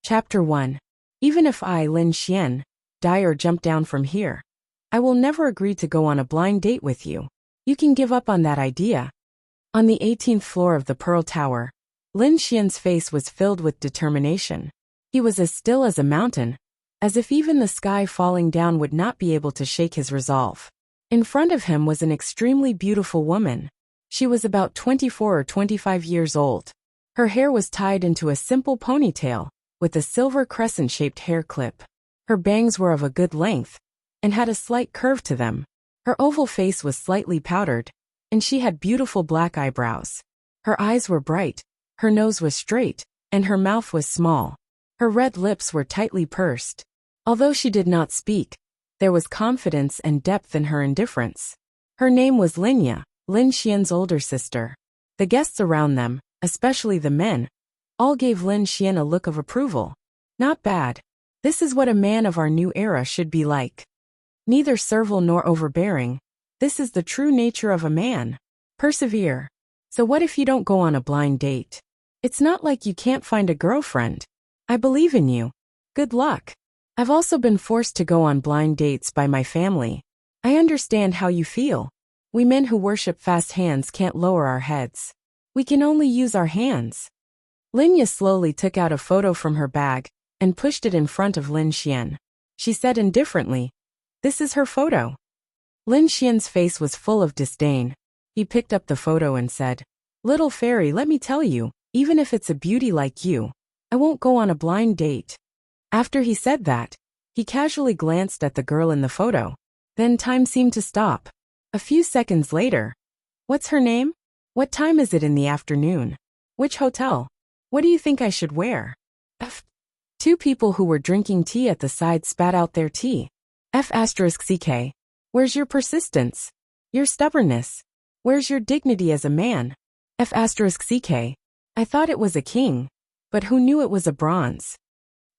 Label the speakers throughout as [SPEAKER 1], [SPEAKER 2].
[SPEAKER 1] Chapter 1. Even if I, Lin Xian, die or jump down from here, I will never agree to go on a blind date with you. You can give up on that idea. On the 18th floor of the Pearl Tower, Lin Xian's face was filled with determination. He was as still as a mountain, as if even the sky falling down would not be able to shake his resolve. In front of him was an extremely beautiful woman. She was about 24 or 25 years old. Her hair was tied into a simple ponytail, with a silver crescent-shaped hair clip. Her bangs were of a good length, and had a slight curve to them. Her oval face was slightly powdered, and she had beautiful black eyebrows. Her eyes were bright, her nose was straight, and her mouth was small. Her red lips were tightly pursed. Although she did not speak, there was confidence and depth in her indifference. Her name was Linya, Lin Xian's older sister. The guests around them, especially the men, all gave Lin Xian a look of approval. Not bad. This is what a man of our new era should be like. Neither servile nor overbearing. This is the true nature of a man. Persevere. So what if you don't go on a blind date? It's not like you can't find a girlfriend. I believe in you. Good luck. I've also been forced to go on blind dates by my family. I understand how you feel. We men who worship fast hands can't lower our heads. We can only use our hands. Linya slowly took out a photo from her bag and pushed it in front of Lin Xian. She said indifferently, "This is her photo." Lin Xian's face was full of disdain. He picked up the photo and said, "Little fairy, let me tell you, even if it's a beauty like you, I won't go on a blind date." After he said that, he casually glanced at the girl in the photo. Then time seemed to stop. A few seconds later, "What's her name? What time is it in the afternoon? Which hotel? What do you think I should wear?" Two people who were drinking tea at the side spat out their tea. F***ck. Where's your persistence? Your stubbornness? Where's your dignity as a man? F***ck. I thought it was a king, but who knew it was a bronze?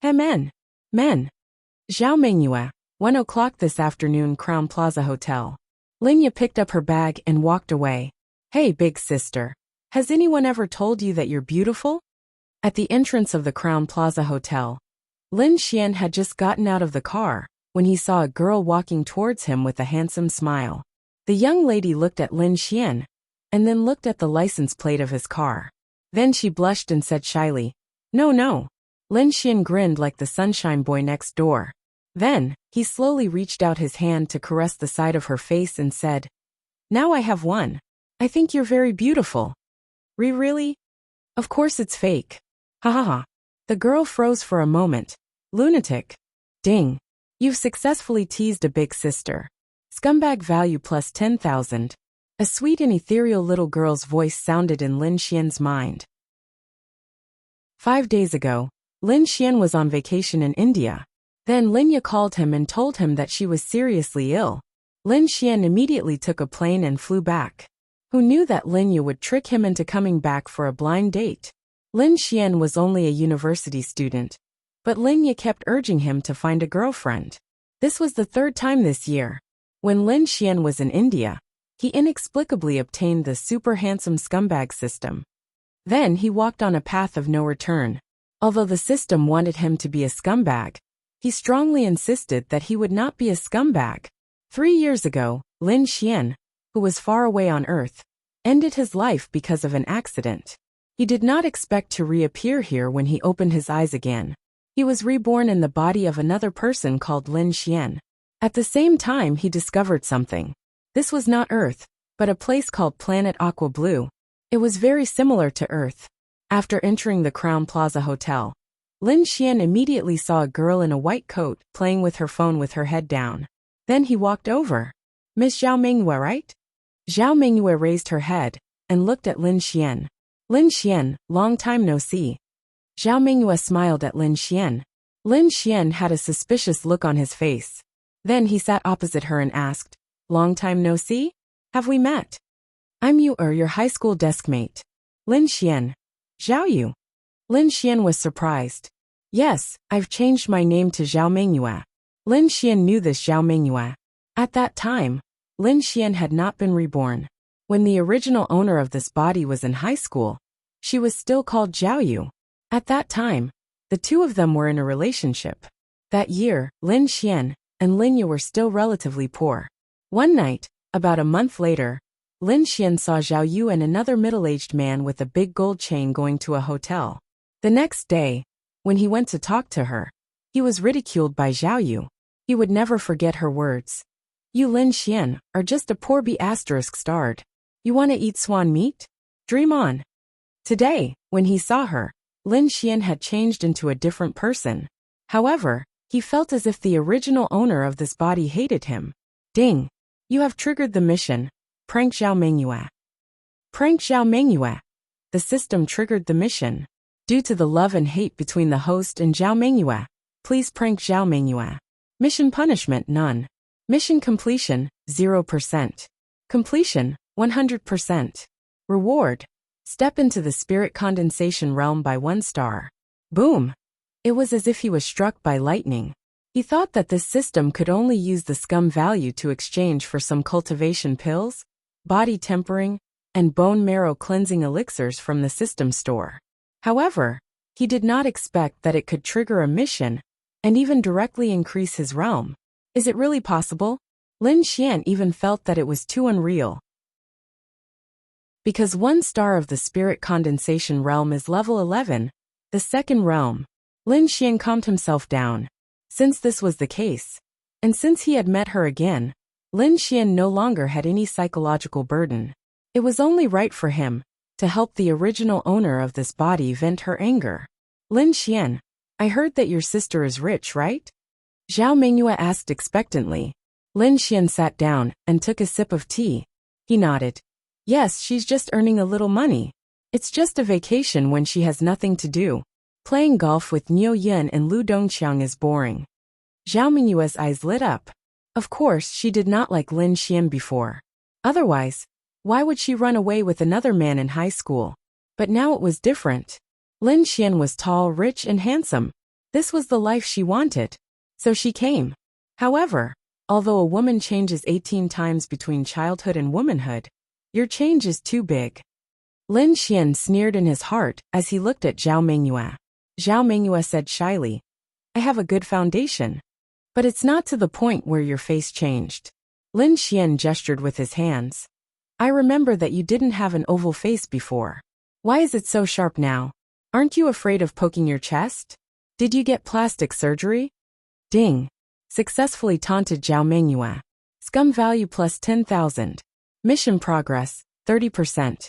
[SPEAKER 1] Hey men. Zhao Mengyue, 1 o'clock this afternoon, Crown Plaza Hotel. Linya picked up her bag and walked away. Hey big sister. Has anyone ever told you that you're beautiful? At the entrance of the Crown Plaza Hotel, Lin Xian had just gotten out of the car when he saw a girl walking towards him with a handsome smile. The young lady looked at Lin Xian, and then looked at the license plate of his car. Then she blushed and said shyly, No. Lin Xian grinned like the sunshine boy next door. Then, he slowly reached out his hand to caress the side of her face and said, Now I have one. I think you're very beautiful. Really? Of course it's fake. Ha ha ha. The girl froze for a moment. Lunatic. Ding. You've successfully teased a big sister. Scumbag value plus 10,000. A sweet and ethereal little girl's voice sounded in Lin Xian's mind. 5 days ago, Lin Xian was on vacation in India. Then Linya called him and told him that she was seriously ill. Lin Xian immediately took a plane and flew back. Who knew that Linya would trick him into coming back for a blind date? Lin Xian was only a university student, but Linya kept urging him to find a girlfriend. This was the 3rd time this year. When Lin Xian was in India, he inexplicably obtained the super handsome scumbag system. Then he walked on a path of no return. Although the system wanted him to be a scumbag, he strongly insisted that he would not be a scumbag. 3 years ago, Lin Xian, who was far away on Earth, ended his life because of an accident. He did not expect to reappear here when he opened his eyes again. He was reborn in the body of another person called Lin Xian. At the same time, he discovered something. This was not Earth, but a place called Planet Aqua Blue. It was very similar to Earth. After entering the Crown Plaza Hotel, Lin Xian immediately saw a girl in a white coat playing with her phone with her head down. Then he walked over. Miss Zhao Mengyue, right? Zhao Mengyue raised her head and looked at Lin Xian. Lin Xian, long time no see. Zhao Mengyue smiled at Lin Xian. Lin Xian had a suspicious look on his face. Then he sat opposite her and asked, Long time no see? Have we met? I'm your high school deskmate. Lin Xian. Zhao Yu. Lin Xian was surprised. Yes, I've changed my name to Zhao Mengyue. Lin Xian knew this Zhao Mengyue. At that time, Lin Xian had not been reborn. When the original owner of this body was in high school, she was still called Zhao Yu. At that time, The two of them were in a relationship. That year, Lin Xian and Lin Yu were still relatively poor. One night, about a month later, Lin Xian saw Zhao Yu and another middle-aged man with a big gold chain going to a hotel. The next day, when he went to talk to her, he was ridiculed by Zhao Yu. He would never forget her words. You Lin Xian are just a poor B*****. You want to eat swan meat? Dream on. Today, when he saw her, Lin Xian had changed into a different person. However, he felt as if the original owner of this body hated him. Ding! You have triggered the mission. Prank Zhao Mengyue. Prank Zhao Mengyue. The system triggered the mission. Due to the love and hate between the host and Zhao Mengyue, please prank Zhao Mengyue. Mission punishment none. Mission completion 0%. Completion 100%. Reward. Step into the spirit condensation realm by 1 star. Boom! It was as if he was struck by lightning. He thought that this system could only use the scum value to exchange for some cultivation pills, body tempering, and bone marrow cleansing elixirs from the system store. However, he did not expect that it could trigger a mission and even directly increase his realm. Is it really possible? Lin Xian even felt that it was too unreal. Because 1 star of the spirit condensation realm is level 11, the second realm, Lin Xian calmed himself down. Since this was the case, and since he had met her again, Lin Xian no longer had any psychological burden. It was only right for him to help the original owner of this body vent her anger. Lin Xian, I heard that your sister is rich, right? Zhao Mengyue asked expectantly. Lin Xian sat down and took a sip of tea. He nodded. Yes, she's just earning a little money. It's just a vacation when she has nothing to do. Playing golf with Niu Yin and Lu Dongqiang is boring. Zhao Mengyue's eyes lit up. Of course, she did not like Lin Xian before. Otherwise, why would she run away with another man in high school? But now it was different. Lin Xian was tall, rich, and handsome. This was the life she wanted. So she came. However, although a woman changes 18 times between childhood and womanhood, your change is too big. Lin Xian sneered in his heart as he looked at Zhao Mengyue. Zhao Mengyue said shyly, I have a good foundation. But it's not to the point where your face changed. Lin Xian gestured with his hands. I remember that you didn't have an oval face before. Why is it so sharp now? Aren't you afraid of poking your chest? Did you get plastic surgery? Ding. Successfully taunted Zhao Mengyue. Scum value plus 10,000. Mission progress, 30%.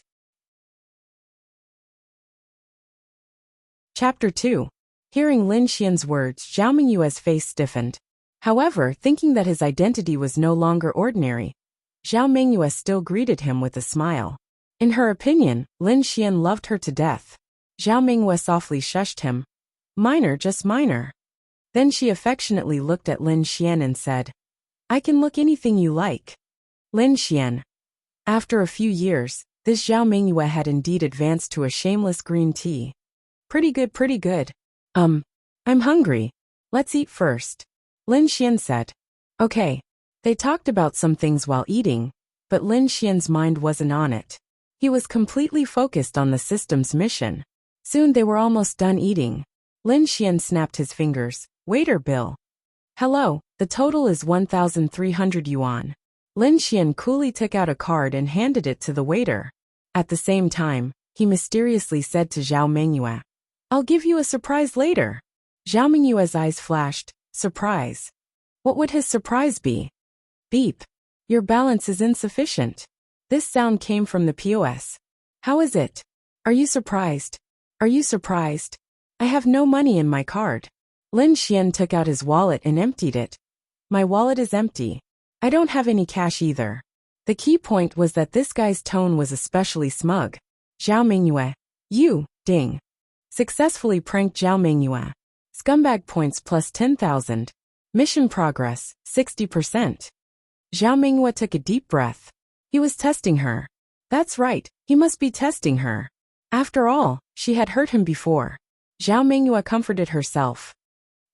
[SPEAKER 1] Chapter 2. Hearing Lin Xian's words, Zhao Mengyue's face stiffened. However, thinking that his identity was no longer ordinary, Zhao Mengyue still greeted him with a smile. In her opinion, Lin Xian loved her to death. Zhao Mengyue softly shushed him. Minor, just minor. Then she affectionately looked at Lin Xian and said, I can look anything you like. Lin Xian. After a few years, this Zhao Mengyue had indeed advanced to a shameless green tea. Pretty good, pretty good. I'm hungry. Let's eat first. Lin Xian said. Okay. They talked about some things while eating, but Lin Xian's mind wasn't on it. He was completely focused on the system's mission. Soon they were almost done eating. Lin Xian snapped his fingers. Waiter bill. Hello, the total is 1,300 yuan. Lin Xian coolly took out a card and handed it to the waiter. At the same time, he mysteriously said to Zhao Mengyue, I'll give you a surprise later. Zhao Mengyue's eyes flashed. Surprise. What would his surprise be? Beep. Your balance is insufficient. This sound came from the POS. How is it? Are you surprised? Are you surprised? I have no money in my card. Lin Xian took out his wallet and emptied it. My wallet is empty. I don't have any cash either. The key point was that this guy's tone was especially smug. Zhao Mengyue. You, ding. Successfully pranked Zhao Mengyue. Scumbag points plus 10,000. Mission progress, 60%. Zhao Mengyue took a deep breath. He was testing her. That's right, he must be testing her. After all, she had hurt him before. Zhao Mengyue comforted herself.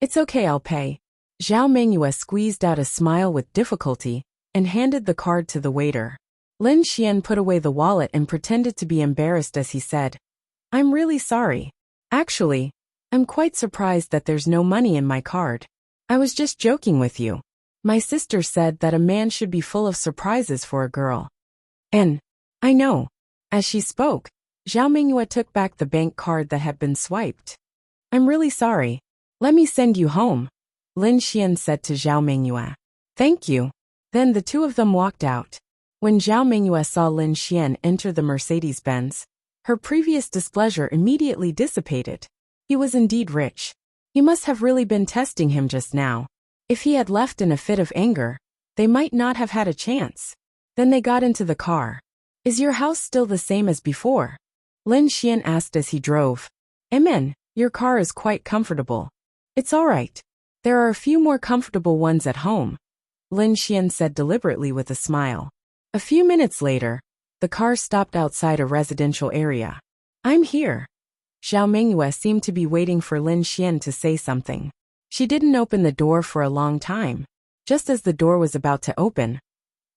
[SPEAKER 1] It's okay, I'll pay. Zhao Mengyue squeezed out a smile with difficulty and handed the card to the waiter. Lin Xian put away the wallet and pretended to be embarrassed as he said, I'm really sorry. Actually, I'm quite surprised that there's no money in my card. I was just joking with you. My sister said that a man should be full of surprises for a girl. And I know. As she spoke, Zhao Mingyue took back the bank card that had been swiped. I'm really sorry. Let me send you home, Lin Xian said to Zhao Mingyue. Thank you. Then the two of them walked out. When Zhao Mingyue saw Lin Xian enter the Mercedes-Benz, her previous displeasure immediately dissipated. He was indeed rich. He must have really been testing him just now. If he had left in a fit of anger, they might not have had a chance. Then they got into the car. Is your house still the same as before? Lin Xian asked as he drove. Amen, your car is quite comfortable. It's all right. There are a few more comfortable ones at home, Lin Xian said deliberately with a smile. A few minutes later, the car stopped outside a residential area. I'm here. Zhao Mingyue seemed to be waiting for Lin Xian to say something. She didn't open the door for a long time. Just as the door was about to open,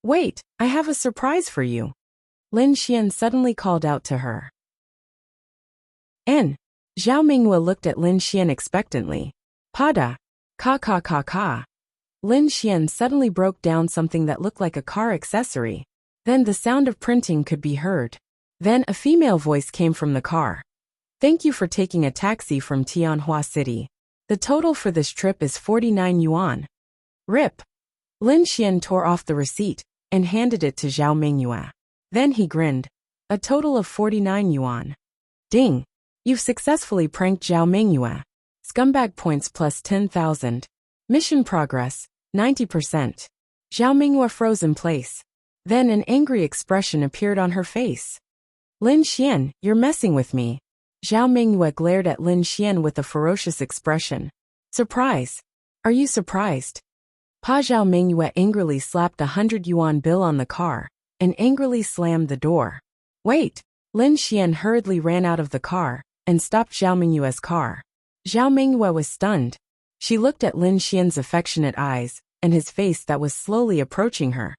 [SPEAKER 1] wait, I have a surprise for you. Lin Xian suddenly called out to her. N. Zhao Mingyue looked at Lin Xian expectantly. Pada. Ka. Lin Xian suddenly broke down something that looked like a car accessory. Then the sound of printing could be heard. Then a female voice came from the car. Thank you for taking a taxi from Tianhua City. The total for this trip is 49 yuan. Rip. Lin Xian tore off the receipt and handed it to Zhao Mingyue. Then he grinned. A total of 49 yuan. Ding. You've successfully pranked Zhao Mingyue. Scumbag points plus 10,000. Mission progress, 90%. Zhao Mingyue froze in place. Then an angry expression appeared on her face. Lin Xian, you're messing with me. Zhao Mingyue glared at Lin Xian with a ferocious expression. Surprise. Are you surprised? Pa Zhao Mingyue angrily slapped a 100 yuan bill on the car and angrily slammed the door. Wait. Lin Xian hurriedly ran out of the car and stopped Zhao Mingyue's car. Zhao Mingyue was stunned. She looked at Lin Xian's affectionate eyes and his face that was slowly approaching her.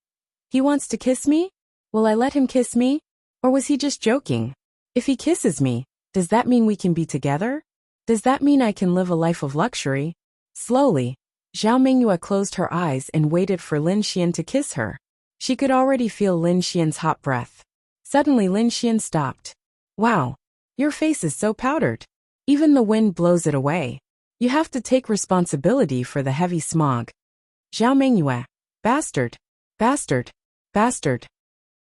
[SPEAKER 1] He wants to kiss me? Will I let him kiss me? Or was he just joking? If he kisses me, does that mean we can be together? Does that mean I can live a life of luxury? Slowly, Zhao Mingyue closed her eyes and waited for Lin Xian to kiss her. She could already feel Lin Xian's hot breath. Suddenly Lin Xian stopped. Wow, your face is so powdered. Even the wind blows it away. You have to take responsibility for the heavy smog. Zhao Mingyue, bastard, bastard, bastard.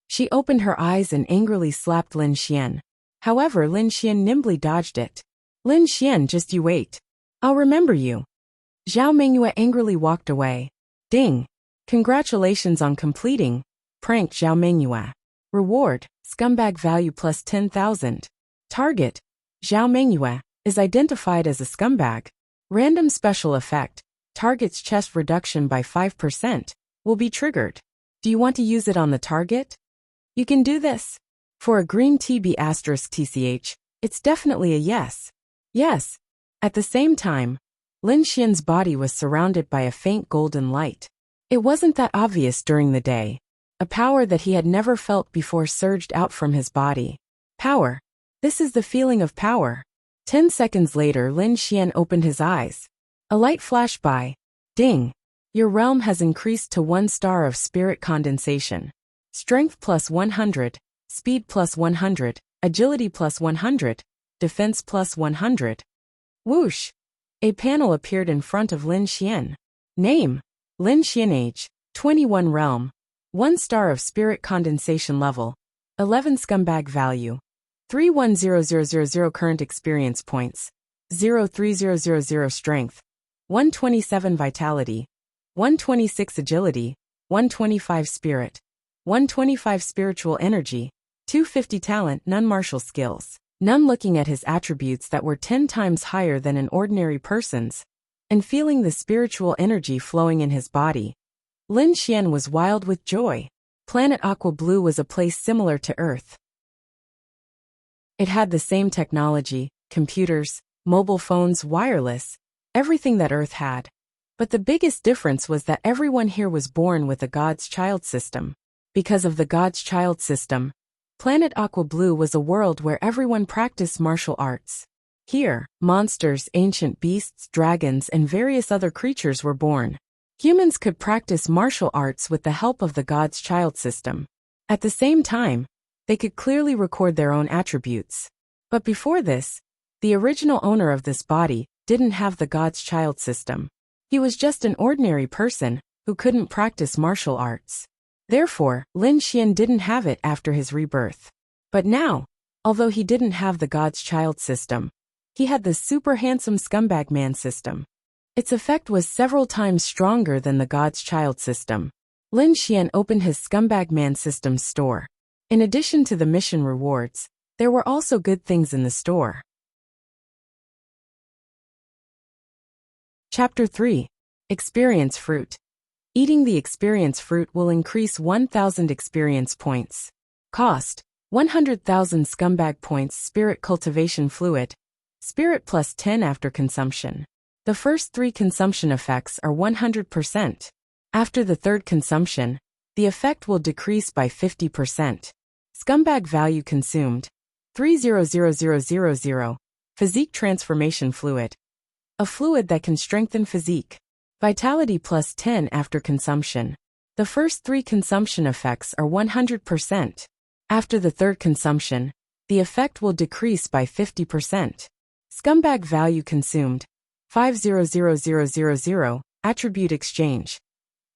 [SPEAKER 1] She opened her eyes and angrily slapped Lin Xian. However, Lin Xian nimbly dodged it. Lin Xian, just you wait. I'll remember you. Zhao Mingyue angrily walked away. Ding. Congratulations on completing. Prank Zhao Mingyue. Reward, scumbag value plus 10,000. Target, Zhao Mingyue, is identified as a scumbag. Random special effect, target's chest reduction by 5%, will be triggered. Do you want to use it on the target? You can do this. For a green TB *TCH, it's definitely a yes. Yes. At the same time, Lin Xian's body was surrounded by a faint golden light. It wasn't that obvious during the day. A power that he had never felt before surged out from his body. Power. This is the feeling of power. 10 seconds later, Lin Xian opened his eyes. A light flashed by. Ding. Your realm has increased to 1 star of spirit condensation. Strength plus 100. Speed plus 100, agility plus 100, defense plus 100. Whoosh! A panel appeared in front of Lin Xian. Name: Lin Xian. Age: 21. Realm: 1 star of spirit condensation level. 11 scumbag value. 310000 current experience points. 03000 strength. 127 vitality. 126 agility. 125 spirit. 125 spiritual energy. 250 talent, none martial skills. None looking at his attributes that were 10 times higher than an ordinary person's, and feeling the spiritual energy flowing in his body. Lin Xian was wild with joy. Planet Aqua Blue was a place similar to Earth. It had the same technology, computers, mobile phones, wireless, everything that Earth had. But the biggest difference was that everyone here was born with a God's Child system. Because of the God's Child system, Planet Aqua Blue was a world where everyone practiced martial arts. Here, monsters, ancient beasts, dragons, and various other creatures were born. Humans could practice martial arts with the help of the God's Child system. At the same time, they could clearly record their own attributes. But before this, the original owner of this body didn't have the God's Child system. He was just an ordinary person who couldn't practice martial arts. Therefore, Lin Xian didn't have it after his rebirth. But now, although he didn't have the God's Child system, he had the super handsome scumbag man system. Its effect was several times stronger than the God's Child system. Lin Xian opened his scumbag man system store. In addition to the mission rewards, there were also good things in the store. Chapter 3. Experience Fruit. Eating the experience fruit will increase 1,000 experience points. Cost: 100,000 scumbag points. Spirit cultivation fluid. Spirit plus 10 after consumption. The first 3 consumption effects are 100%. After the third consumption, the effect will decrease by 50%. Scumbag value consumed: 300,000. Physique transformation fluid. A fluid that can strengthen physique. Vitality plus 10 after consumption. The first 3 consumption effects are 100%. After the third consumption, the effect will decrease by 50%. Scumbag value consumed: 500,000. Attribute exchange.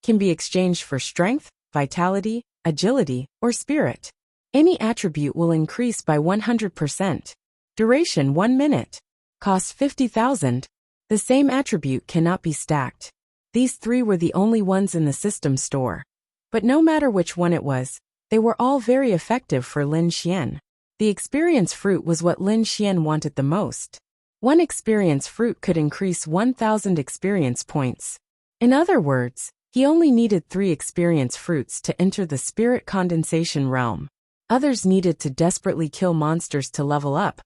[SPEAKER 1] Can be exchanged for strength, vitality, agility, or spirit. Any attribute will increase by 100%. Duration 1 minute. Cost 50,000. The same attribute cannot be stacked. These 3 were the only ones in the system store. But no matter which one it was, they were all very effective for Lin Xian. The experience fruit was what Lin Xian wanted the most. One experience fruit could increase 1,000 experience points. In other words, he only needed 3 experience fruits to enter the spirit condensation realm. Others needed to desperately kill monsters to level up,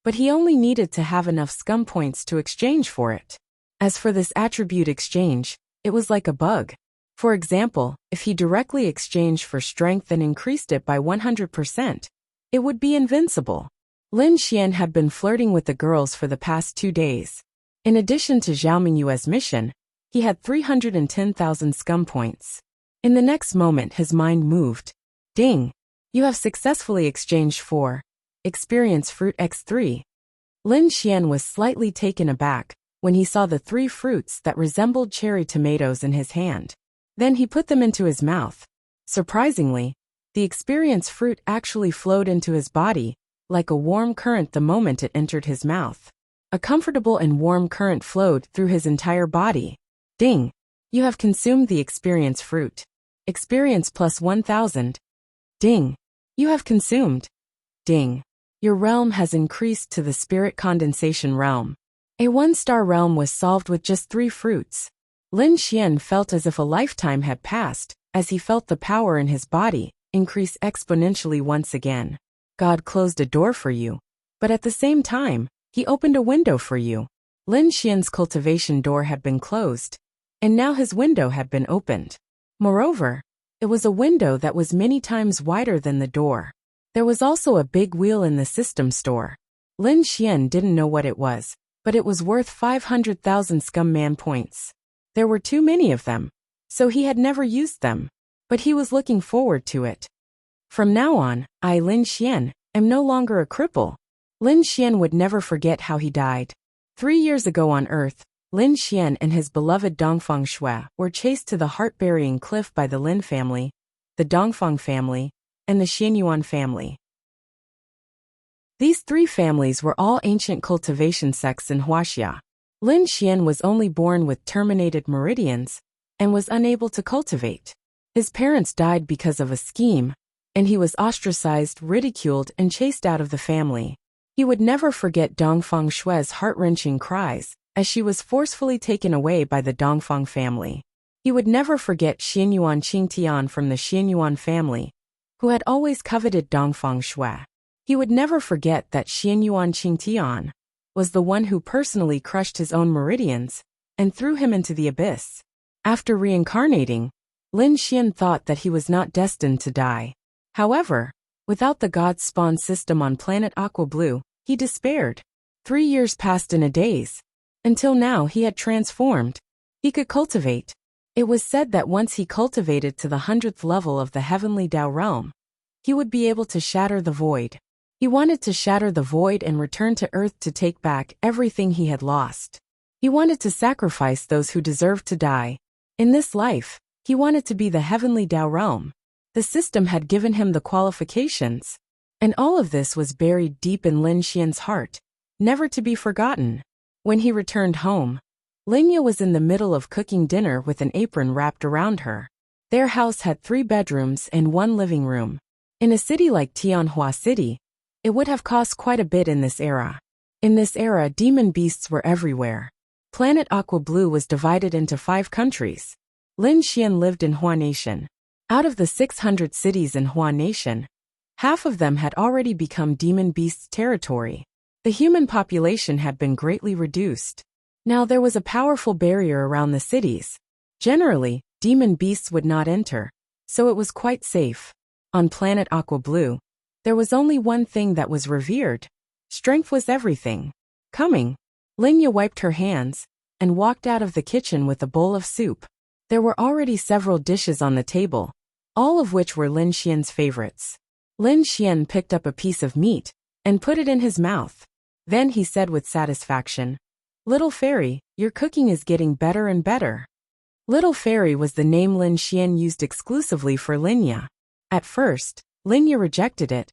[SPEAKER 1] but he only needed to have enough scum points to exchange for it. As for this attribute exchange, it was like a bug. For example, if he directly exchanged for strength and increased it by 100%, it would be invincible. Lin Xian had been flirting with the girls for the past 2 days. In addition to Zhao Mingyue's mission, he had 310,000 scum points. In the next moment his mind moved. Ding! You have successfully exchanged for Experience Fruit X3. Lin Xian was slightly taken aback when he saw the 3 fruits that resembled cherry tomatoes in his hand. Then he put them into his mouth. Surprisingly, the experience fruit actually flowed into his body, like a warm current the moment it entered his mouth. A comfortable and warm current flowed through his entire body. Ding! You have consumed the experience fruit. Experience plus 1,000. Ding! You have consumed. Ding! Your realm has increased to the spirit condensation realm. A 1-star realm was solved with just 3 fruits. Lin Xian felt as if a lifetime had passed, as he felt the power in his body increase exponentially once again. God closed a door for you, but at the same time, he opened a window for you. Lin Xian's cultivation door had been closed, and now his window had been opened. Moreover, it was a window that was many times wider than the door. There was also a big wheel in the system store. Lin Xian didn't know what it was, but it was worth 500,000 scum man points. There were too many of them, so he had never used them, but he was looking forward to it. From now on, I, Lin Xian, am no longer a cripple. Lin Xian would never forget how he died. 3 years ago on Earth, Lin Xian and his beloved Dongfang Shui were chased to the heart-burying cliff by the Lin family, the Dongfang family, and the Xianyuan family. These 3 families were all ancient cultivation sects in Huaxia. Lin Xian was only born with terminated meridians and was unable to cultivate. His parents died because of a scheme, and he was ostracized, ridiculed, and chased out of the family. He would never forget Dongfang Shui's heart-wrenching cries as she was forcefully taken away by the Dongfang family. He would never forget Xianyuan Qingtian from the Xianyuan family, who had always coveted Dongfang Shui. He would never forget that Xianyuan Qingtian was the one who personally crushed his own meridians and threw him into the abyss. After reincarnating, Lin Xian thought that he was not destined to die. However, without the God spawn system on planet Aqua Blue, he despaired. 3 years passed in a daze. Until now he had transformed. He could cultivate. It was said that once he cultivated to the 100th level of the heavenly Tao realm, he would be able to shatter the void. He wanted to shatter the void and return to Earth to take back everything he had lost. He wanted to sacrifice those who deserved to die. In this life, he wanted to be the heavenly Tao realm. The system had given him the qualifications. And all of this was buried deep in Lin Xian's heart, never to be forgotten. When he returned home, Linya was in the middle of cooking dinner with an apron wrapped around her. Their house had 3 bedrooms and 1 living room. In a city like Tianhua City, it would have cost quite a bit in this era. In this era, demon beasts were everywhere. Planet Aqua Blue was divided into 5 countries. Lin Xian lived in Hua Nation. Out of the 600 cities in Hua Nation, half of them had already become demon beasts territory. The human population had been greatly reduced. Now there was a powerful barrier around the cities. Generally, demon beasts would not enter, so it was quite safe. On planet Aqua Blue, there was only one thing that was revered. Strength was everything. Coming, Linya wiped her hands and walked out of the kitchen with a bowl of soup. There were already several dishes on the table, all of which were Lin Xian's favorites. Lin Xian picked up a piece of meat and put it in his mouth. Then he said with satisfaction, "Little fairy, your cooking is getting better and better." Little fairy was the name Lin Xian used exclusively for Linya. At first, Linya rejected it,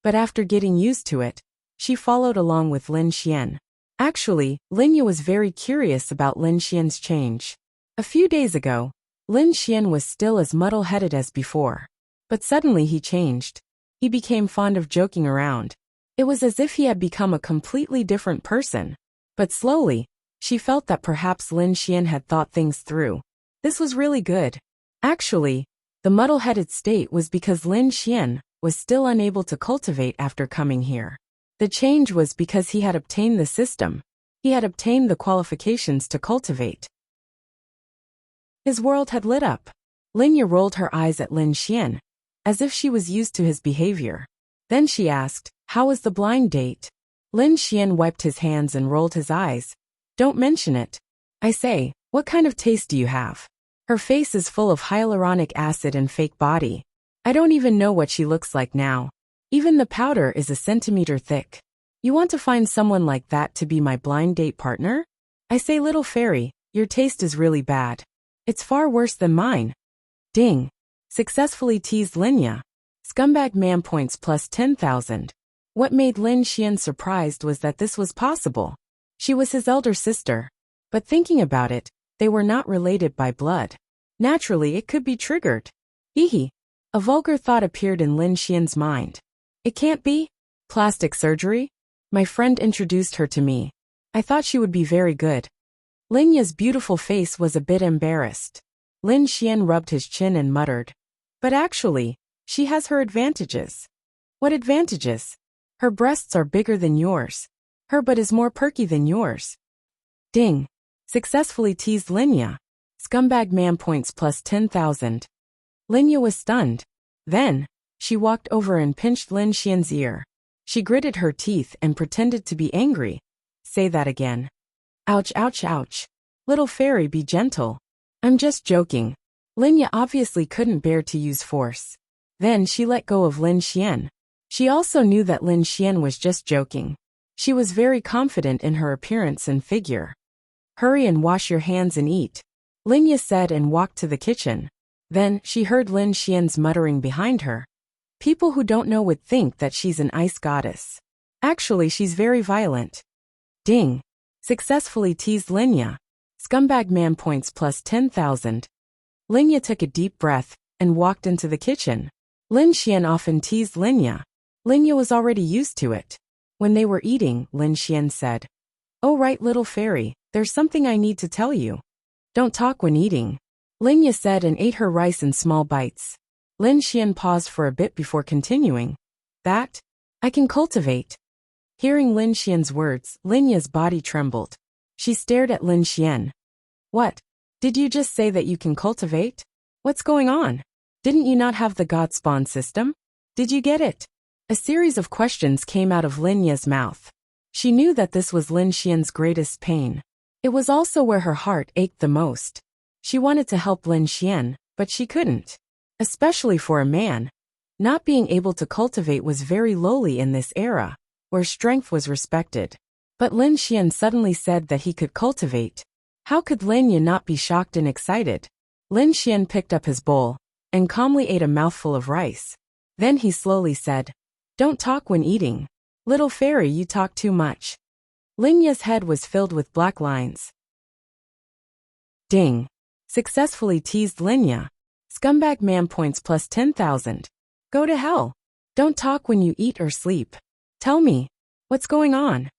[SPEAKER 1] but after getting used to it, she followed along with Lin Xian. Actually, Linya was very curious about Lin Xian's change. A few days ago, Lin Xian was still as muddle-headed as before. But suddenly he changed. He became fond of joking around. It was as if he had become a completely different person. But slowly, she felt that perhaps Lin Xian had thought things through. This was really good. Actually, the muddle-headed state was because Lin Xian was still unable to cultivate after coming here. The change was because he had obtained the system. He had obtained the qualifications to cultivate. His world had lit up. Linya rolled her eyes at Lin Xian, as if she was used to his behavior. Then she asked, "How was the blind date?" Lin Xian wiped his hands and rolled his eyes. "Don't mention it. I say, what kind of taste do you have?" Her face is full of hyaluronic acid and fake body. I don't even know what she looks like now. Even the powder is a centimeter thick. You want to find someone like that to be my blind date partner? I say, little fairy, your taste is really bad. It's far worse than mine. Ding. Successfully teased Linya. Scumbag man points plus 10,000. What made Lin Xian surprised was that this was possible. She was his elder sister. But thinking about it, they were not related by blood. Naturally, it could be triggered. Hehe. A vulgar thought appeared in Lin Xian's mind. It can't be? Plastic surgery? My friend introduced her to me. I thought she would be very good. Linya's beautiful face was a bit embarrassed. Lin Xian rubbed his chin and muttered. But actually, she has her advantages. What advantages? Her breasts are bigger than yours. Her butt is more perky than yours. Ding. Successfully teased Linya. Scumbag man points plus 10,000. Linya was stunned. Then, she walked over and pinched Lin Xian's ear. She gritted her teeth and pretended to be angry. Say that again. Ouch, ouch, ouch. Little fairy, be gentle. I'm just joking. Linya obviously couldn't bear to use force. Then she let go of Lin Xian. She also knew that Lin Xian was just joking. She was very confident in her appearance and figure. Hurry and wash your hands and eat, Linya said and walked to the kitchen. Then, she heard Lin Xian's muttering behind her. People who don't know would think that she's an ice goddess. Actually, she's very violent. Ding. Successfully teased Linya. Scumbag man points plus 10,000. Linya took a deep breath and walked into the kitchen. Lin Xian often teased Linya. Linya was already used to it. When they were eating, Lin Xian said, "Oh right, little fairy, there's something I need to tell you." Don't talk when eating, Linya said and ate her rice in small bites. Lin Xian paused for a bit before continuing. That? I can cultivate. Hearing Lin Xian's words, Linya's body trembled. She stared at Lin Xian. What? Did you just say that you can cultivate? What's going on? Didn't you not have the God spawn system? Did you get it? A series of questions came out of Linya's mouth. She knew that this was Lin Xian's greatest pain. It was also where her heart ached the most. She wanted to help Lin Xian, but she couldn't. Especially for a man. Not being able to cultivate was very lowly in this era, where strength was respected. But Lin Xian suddenly said that he could cultivate. How could Lin Yi not be shocked and excited? Lin Xian picked up his bowl and calmly ate a mouthful of rice. Then he slowly said, "Don't talk when eating. Little fairy, you talk too much." Lin Yi's head was filled with black lines. Ding. Successfully teased Lin Yi. Scumbag man points plus 10,000. Go to hell. Don't talk when you eat or sleep. Tell me, what's going on?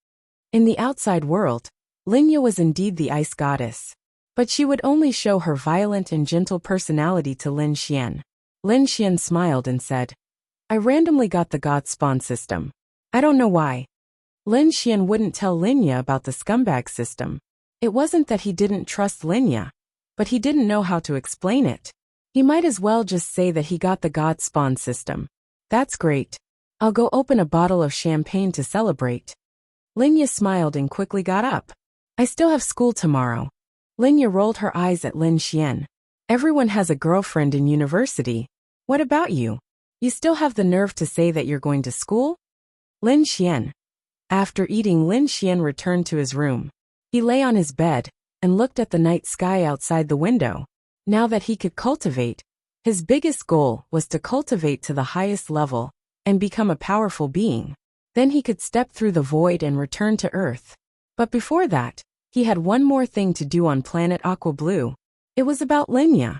[SPEAKER 1] In the outside world, Lin Yi was indeed the ice goddess. But she would only show her violent and gentle personality to Lin Xian. Lin Xian smiled and said, "I randomly got the god spawn system. I don't know why." Lin Xian wouldn't tell Lin Yi about the scumbag system. It wasn't that he didn't trust Lin Yi, but he didn't know how to explain it. He might as well just say that he got the god spawn system. That's great. I'll go open a bottle of champagne to celebrate. Lin Yi smiled and quickly got up. I still have school tomorrow. Lin Yi rolled her eyes at Lin Xian. Everyone has a girlfriend in university. What about you? You still have the nerve to say that you're going to school? Lin Xian. After eating, Lin Xian returned to his room. He lay on his bed and looked at the night sky outside the window. Now that he could cultivate, his biggest goal was to cultivate to the highest level and become a powerful being. Then he could step through the void and return to Earth. But before that, he had one more thing to do on planet Aqua Blue. It was about Lin Yi.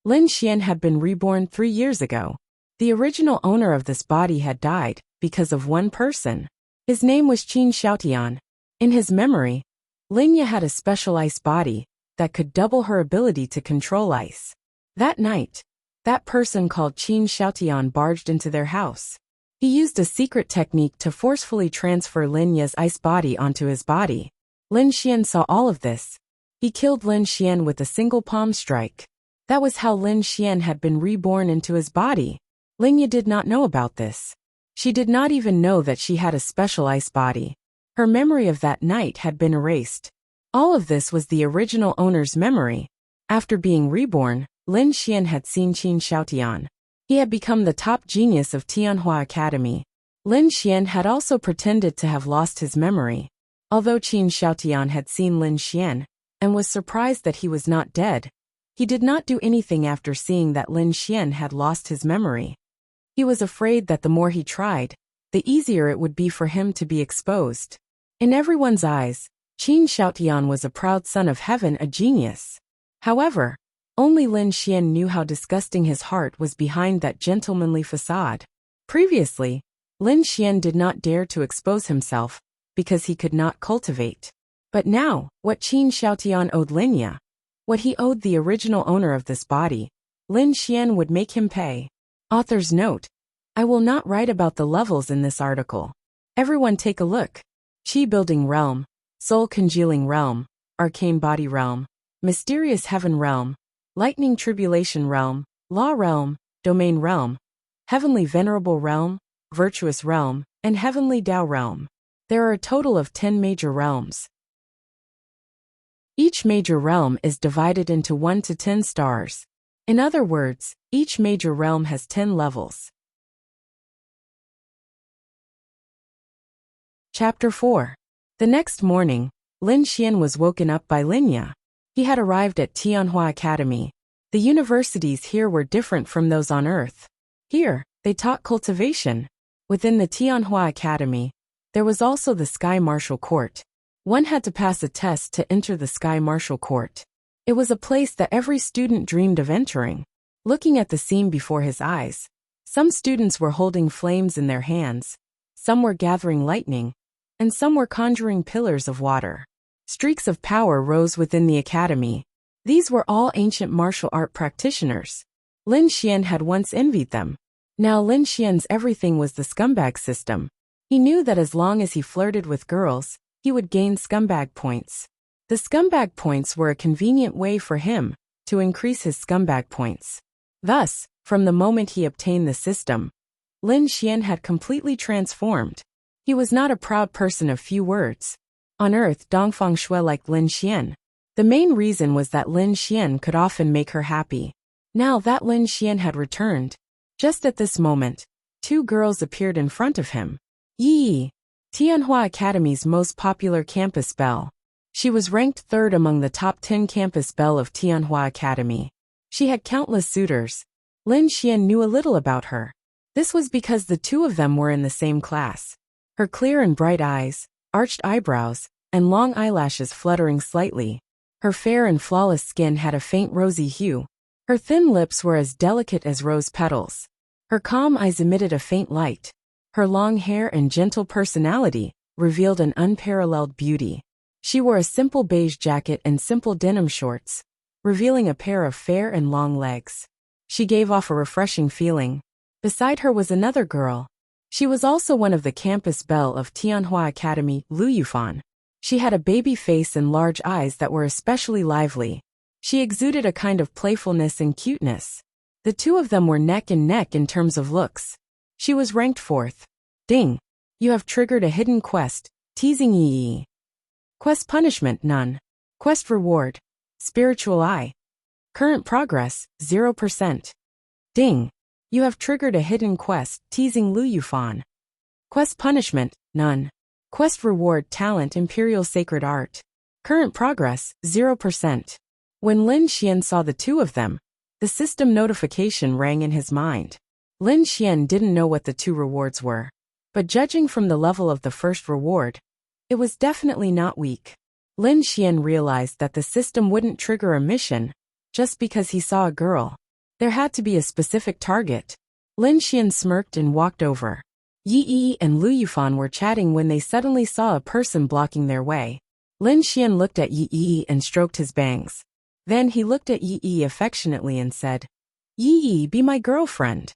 [SPEAKER 1] Lin Xian had been reborn 3 years ago. The original owner of this body had died because of one person. His name was Qin Xiaotian. In his memory, Lin Yi had a special ice body that could double her ability to control ice. That night, that person called Qin Xiaotian barged into their house. He used a secret technique to forcefully transfer Lin Yi's ice body onto his body. Lin Xian saw all of this. He killed Lin Xian with a single palm strike. That was how Lin Xian had been reborn into his body. Lin Yi did not know about this. She did not even know that she had a special ice body. Her memory of that night had been erased. All of this was the original owner's memory. After being reborn, Lin Xian had seen Qin Xiaotian. He had become the top genius of Tianhua Academy. Lin Xian had also pretended to have lost his memory. Although Qin Xiaotian had seen Lin Xian and was surprised that he was not dead, he did not do anything after seeing that Lin Xian had lost his memory. He was afraid that the more he tried, the easier it would be for him to be exposed. In everyone's eyes, Qin Xiaotian was a proud son of heaven, a genius. However, only Lin Xian knew how disgusting his heart was behind that gentlemanly facade. Previously, Lin Xian did not dare to expose himself because he could not cultivate. But now, what Qin Xiaotian owed Lin Yi, what he owed the original owner of this body, Lin Xian would make him pay. Author's note: I will not write about the levels in this article. Everyone take a look. Qi Building Realm, Soul Congealing Realm, Arcane Body Realm, Mysterious Heaven Realm, Lightning Tribulation Realm, Law Realm, Domain Realm, Heavenly Venerable Realm, Virtuous Realm, and Heavenly Tao Realm. There are a total of 10 major realms. Each major realm is divided into 1 to 10 stars. In other words, each major realm has 10 levels. Chapter 4. The next morning, Lin Xian was woken up by Lin Yi. He had arrived at Tianhua Academy. The universities here were different from those on Earth. Here, they taught cultivation. Within the Tianhua Academy, there was also the Sky Martial Court. One had to pass a test to enter the Sky Martial Court. It was a place that every student dreamed of entering. Looking at the scene before his eyes, some students were holding flames in their hands, some were gathering lightning, and some were conjuring pillars of water. Streaks of power rose within the academy. These were all ancient martial art practitioners. Lin Xian had once envied them. Now Lin Xian's everything was the scumbag system. He knew that as long as he flirted with girls, he would gain scumbag points. The scumbag points were a convenient way for him to increase his scumbag points. Thus, from the moment he obtained the system, Lin Xian had completely transformed. He was not a proud person of few words. On earth, Dongfang Shui liked Lin Xian. The main reason was that Lin Xian could often make her happy. Now that Lin Xian had returned, just at this moment, two girls appeared in front of him. Yi, Tianhua Academy's most popular campus belle. She was ranked third among the top 10 campus belle of Tianhua Academy. She had countless suitors. Lin Xian knew a little about her. This was because the two of them were in the same class. Her clear and bright eyes, arched eyebrows, and long eyelashes fluttering slightly. Her fair and flawless skin had a faint rosy hue. Her thin lips were as delicate as rose petals. Her calm eyes emitted a faint light. Her long hair and gentle personality revealed an unparalleled beauty. She wore a simple beige jacket and simple denim shorts, revealing a pair of fair and long legs. She gave off a refreshing feeling. Beside her was another girl. She was also one of the campus belle of Tianhua Academy, Lu Yufan. She had a baby face and large eyes that were especially lively. She exuded a kind of playfulness and cuteness. The two of them were neck and neck in terms of looks. She was ranked fourth. Ding! You have triggered a hidden quest, teasing Yi. Quest punishment none. Quest reward. Spiritual eye. Current progress 0%. Ding! You have triggered a hidden quest, teasing Lu Yufan. Quest punishment none. Quest reward talent Imperial Sacred Art. Current progress 0%. When Lin Xian saw the two of them, the system notification rang in his mind. Lin Xian didn't know what the two rewards were, but judging from the level of the first reward, it was definitely not weak. Lin Xian realized that the system wouldn't trigger a mission just because he saw a girl. There had to be a specific target. Lin Xian smirked and walked over. Yi and Lu Yufan were chatting when they suddenly saw a person blocking their way. Lin Xian looked at Yi and stroked his bangs. Then he looked at Yi affectionately and said, "Yi, be my girlfriend."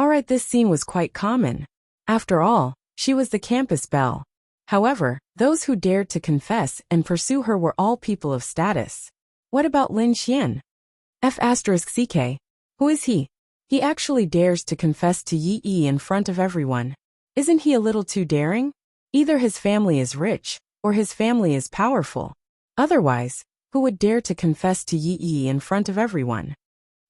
[SPEAKER 1] Alright, this scene was quite common. After all, she was the campus belle. However, those who dared to confess and pursue her were all people of status. What about Lin Xian? F***CK. Who is he? He actually dares to confess to Yi in front of everyone. Isn't he a little too daring? Either his family is rich, or his family is powerful. Otherwise, who would dare to confess to Yi in front of everyone?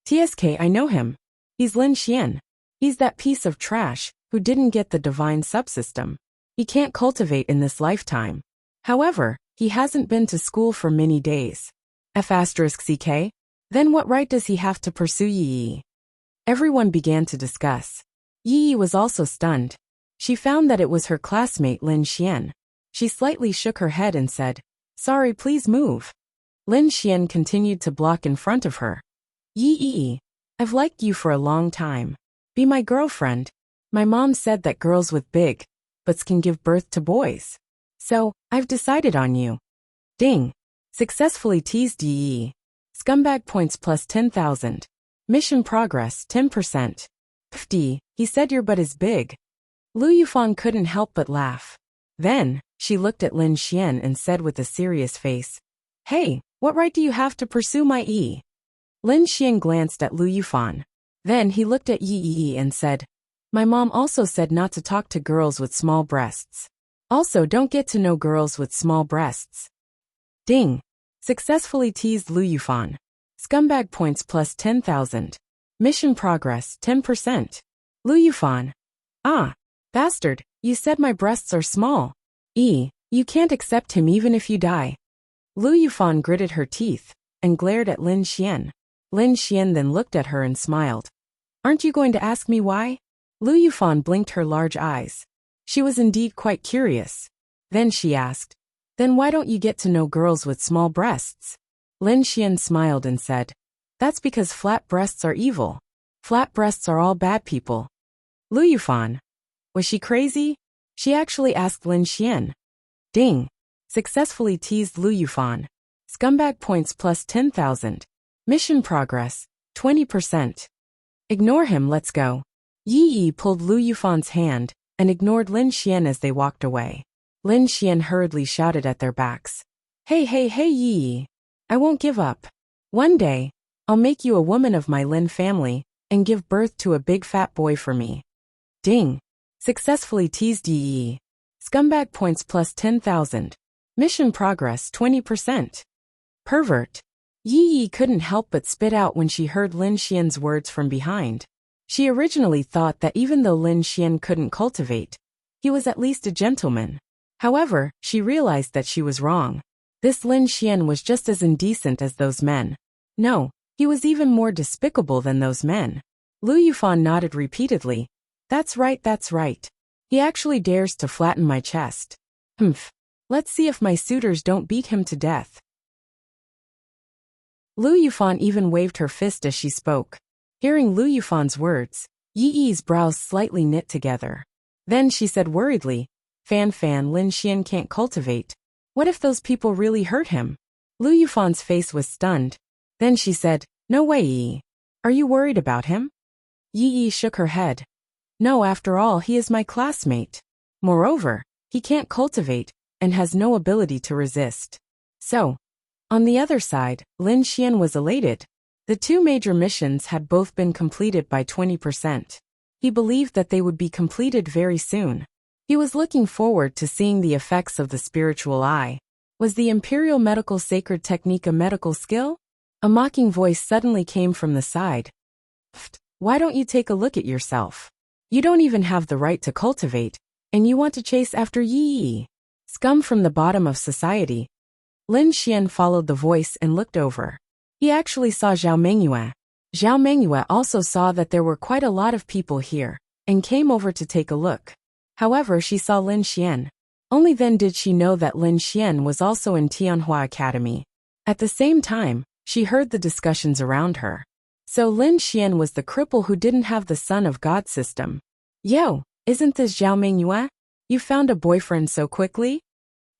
[SPEAKER 1] TSK, I know him. He's Lin Xian. He's that piece of trash who didn't get the divine subsystem. He can't cultivate in this lifetime. However, he hasn't been to school for many days. F***CK? Then what right does he have to pursue Yi? Everyone began to discuss. Yi was also stunned. She found that it was her classmate Lin Xian. She slightly shook her head and said, "Sorry, please move." Lin Xian continued to block in front of her. Yi, I've liked you for a long time. Be my girlfriend. My mom said that girls with big butts can give birth to boys. So, I've decided on you. Ding. Successfully teased Yi. Scumbag points plus 10,000. Mission progress 10%. 50, he said your butt is big. Lu Yufan couldn't help but laugh. Then, she looked at Lin Xian and said with a serious face, "Hey, what right do you have to pursue my E?" Lin Xian glanced at Lu Yufan. Then he looked at Yi and said, "My mom also said not to talk to girls with small breasts. Also don't get to know girls with small breasts." Ding. Successfully teased Lu Yufan. Scumbag points plus 10,000. Mission progress 10%. Lu Yufan. Ah. Bastard, you said my breasts are small. You can't accept him even if you die. Lu Yufan gritted her teeth and glared at Lin Xian. Lin Xian then looked at her and smiled. "Aren't you going to ask me why?" Lu Yufan blinked her large eyes. She was indeed quite curious. Then she asked, "Then why don't you get to know girls with small breasts?" Lin Xian smiled and said, "That's because flat breasts are evil. Flat breasts are all bad people." Lu Yufan. Was she crazy? She actually asked Lin Xian. Ding. Successfully teased Lu Yufan. Scumbag points plus 10,000. Mission progress 20%. Ignore him, let's go. Yi pulled Lu Yufan's hand and ignored Lin Xian as they walked away. Lin Xian hurriedly shouted at their backs, Hey Yi. I won't give up. One day, I'll make you a woman of my Lin family and give birth to a big fat boy for me." Ding. Successfully teased Yi. Scumbag points plus 10,000. Mission progress 20%. Pervert. Yi couldn't help but spit out when she heard Lin Xian's words from behind. She originally thought that even though Lin Xian couldn't cultivate, he was at least a gentleman. However, she realized that she was wrong. This Lin Xian was just as indecent as those men. No, he was even more despicable than those men. Lu Yufan nodded repeatedly. That's right, that's right. He actually dares to flatten my chest. Humph. Let's see if my suitors don't beat him to death. Lu Yufan even waved her fist as she spoke. Hearing Lu Yufan's words, Yi's brows slightly knit together. Then she said worriedly, Fan Lin Xian can't cultivate. What if those people really hurt him? Lu Yufan's face was stunned. Then she said, No way, Yi. Are you worried about him? Yi shook her head. No, after all, he is my classmate. Moreover, he can't cultivate, and has no ability to resist. So, on the other side, Lin Xian was elated. The two major missions had both been completed by 20%. He believed that they would be completed very soon. He was looking forward to seeing the effects of the spiritual eye. Was the Imperial Medical Sacred Technique a medical skill? A mocking voice suddenly came from the side. Why don't you take a look at yourself? You don't even have the right to cultivate, and you want to chase after Yi. Scum from the bottom of society. Lin Xian followed the voice and looked over. He actually saw Zhao Mengyue. Zhao Mengyue also saw that there were quite a lot of people here, and came over to take a look. However, she saw Lin Xian. Only then did she know that Lin Xian was also in Tianhua Academy. At the same time, she heard the discussions around her. So Lin Xian was the cripple who didn't have the Son of God system. Yo, isn't this Zhao Mengyue? You found a boyfriend so quickly?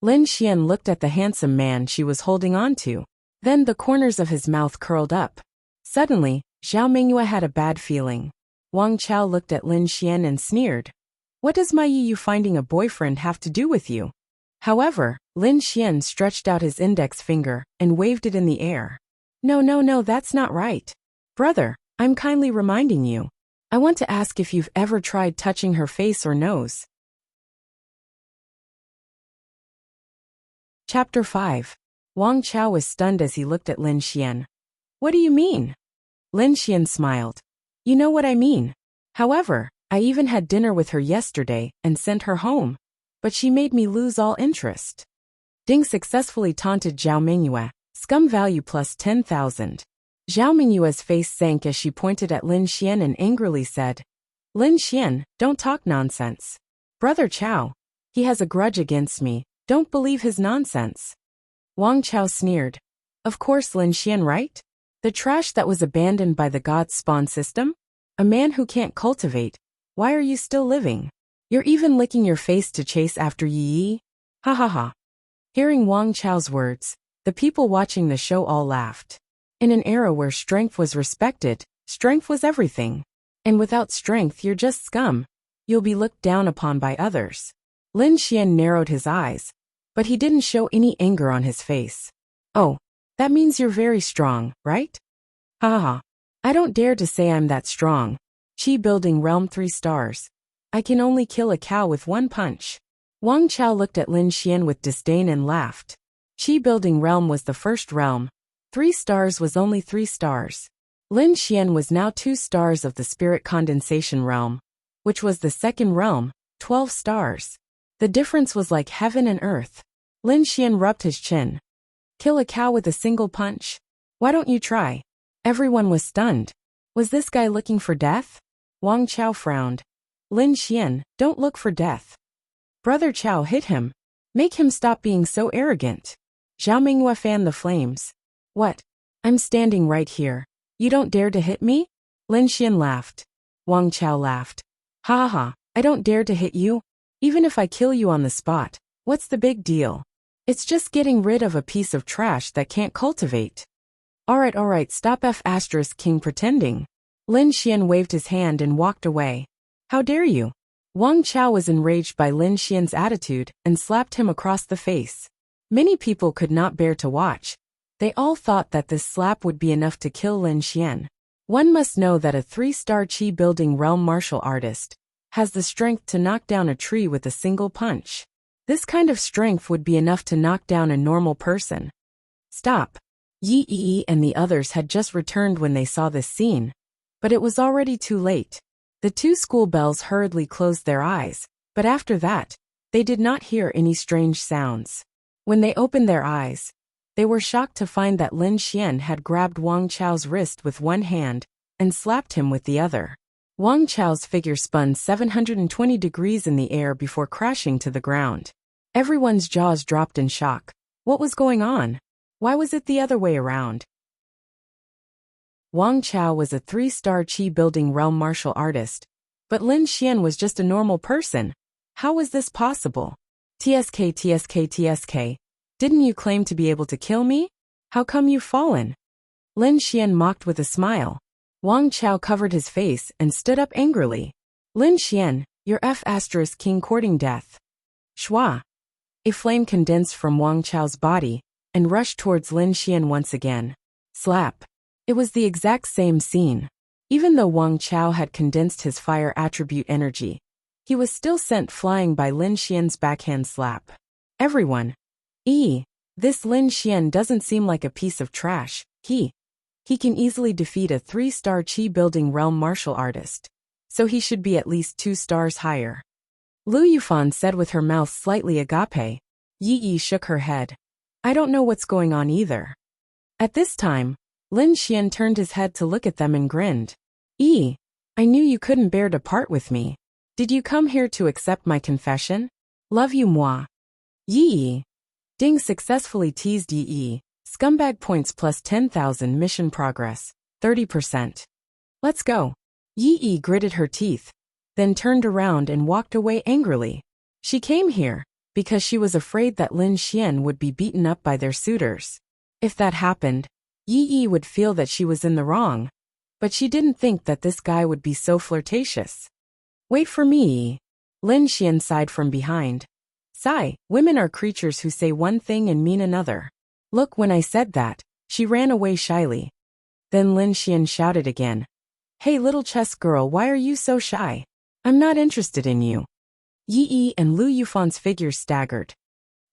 [SPEAKER 1] Lin Xian looked at the handsome man she was holding on to. Then the corners of his mouth curled up. Suddenly, Zhao Mengyue had a bad feeling. Wang Chao looked at Lin Xian and sneered. What does my Yi finding a boyfriend have to do with you? However, Lin Xian stretched out his index finger and waved it in the air. No, that's not right. Brother, I'm kindly reminding you. I want to ask if you've ever tried touching her face or nose. Chapter 5. Wang Chao was stunned as he looked at Lin Xian. What do you mean? Lin Xian smiled. You know what I mean. However, I even had dinner with her yesterday and sent her home. But she made me lose all interest. Ding successfully taunted Zhao Mengyue. Scum value plus 10,000. Zhao Mengyue's face sank as she pointed at Lin Xian and angrily said, Lin Xian, don't talk nonsense. Brother Chao. He has a grudge against me. Don't believe his nonsense. Wang Chao sneered. Of course Lin Xian, right? The trash that was abandoned by the god's spawn system? A man who can't cultivate. Why are you still living? You're even licking your face to chase after Yi? Ha ha ha. Hearing Wang Chao's words, the people watching the show all laughed. In an era where strength was respected, strength was everything. And without strength you're just scum. You'll be looked down upon by others. Lin Xian narrowed his eyes, but he didn't show any anger on his face. Oh, that means you're very strong, right? Ha ha ha. I don't dare to say I'm that strong. Chi building realm 3 stars. I can only kill a cow with one punch. Wang Chao looked at Lin Xian with disdain and laughed. Chi building realm was the first realm. 3 stars was only 3 stars. Lin Xian was now 2 stars of the spirit condensation realm, which was the second realm, 12 stars. The difference was like heaven and earth. Lin Xian rubbed his chin. Kill a cow with a single punch? Why don't you try? Everyone was stunned. Was this guy looking for death? Wang Chao frowned. Lin Xian, don't look for death. Brother Chao, hit him. Make him stop being so arrogant. Zhao Mengyue fanned the flames. What? I'm standing right here. You don't dare to hit me? Lin Xian laughed. Wang Chao laughed. Ha ha ha, I don't dare to hit you. Even if I kill you on the spot, what's the big deal? It's just getting rid of a piece of trash that can't cultivate. Alright, stop King pretending. Lin Xian waved his hand and walked away. How dare you? Wang Chao was enraged by Lin Xian's attitude and slapped him across the face. Many people could not bear to watch. They all thought that this slap would be enough to kill Lin Xian. One must know that a 3-star Chi building realm martial artist has the strength to knock down a tree with a single punch. This kind of strength would be enough to knock down a normal person. Stop. Yi and the others had just returned when they saw this scene, but it was already too late. The two school bells hurriedly closed their eyes, but after that, they did not hear any strange sounds. When they opened their eyes, they were shocked to find that Lin Xian had grabbed Wang Chao's wrist with one hand and slapped him with the other. Wang Chao's figure spun 720 degrees in the air before crashing to the ground. Everyone's jaws dropped in shock. What was going on? Why was it the other way around? Wang Chao was a 3-star Qi-building realm martial artist, but Lin Xian was just a normal person. How was this possible? TSK, didn't you claim to be able to kill me? How come you've fallen? Lin Xian mocked with a smile. Wang Chao covered his face and stood up angrily. Lin Xian, you're F*** courting death. Shua. A flame condensed from Wang Chao's body and rushed towards Lin Xian once again. Slap. It was the exact same scene. Even though Wang Chao had condensed his fire attribute energy, he was still sent flying by Lin Xian's backhand slap. Everyone. This Lin Xian doesn't seem like a piece of trash. He can easily defeat a 3-star Qi-building realm martial artist, so he should be at least 2 stars higher. Lu Yufan said with her mouth slightly agape. Yi shook her head. I don't know what's going on either. At this time, Lin Xian turned his head to look at them and grinned. I knew you couldn't bear to part with me. Did you come here to accept my confession? Love you moi. Yi. Ding successfully teased Yi. Scumbag points plus 10,000 mission progress, 30%. Let's go. Yi gritted her teeth, then turned around and walked away angrily. She came here because she was afraid that Lin Xian would be beaten up by their suitors. If that happened, Yi would feel that she was in the wrong, but she didn't think that this guy would be so flirtatious. Wait for me. Lin Xian sighed from behind. Sigh, women are creatures who say one thing and mean another. Look, when I said that, she ran away shyly. Then Lin Xian shouted again. Hey little chess girl, why are you so shy? I'm not interested in you. Yi and Lu Yufan's figures staggered.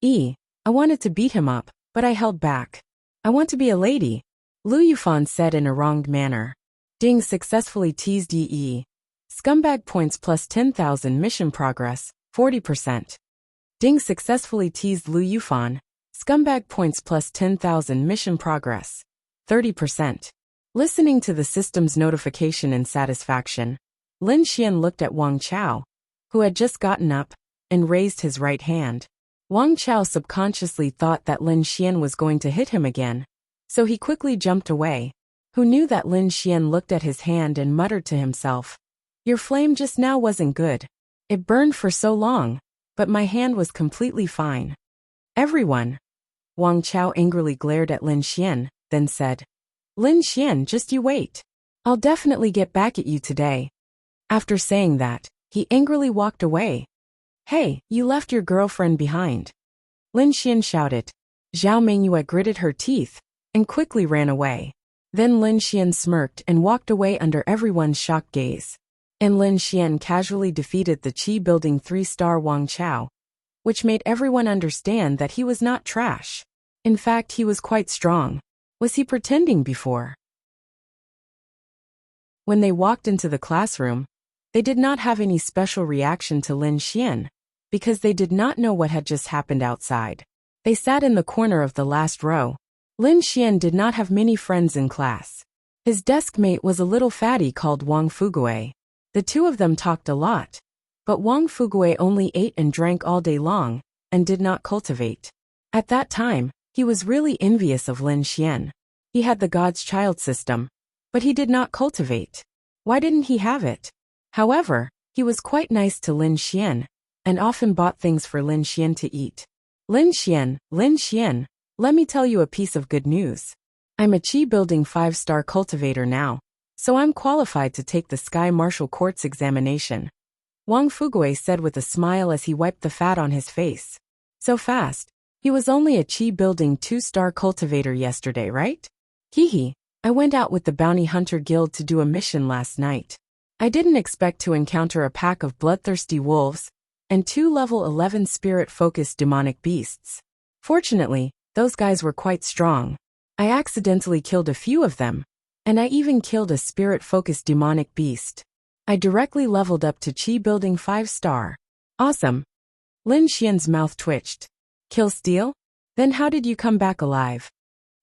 [SPEAKER 1] I wanted to beat him up, but I held back. I want to be a lady, Lu Yufan said in a wronged manner. Ding successfully teased Yi. Scumbag points plus 10,000 mission progress, 40%. Ding successfully teased Lu Yufan. Scumbag points plus 10,000 mission progress, 30%. Listening to the system's notification in satisfaction, Lin Xian looked at Wang Chao, who had just gotten up, and raised his right hand. Wang Chao subconsciously thought that Lin Xian was going to hit him again, so he quickly jumped away. Who knew that Lin Xian looked at his hand and muttered to himself, Your flame just now wasn't good. It burned for so long, but my hand was completely fine. Everyone. Wang Chao angrily glared at Lin Xian, then said, Lin Xian, just you wait. I'll definitely get back at you today. After saying that, he angrily walked away. Hey, you left your girlfriend behind. Lin Xian shouted. Zhao Mengyue gritted her teeth and quickly ran away. Then Lin Xian smirked and walked away under everyone's shocked gaze. And Lin Xian casually defeated the Qi-building 3-star Wang Chao, which made everyone understand that he was not trash. In fact, he was quite strong. Was he pretending before? When they walked into the classroom, they did not have any special reaction to Lin Xian, because they did not know what had just happened outside. They sat in the corner of the last row. Lin Xian did not have many friends in class. His desk mate was a little fatty called Wang Fugue. The two of them talked a lot, but Wang Fugue only ate and drank all day long, and did not cultivate. At that time, he was really envious of Lin Xian. He had the God's Child system, but he did not cultivate. Why didn't he have it? However, he was quite nice to Lin Xian, and often bought things for Lin Xian to eat. Lin Xian, let me tell you a piece of good news. I'm a Qi-building 5-star cultivator now, so I'm qualified to take the Sky Martial Court's examination. Wang Fugue said with a smile as he wiped the fat on his face. So fast. He was only a Qi-building 2-star cultivator yesterday, right? I went out with the Bounty Hunter Guild to do a mission last night. I didn't expect to encounter a pack of bloodthirsty wolves and 2 level 11 spirit-focused demonic beasts. Fortunately, those guys were quite strong. I accidentally killed a few of them, and I even killed a spirit-focused demonic beast. I directly leveled up to Chi Building 5-star. Awesome. Lin Xian's mouth twitched. Kill steal? Then how did you come back alive?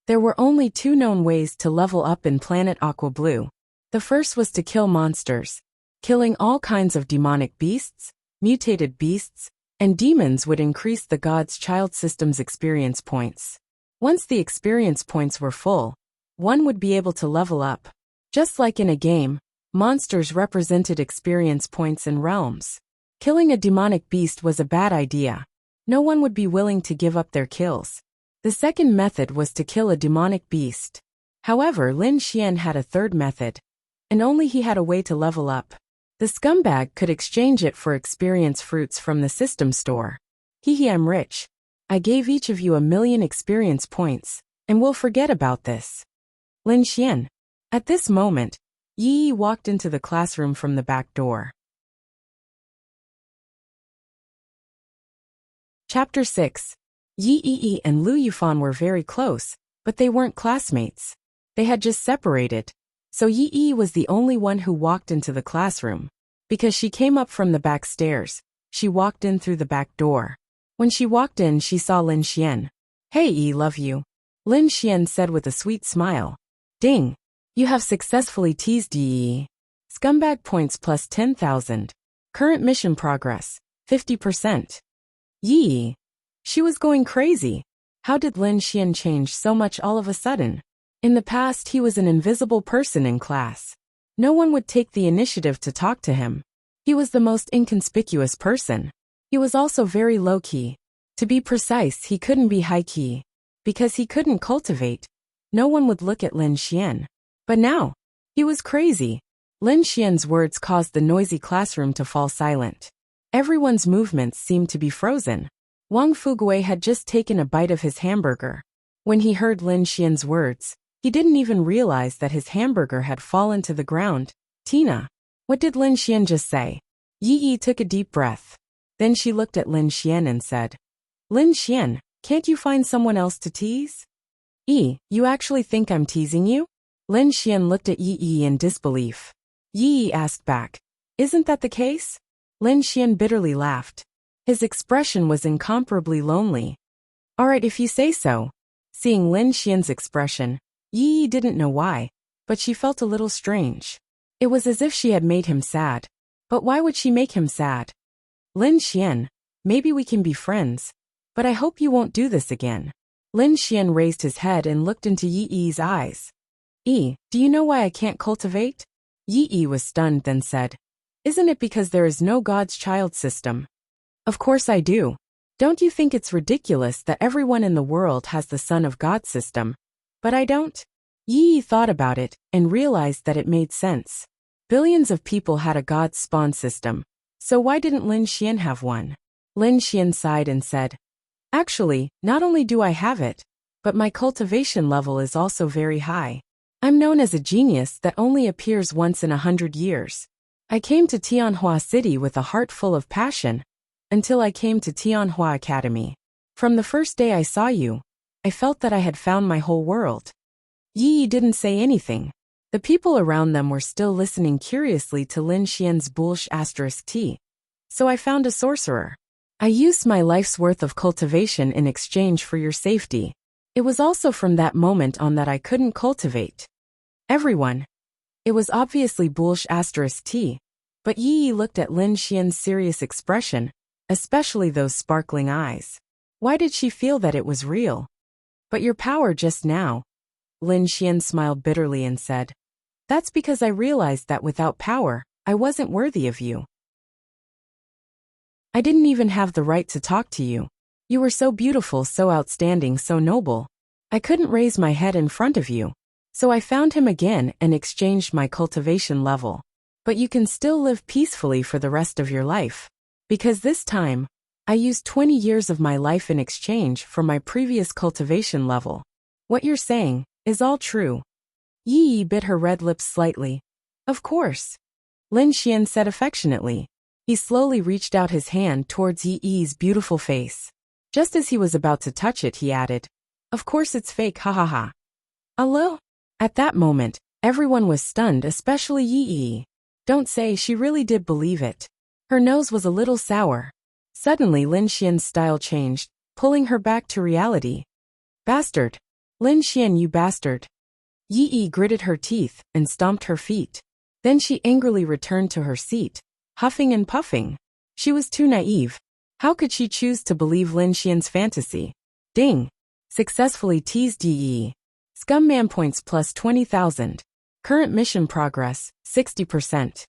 [SPEAKER 1] There were only 2 known ways to level up in Planet Aqua Blue. The first was to kill monsters. Killing all kinds of demonic beasts, mutated beasts, and demons would increase the God's Child system's experience points. Once the experience points were full, one would be able to level up. Just like in a game, monsters represented experience points and realms. Killing a demonic beast was a bad idea. No one would be willing to give up their kills. The second method was to kill a demonic beast. However, Lin Xian had a third method, and only he had a way to level up. The scumbag could exchange it for experience fruits from the system store. Hehe, I'm rich. I gave each of you 1,000,000 experience points, and we'll forget about this. Lin Xian. At this moment, Yi walked into the classroom from the back door. Chapter 6. Yi and Lu Yufan were very close, but they weren't classmates. They had just separated. So Yi was the only one who walked into the classroom. Because she came up from the back stairs, she walked in through the back door. When she walked in, she saw Lin Xian. Hey Yi, love you. Lin Xian said with a sweet smile. Ding! You have successfully teased Yi. Scumbag points plus 10,000. Current mission progress, 50%. Yi. She was going crazy. How did Lin Xian change so much all of a sudden? In the past, he was an invisible person in class. No one would take the initiative to talk to him. He was the most inconspicuous person. He was also very low-key. To be precise, he couldn't be high-key. Because he couldn't cultivate, no one would look at Lin Xian. But now, he was crazy. Lin Xian's words caused the noisy classroom to fall silent. Everyone's movements seemed to be frozen. Wang Fugui had just taken a bite of his hamburger. When he heard Lin Xian's words, he didn't even realize that his hamburger had fallen to the ground. Tina, what did Lin Xian just say? Yi took a deep breath. Then she looked at Lin Xian and said, Lin Xian, can't you find someone else to tease? You actually think I'm teasing you? Lin Xian looked at Yi in disbelief. Yi asked back, isn't that the case? Lin Xian bitterly laughed. His expression was incomparably lonely. Alright, if you say so. Seeing Lin Xian's expression, Yi didn't know why, but she felt a little strange. It was as if she had made him sad. But why would she make him sad? Lin Xian, maybe we can be friends, but I hope you won't do this again. Lin Xian raised his head and looked into Yi's eyes. Do you know why I can't cultivate? Yi was stunned, then said, isn't it because there is no God's Child system? Of course I do. Don't you think it's ridiculous that everyone in the world has the Son of God system? But I don't. Yi thought about it and realized that it made sense. Billions of people had a God's spawn system. So why didn't Lin Xian have one? Lin Xian sighed and said, actually, not only do I have it, but my cultivation level is also very high. I'm known as a genius that only appears once in 100 years. I came to Tianhua City with a heart full of passion, until I came to Tianhua Academy. From the first day I saw you, I felt that I had found my whole world. Yi didn't say anything. The people around them were still listening curiously to Lin Xian's **T. So I found a sorcerer. I used my life's worth of cultivation in exchange for your safety. It was also from that moment on that I couldn't cultivate. Everyone. It was obviously **T, but Yi looked at Lin Xian's serious expression, especially those sparkling eyes. Why did she feel that it was real? But your power just now. Lin Xian smiled bitterly and said, that's because I realized that without power, I wasn't worthy of you. I didn't even have the right to talk to you. You were so beautiful, so outstanding, so noble. I couldn't raise my head in front of you. So I found him again and exchanged my cultivation level. But you can still live peacefully for the rest of your life. Because this time, I used 20 years of my life in exchange for my previous cultivation level. What you're saying is all true. Yi bit her red lips slightly. Of course. Lin Xian said affectionately. He slowly reached out his hand towards Yi's beautiful face. Just as he was about to touch it, he added, "Of course it's fake, ha ha ha." Hello? At that moment, everyone was stunned, especially Yi. Don't say she really did believe it. Her nose was a little sour. Suddenly Lin Xian's style changed, pulling her back to reality. Bastard! Lin Xian, you bastard! Yi gritted her teeth and stomped her feet. Then she angrily returned to her seat, huffing and puffing. She was too naive. How could she choose to believe Lin Xian's fantasy? Ding! Successfully teased Yi. Scumman points plus 20,000. Current mission progress, 60%.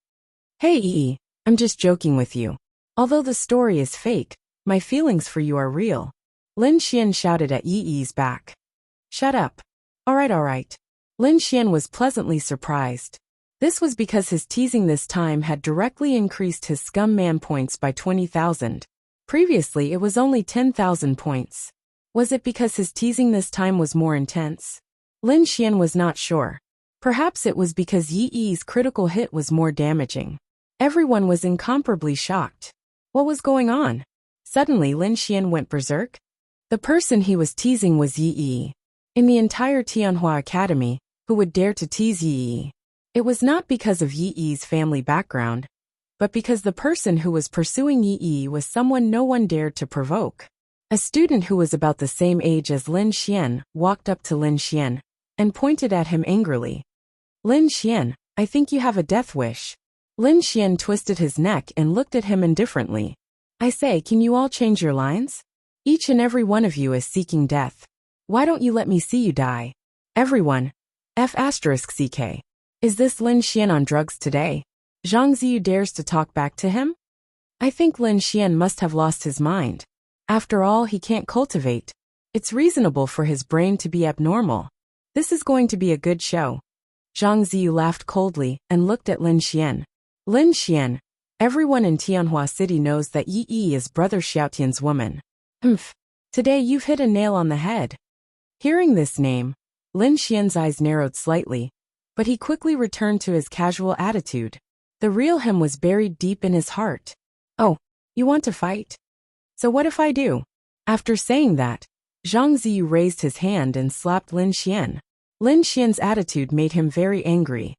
[SPEAKER 1] Hey Yi, I'm just joking with you. Although the story is fake, my feelings for you are real. Lin Xian shouted at Yi's back. Shut up. Alright. Lin Xian was pleasantly surprised. This was because his teasing this time had directly increased his Scumman points by 20,000. Previously it was only 10,000 points. Was it because his teasing this time was more intense? Lin Xian was not sure. Perhaps it was because Yi's critical hit was more damaging. Everyone was incomparably shocked. What was going on? Suddenly Lin Xian went berserk. The person he was teasing was Yi. In the entire Tianhua Academy, who would dare to tease Yi? It was not because of Yi's family background, but because the person who was pursuing Yi was someone no one dared to provoke. A student who was about the same age as Lin Xian walked up to Lin Xian and pointed at him angrily. Lin Xian, I think you have a death wish. Lin Xian twisted his neck and looked at him indifferently. I say, can you all change your lines? Each and every one of you is seeking death. Why don't you let me see you die? Everyone. F***CK. Is this Lin Xian on drugs today? Zhang Ziyu dares to talk back to him? I think Lin Xian must have lost his mind. After all, he can't cultivate. It's reasonable for his brain to be abnormal. This is going to be a good show. Zhang Ziyu laughed coldly and looked at Lin Xian. Lin Xian, everyone in Tianhua City knows that Yi is Brother Xiaotian's woman. Today you've hit a nail on the head. Hearing this name, Lin Xian's eyes narrowed slightly, but he quickly returned to his casual attitude. The real him was buried deep in his heart. Oh, you want to fight? So what if I do? After saying that, Zhang Ziyu raised his hand and slapped Lin Xian. Lin Xian's attitude made him very angry.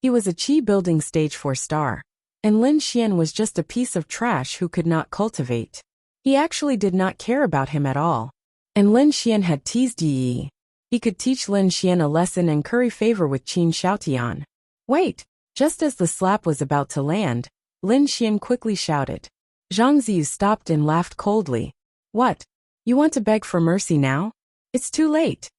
[SPEAKER 1] He was a Qi building stage 4 star, and Lin Xian was just a piece of trash who could not cultivate. He actually did not care about him at all. And Lin Xian had teased Yi. He could teach Lin Xian a lesson and curry favor with Qin Xiaotian. Wait! Just as the slap was about to land, Lin Xian quickly shouted. Zhang Ziyu stopped and laughed coldly. What? You want to beg for mercy now? It's too late.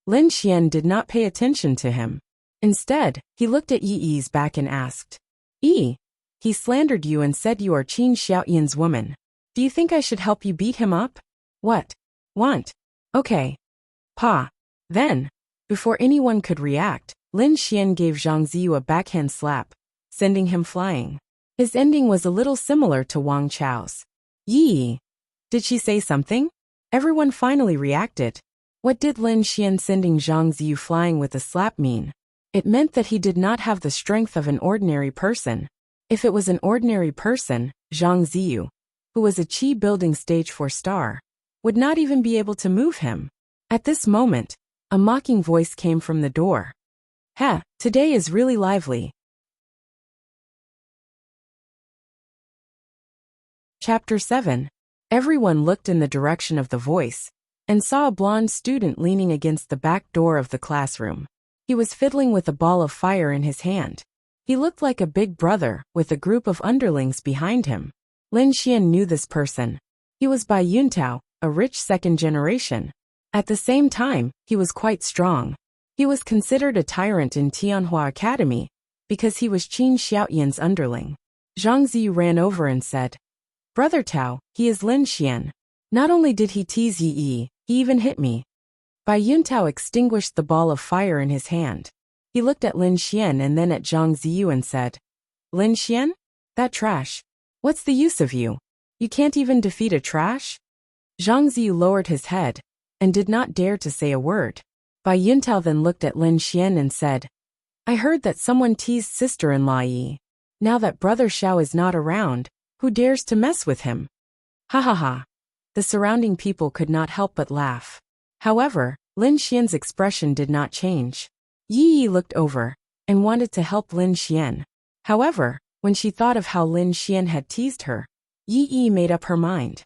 [SPEAKER 1] Lin Xian did not pay attention to him. Instead, he looked at Yi's back and asked. He slandered you and said you are Qin Xiaotian's woman. Do you think I should help you beat him up? What? Want? Okay. Pa. Then, before anyone could react, Lin Xian gave Zhang Ziyu a backhand slap, sending him flying. His ending was a little similar to Wang Chao's. Yi. Did she say something? Everyone finally reacted. What did Lin Xian sending Zhang Ziyu flying with a slap mean? It meant that he did not have the strength of an ordinary person. If it was an ordinary person, Zhang Ziyu, who was a Qi building stage 4 star, would not even be able to move him. At this moment, a mocking voice came from the door. Today is really lively. Chapter 7. Everyone looked in the direction of the voice, and saw a blonde student leaning against the back door of the classroom. He was fiddling with a ball of fire in his hand. He looked like a big brother, with a group of underlings behind him. Lin Xian knew this person. He was Bai Yuntao, a rich second generation. At the same time, he was quite strong. He was considered a tyrant in Tianhua Academy, because he was Qin Xiaotian's underling. Zhang Ziyu ran over and said, Brother Tao, he is Lin Xian. Not only did he tease Yi, he even hit me. Bai Yuntao extinguished the ball of fire in his hand. He looked at Lin Xian and then at Zhang Ziyu and said, Lin Xian? That trash. What's the use of you? You can't even defeat a trash? Zhang Ziyu lowered his head and did not dare to say a word. Bai Yuntao then looked at Lin Xian and said, I heard that someone teased sister-in-law Yi. Now that brother Xiao is not around, who dares to mess with him? Ha ha ha. The surrounding people could not help but laugh. However, Lin Xian's expression did not change. Yi looked over and wanted to help Lin Xian. However, when she thought of how Lin Xian had teased her, Yi made up her mind.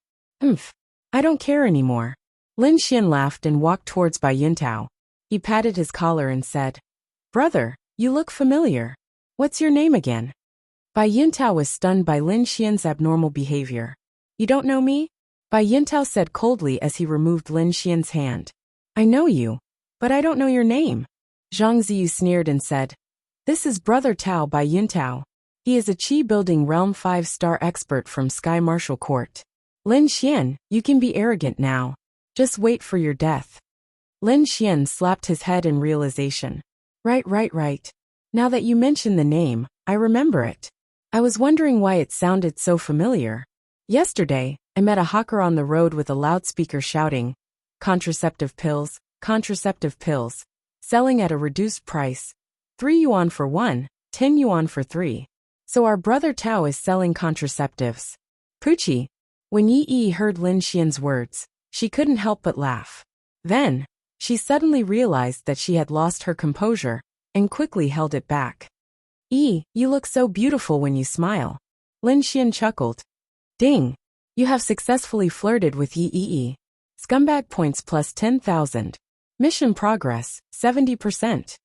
[SPEAKER 1] I don't care anymore. Lin Xian laughed and walked towards Bai Yuntao. He patted his collar and said, "Brother, you look familiar. What's your name again?" Bai Yuntao was stunned by Lin Xian's abnormal behavior. "You don't know me?" Bai Yuntao said coldly as he removed Lin Xian's hand. "I know you, but I don't know your name." Zhang Ziyu sneered and said, "This is Brother Tao Bai Yuntao. He is a Qi-building realm 5-star expert from Sky Martial Court. Lin Xian, you can be arrogant now. Just wait for your death." Lin Xian slapped his head in realization. Right. Now that you mention the name, I remember it. I was wondering why it sounded so familiar. Yesterday, I met a hawker on the road with a loudspeaker shouting, contraceptive pills, selling at a reduced price. 3 yuan for 1, 10 yuan for 3. So our brother Tao is selling contraceptives. Poochie. When Yi heard Lin Xian's words, she couldn't help but laugh. Then, she suddenly realized that she had lost her composure and quickly held it back. "You look so beautiful when you smile." Lin Xian chuckled. "Ding! You have successfully flirted with Yi. Scumbag points plus 10,000. Mission progress, 70%.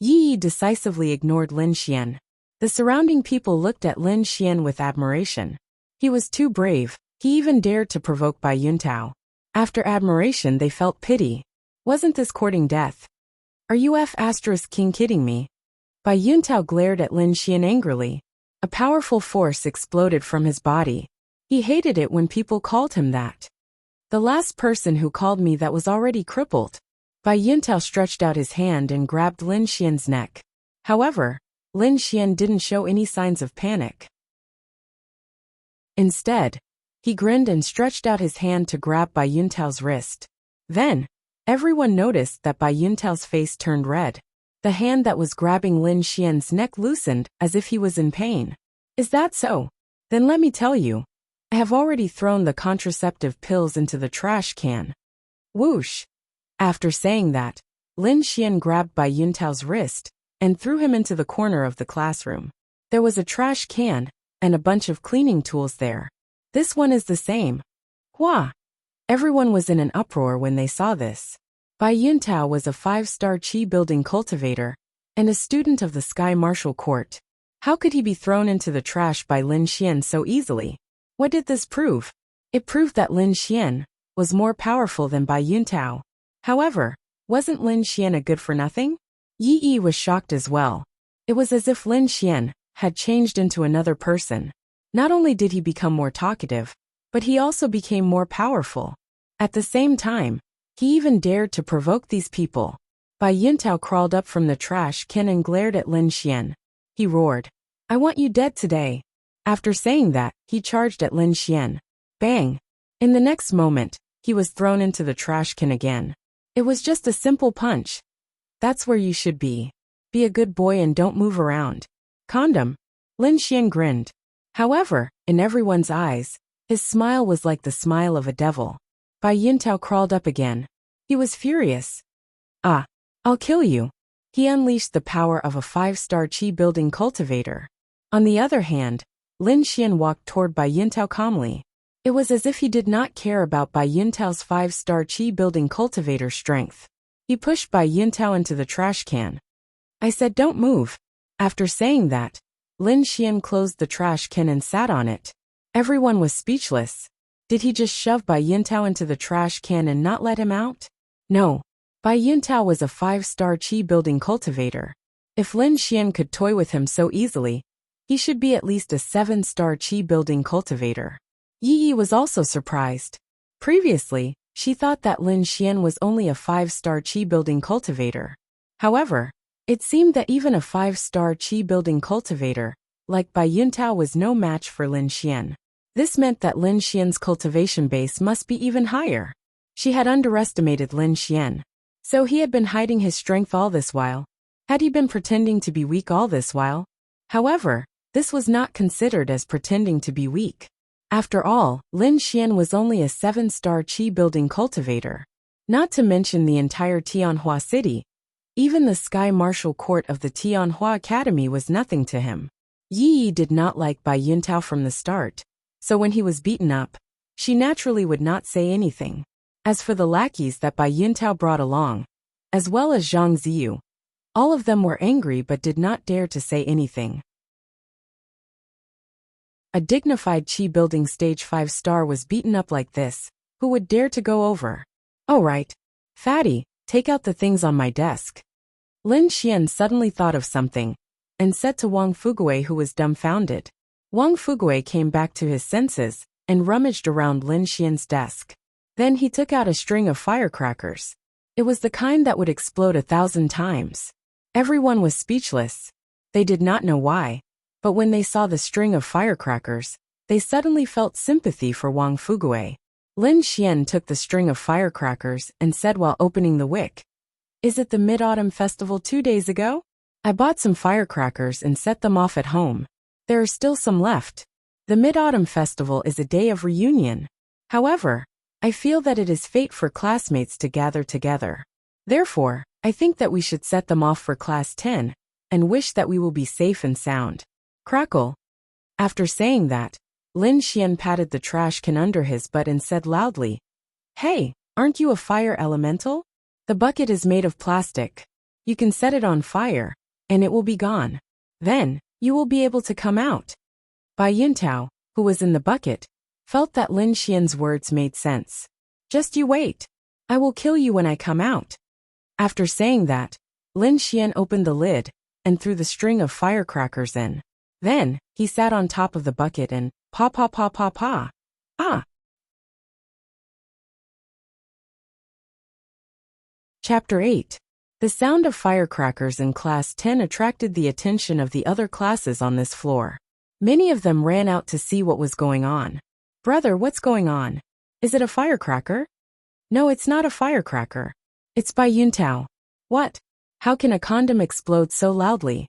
[SPEAKER 1] Yi decisively ignored Lin Xian. The surrounding people looked at Lin Xian with admiration. He was too brave. He even dared to provoke Bai Yuntao. After admiration they felt pity. Wasn't this courting death? "Are you King kidding me?" Bai Yuntao glared at Lin Xian angrily. A powerful force exploded from his body. He hated it when people called him that. "The last person who called me that was already crippled." Bai Yuntao stretched out his hand and grabbed Lin Xian's neck. However, Lin Xian didn't show any signs of panic. Instead, he grinned and stretched out his hand to grab Bai Yuntao's wrist. Then, everyone noticed that Bai Yuntao's face turned red. The hand that was grabbing Lin Xian's neck loosened as if he was in pain. "Is that so? Then let me tell you. I have already thrown the contraceptive pills into the trash can." Whoosh! After saying that, Lin Xian grabbed Bai Yuntao's wrist and threw him into the corner of the classroom. There was a trash can and a bunch of cleaning tools there. "This one is the same." Hua! Everyone was in an uproar when they saw this. Bai Yuntao was a 5-star Qi-building cultivator and a student of the Sky Martial Court. How could he be thrown into the trash by Lin Xian so easily? What did this prove? It proved that Lin Xian was more powerful than Bai Yuntao. However, wasn't Lin Xian a good-for-nothing? Yi was shocked as well. It was as if Lin Xian had changed into another person. Not only did he become more talkative, but he also became more powerful. At the same time, he even dared to provoke these people. Bai Yuntao crawled up from the trash can and glared at Lin Xian. He roared, "I want you dead today." After saying that, he charged at Lin Xian. Bang! In the next moment, he was thrown into the trash can again. It was just a simple punch. That's where you should be. Be a good boy and don't move around. Condom. Lin Xian grinned. However, in everyone's eyes, his smile was like the smile of a devil. Bai Yuntao crawled up again. He was furious. I'll kill you." He unleashed the power of a 5-star Qi-building cultivator. On the other hand, Lin Xian walked toward Bai Yuntao calmly. It was as if he did not care about Bai Yuntao's 5-star Qi-building cultivator strength. He pushed Bai Yuntao into the trash can. "I said don't move." After saying that, Lin Xian closed the trash can and sat on it. Everyone was speechless. Did he just shove Bai Yuntao into the trash can and not let him out? No. Bai Yuntao was a 5-star Qi-building cultivator. If Lin Xian could toy with him so easily, he should be at least a 7-star Qi-building cultivator. Yi was also surprised. Previously, she thought that Lin Xian was only a 5-star Qi-building cultivator. However, it seemed that even a 5-star Qi-building cultivator, like Bai Yuntao, was no match for Lin Xian. This meant that Lin Xian's cultivation base must be even higher. She had underestimated Lin Xian. So he had been hiding his strength all this while. Had he been pretending to be weak all this while? However, this was not considered as pretending to be weak. After all, Lin Xian was only a 7-star qi building cultivator. Not to mention the entire Tianhua city. Even the Sky Martial Court of the Tianhua Academy was nothing to him. Yi Yi did not like Bai Yuntao from the start, so when he was beaten up, she naturally would not say anything. As for the lackeys that Bai Yuntao brought along, as well as Zhang Ziyu, all of them were angry but did not dare to say anything. A dignified qi building stage 5-star was beaten up like this. Who would dare to go over? Oh right. Fatty, take out the things on my desk. Lin Xian suddenly thought of something, and said to Wang Fuguei, who was dumbfounded. Wang Fuguei came back to his senses, and rummaged around Lin Xian's desk. Then he took out a string of firecrackers. It was the kind that would explode 1,000 times. Everyone was speechless. They did not know why, but when they saw the string of firecrackers, they suddenly felt sympathy for Wang Fuguei. Lin Xian took the string of firecrackers and said while opening the wick, "Is it the Mid-Autumn Festival 2 days ago? I bought some firecrackers and set them off at home. There are still some left. The Mid-Autumn Festival is a day of reunion. However, I feel that it is fate for classmates to gather together. Therefore, I think that we should set them off for Class 10, and wish that we will be safe and sound." Crackle. After saying that, Lin Xian patted the trash can under his butt and said loudly, "Hey, aren't you a fire elemental? The bucket is made of plastic. You can set it on fire, and it will be gone. Then, you will be able to come out." Bai Yuntao, who was in the bucket, felt that Lin Xian's words made sense. "Just you wait. I will kill you when I come out." After saying that, Lin Xian opened the lid, and threw the string of firecrackers in. Then, he sat on top of the bucket and pa pa pa pa pa. Ah! Chapter 8. The sound of firecrackers in Class 10 attracted the attention of the other classes on this floor. Many of them ran out to see what was going on. "Brother, what's going on? Is it a firecracker?" "No, it's not a firecracker. It's Bai Yuntao." "What? How can a condom explode so loudly?"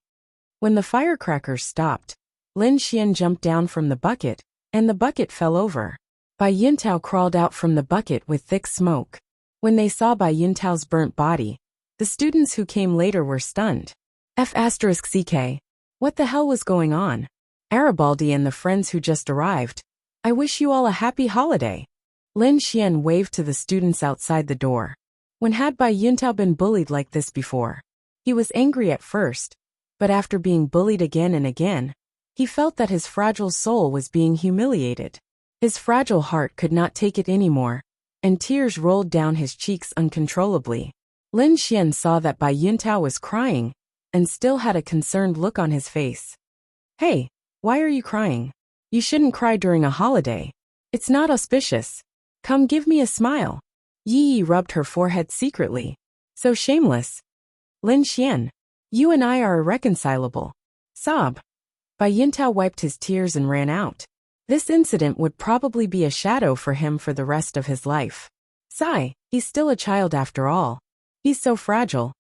[SPEAKER 1] When the firecrackers stopped, Lin Xian jumped down from the bucket, and the bucket fell over. Bai Yuntao crawled out from the bucket with thick smoke. When they saw Bai Yuntao's burnt body, the students who came later were stunned. F***CK. What the hell was going on? Arabaldi and the friends who just arrived. I wish you all a happy holiday. Lin Xian waved to the students outside the door. When had Bai Yuntao been bullied like this before? He was angry at first, but after being bullied again and again, he felt that his fragile soul was being humiliated. His fragile heart could not take it anymore, and tears rolled down his cheeks uncontrollably. Lin Xian saw that Bai Yuntao was crying, and still had a concerned look on his face. "Hey, why are you crying? You shouldn't cry during a holiday. It's not auspicious. Come give me a smile." Yi Yi rubbed her forehead secretly. "So shameless. Lin Xian, you and I are irreconcilable." Sob. Bai Yuntao wiped his tears and ran out. This incident would probably be a shadow for him for the rest of his life. Sigh, he's still a child after all. He's so fragile.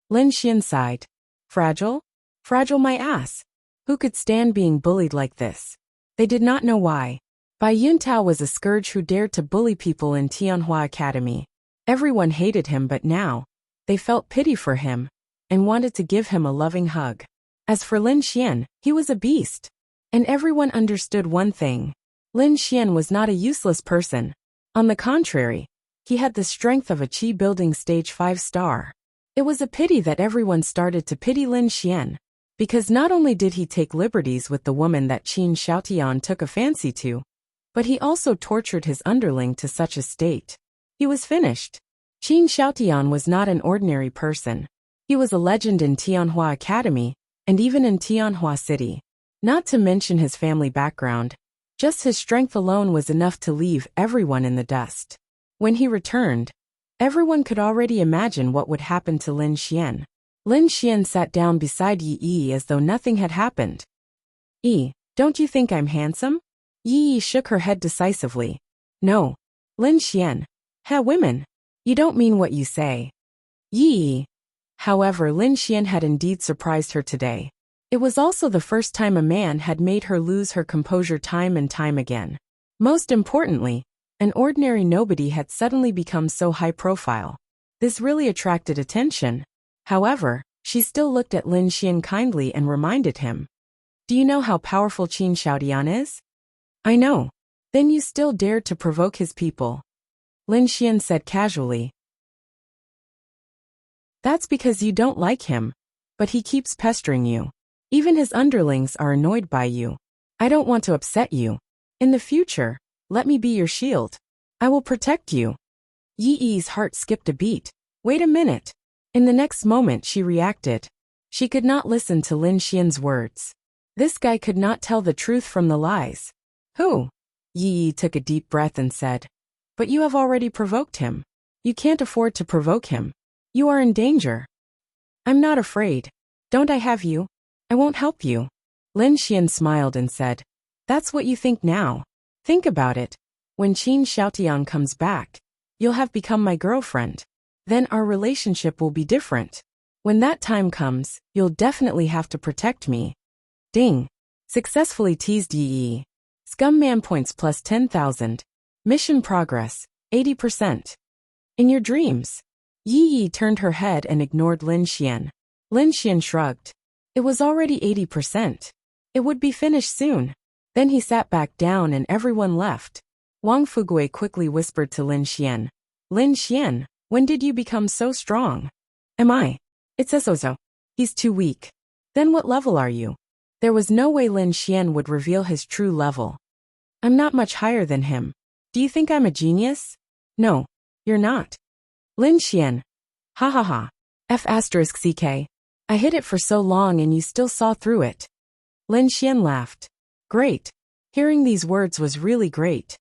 [SPEAKER 1] Lin Xian sighed. Fragile? Fragile my ass. Who could stand being bullied like this? They did not know why. Bai Yuntao was a scourge who dared to bully people in Tianhua Academy. Everyone hated him, but now, they felt pity for him, and wanted to give him a loving hug. As for Lin Xian, he was a beast. And everyone understood one thing. Lin Xian was not a useless person. On the contrary, he had the strength of a qi building stage 5-star. It was a pity that everyone started to pity Lin Xian, because not only did he take liberties with the woman that Qin Xiaotian took a fancy to, but he also tortured his underling to such a state. He was finished. Qin Xiaotian was not an ordinary person. He was a legend in Tianhua Academy, and even in Tianhua City. Not to mention his family background, just his strength alone was enough to leave everyone in the dust. When he returned, everyone could already imagine what would happen to Lin Xian. Lin Xian sat down beside Yi Yi as though nothing had happened. "Yi, don't you think I'm handsome?" Yi Yi shook her head decisively. "No. Lin Xian. Women. You don't mean what you say." Yi Yi. However, Lin Xian had indeed surprised her today. It was also the first time a man had made her lose her composure time and time again. Most importantly, an ordinary nobody had suddenly become so high profile. This really attracted attention. However, she still looked at Lin Xian kindly and reminded him. Do you know how powerful Qin Xiaodian is? I know. Then you still dared to provoke his people. Lin Xian said casually. That's because you don't like him, but he keeps pestering you. Even his underlings are annoyed by you. I don't want to upset you. In the future, let me be your shield. I will protect you. Yi Yi's heart skipped a beat. Wait a minute. In the next moment she reacted. She could not listen to Lin Xian's words. This guy could not tell the truth from the lies. Who? Yi Yi took a deep breath and said. But you have already provoked him. You can't afford to provoke him. You are in danger. I'm not afraid. Don't I have you? I won't help you. Lin Xian smiled and said. That's what you think now. Think about it. When Qin Xiaotian comes back, you'll have become my girlfriend. Then our relationship will be different. When that time comes, you'll definitely have to protect me. Ding. Successfully teased Yi Yi. Scumman points plus 10,000. Mission progress, 80%. In your dreams. Yi Yi turned her head and ignored Lin Xian. Lin Xian shrugged. It was already 80%. It would be finished soon. Then he sat back down and everyone left. Wang Fugui quickly whispered to Lin Xian. Lin Xian, when did you become so strong? Am I? It's Esozo. He's too weak. Then what level are you? There was no way Lin Xian would reveal his true level. I'm not much higher than him. Do you think I'm a genius? No, you're not. Lin Xian. Ha ha ha. F***ck. I hid it for so long and you still saw through it. Lin Xian laughed. Great. Hearing these words was really great.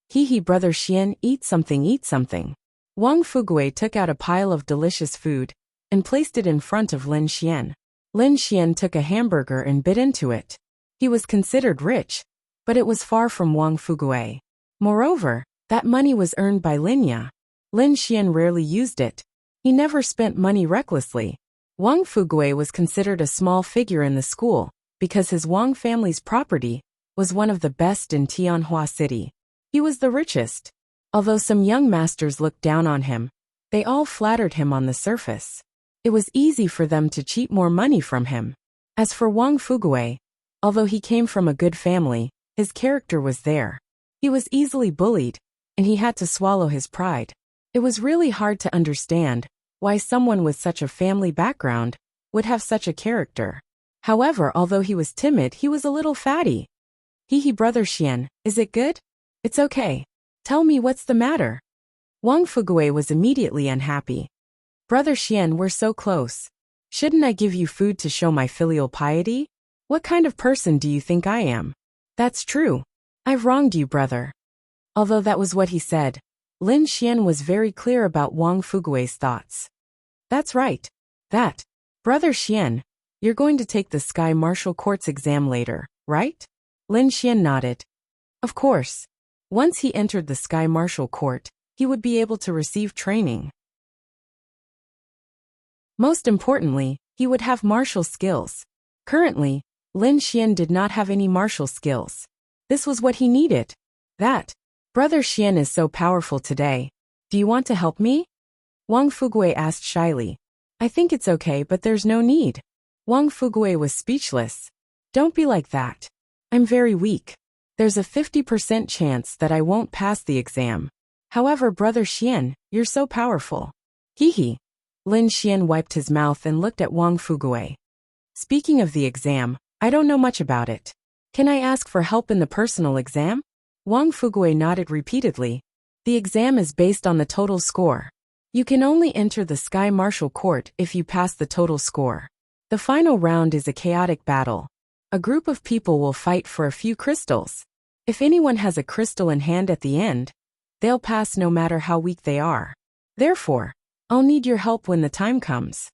[SPEAKER 1] Hee brother Xian, eat something, eat something. Wang Fugui took out a pile of delicious food and placed it in front of Lin Xian. Lin Xian took a hamburger and bit into it. He was considered rich, but it was far from Wang Fugui. Moreover, that money was earned by Linya. Lin Xian rarely used it. He never spent money recklessly. Wang Fugui was considered a small figure in the school because his Wang family's property was one of the best in Tianhua City. He was the richest. Although some young masters looked down on him, they all flattered him on the surface. It was easy for them to cheat more money from him. As for Wang Fugui, although he came from a good family, his character was there. He was easily bullied, and he had to swallow his pride. It was really hard to understand why someone with such a family background would have such a character. However, although he was timid, he was a little fatty. Hee brother Xian, is it good? It's okay. Tell me what's the matter. Wang Fugui was immediately unhappy. Brother Xian, we're so close. Shouldn't I give you food to show my filial piety? What kind of person do you think I am? That's true. I've wronged you, brother. Although that was what he said, Lin Xian was very clear about Wang Fugui's thoughts. That's right. That. Brother Xian, you're going to take the Sky Martial Court's exam later, right? Lin Xian nodded. Of course. Once he entered the Sky Martial Court, he would be able to receive training. Most importantly, he would have martial skills. Currently, Lin Xian did not have any martial skills. This was what he needed. That. Brother Xian is so powerful today. Do you want to help me? Wang Fugui asked shyly. I think it's okay, but there's no need. Wang Fugui was speechless. Don't be like that. I'm very weak. There's a 50% chance that I won't pass the exam. However, Brother Xian, you're so powerful. Hee. Lin Xian wiped his mouth and looked at Wang Fugui. Speaking of the exam, I don't know much about it. Can I ask for help in the personal exam? Wang Fugui nodded repeatedly. The exam is based on the total score. You can only enter the Sky Martial Court if you pass the total score. The final round is a chaotic battle. A group of people will fight for a few crystals. If anyone has a crystal in hand at the end, they'll pass no matter how weak they are. Therefore, I'll need your help when the time comes.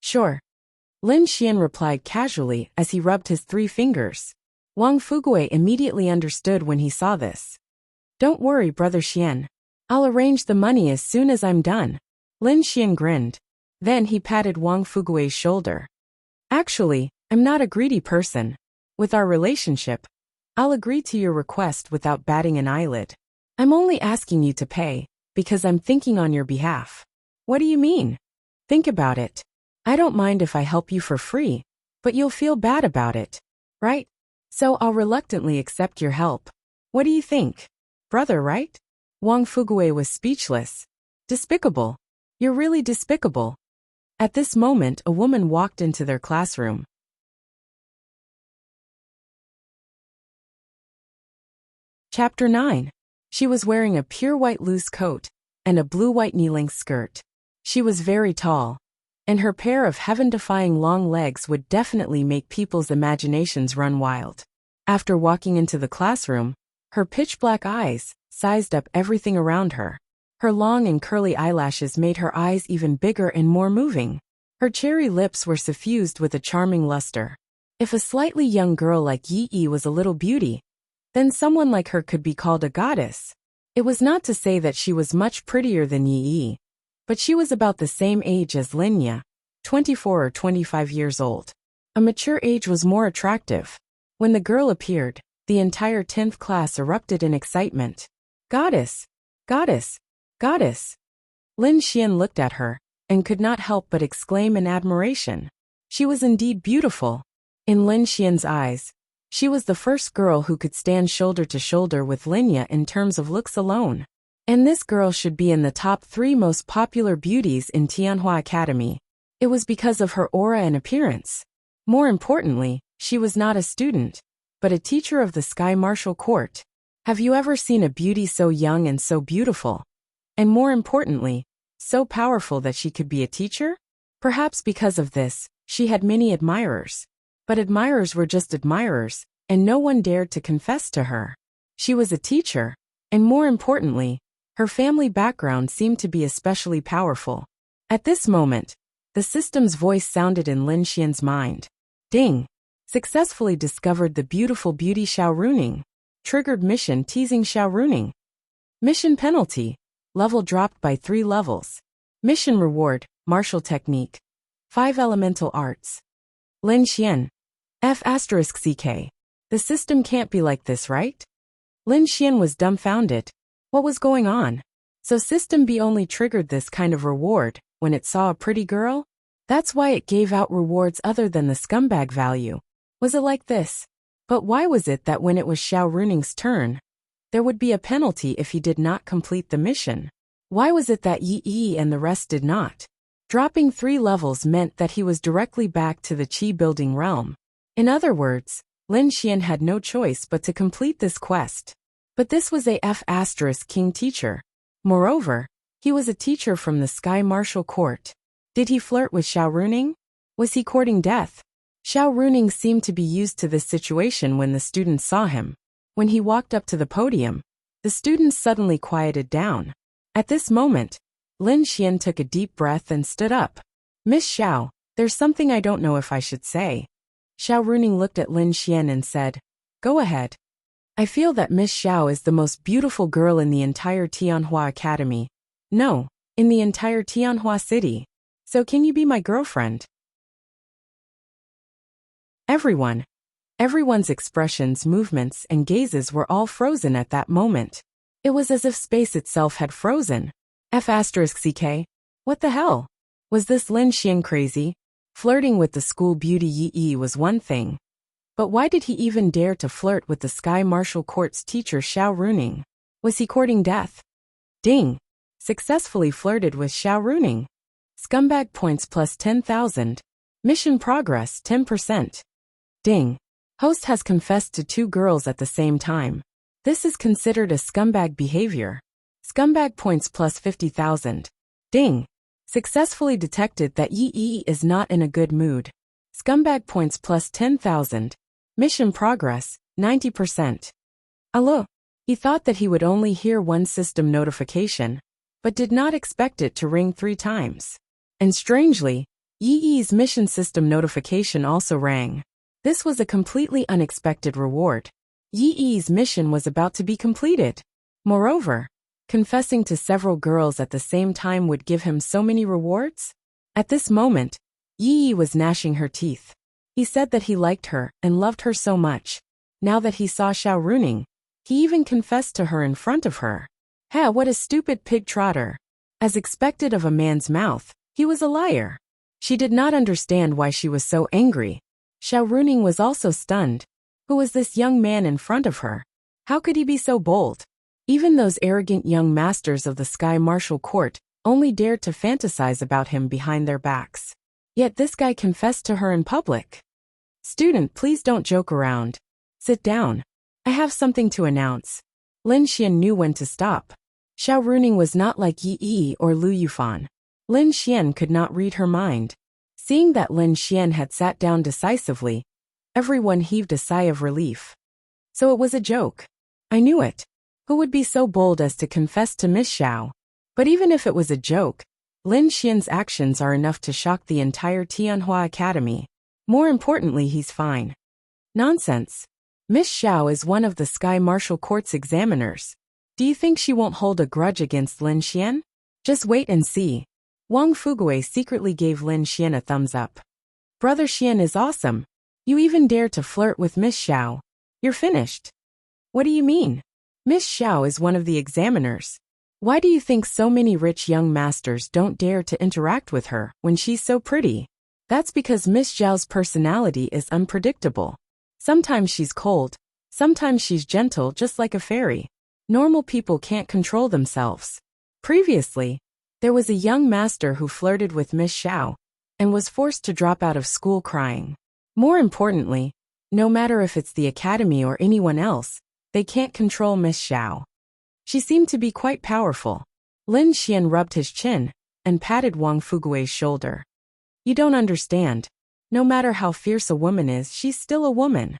[SPEAKER 1] Sure. Lin Xian replied casually as he rubbed his 3 fingers. Wang Fugui immediately understood when he saw this. Don't worry, Brother Xian. I'll arrange the money as soon as I'm done. Lin Xian grinned. Then he patted Wang Fugui's shoulder. Actually, I'm not a greedy person. With our relationship, I'll agree to your request without batting an eyelid. I'm only asking you to pay, because I'm thinking on your behalf. What do you mean? Think about it. I don't mind if I help you for free, but you'll feel bad about it, right? So I'll reluctantly accept your help. What do you think? Brother, right? Wang Fugui was speechless. Despicable. You're really despicable. At this moment, a woman walked into their classroom. Chapter 9. She was wearing a pure white loose coat and a blue-white knee-length skirt. She was very tall, and her pair of heaven-defying long legs would definitely make people's imaginations run wild. After walking into the classroom, her pitch-black eyes sized up everything around her. Her long and curly eyelashes made her eyes even bigger and more moving. Her cherry lips were suffused with a charming luster. If a slightly young girl like Yi was a little beauty, then someone like her could be called a goddess. It was not to say that she was much prettier than Yi, but she was about the same age as Linya, 24 or 25 years old. A mature age was more attractive. When the girl appeared, the entire 10th class erupted in excitement. Goddess! Goddess! Goddess! Lin Xian looked at her, and could not help but exclaim in admiration. She was indeed beautiful. In Lin Xian's eyes, she was the first girl who could stand shoulder to shoulder with Linya in terms of looks alone. And this girl should be in the top 3 most popular beauties in Tianhua Academy. It was because of her aura and appearance. More importantly, she was not a student, but a teacher of the Sky Martial Court. Have you ever seen a beauty so young and so beautiful? And more importantly, so powerful that she could be a teacher? Perhaps because of this, she had many admirers. But admirers were just admirers, and no one dared to confess to her. She was a teacher, and more importantly, her family background seemed to be especially powerful. At this moment, the system's voice sounded in Lin Xian's mind. Ding! Successfully discovered the beautiful beauty Xiao Runing. Triggered mission teasing Xiao Runing. Mission penalty. Level dropped by 3 levels. Mission reward, martial technique. 5 elemental arts. Lin Xian. F***CK. The system can't be like this, right? Lin Xian was dumbfounded. What was going on? So System B only triggered this kind of reward when it saw a pretty girl? That's why it gave out rewards other than the scumbag value. Was it like this? But why was it that when it was Xiao Runing's turn, there would be a penalty if he did not complete the mission? Why was it that Yi and the rest did not? Dropping 3 levels meant that he was directly back to the Qi building realm. In other words, Lin Xian had no choice but to complete this quest. But this was a F***king teacher. Moreover, he was a teacher from the Sky Martial Court. Did he flirt with Xiao Runing? Was he courting death? Xiao Runing seemed to be used to this situation when the students saw him. When he walked up to the podium, the students suddenly quieted down. At this moment, Lin Xian took a deep breath and stood up. Miss Xiao, there's something I don't know if I should say. Xiao Runing looked at Lin Xian and said, Go ahead. I feel that Miss Xiao is the most beautiful girl in the entire Tianhua Academy. No, in the entire Tianhua city. So can you be my girlfriend? Everyone's expressions, movements, and gazes were all frozen at that moment. It was as if space itself had frozen. F***CK? What the hell? Was this Lin Xian crazy? Flirting with the school beauty Yi was one thing. But why did he even dare to flirt with the Sky Martial Court's teacher Xiao Runing? Was he courting death? Ding! Successfully flirted with Xiao Runing. Scumbag points plus 10,000. Mission progress 10%. Ding! Host has confessed to 2 girls at the same time. This is considered a scumbag behavior. Scumbag points plus 50,000. Ding! Successfully detected that Yi is not in a good mood. Scumbag points plus 10,000. Mission progress, 90%. Allo! He thought that he would only hear one system notification, but did not expect it to ring 3 times. And strangely, Yi's mission system notification also rang. This was a completely unexpected reward. Yi's mission was about to be completed. Moreover, confessing to several girls at the same time would give him so many rewards? At this moment, Yi Yi was gnashing her teeth. He said that he liked her and loved her so much. Now that he saw Xiao Runing, he even confessed to her in front of her. Ha, what a stupid pig trotter. As expected of a man's mouth, he was a liar. She did not understand why she was so angry. Xiao Runing was also stunned. Who was this young man in front of her? How could he be so bold? Even those arrogant young masters of the Sky Martial Court only dared to fantasize about him behind their backs. Yet this guy confessed to her in public. Student, please don't joke around. Sit down. I have something to announce. Lin Xian knew when to stop. Xiao Runing was not like Yi Yi or Lu Yufan. Lin Xian could not read her mind. Seeing that Lin Xian had sat down decisively, everyone heaved a sigh of relief. So it was a joke. I knew it. Who would be so bold as to confess to Miss Xiao? But even if it was a joke, Lin Xian's actions are enough to shock the entire Tianhua Academy. More importantly, he's fine. Nonsense. Miss Xiao is one of the Sky Martial Court's examiners. Do you think she won't hold a grudge against Lin Xian? Just wait and see. Wang Fugui secretly gave Lin Xian a thumbs up. Brother Xian is awesome. You even dare to flirt with Miss Xiao. You're finished. What do you mean? Miss Xiao is one of the examiners. Why do you think so many rich young masters don't dare to interact with her when she's so pretty? That's because Miss Xiao's personality is unpredictable. Sometimes she's cold, sometimes she's gentle just like a fairy. Normal people can't control themselves. Previously, there was a young master who flirted with Miss Xiao and was forced to drop out of school crying. More importantly, no matter if it's the academy or anyone else, they can't control Miss Xiao. She seemed to be quite powerful. Lin Xian rubbed his chin and patted Wang Fugui's shoulder. You don't understand. No matter how fierce a woman is, she's still a woman.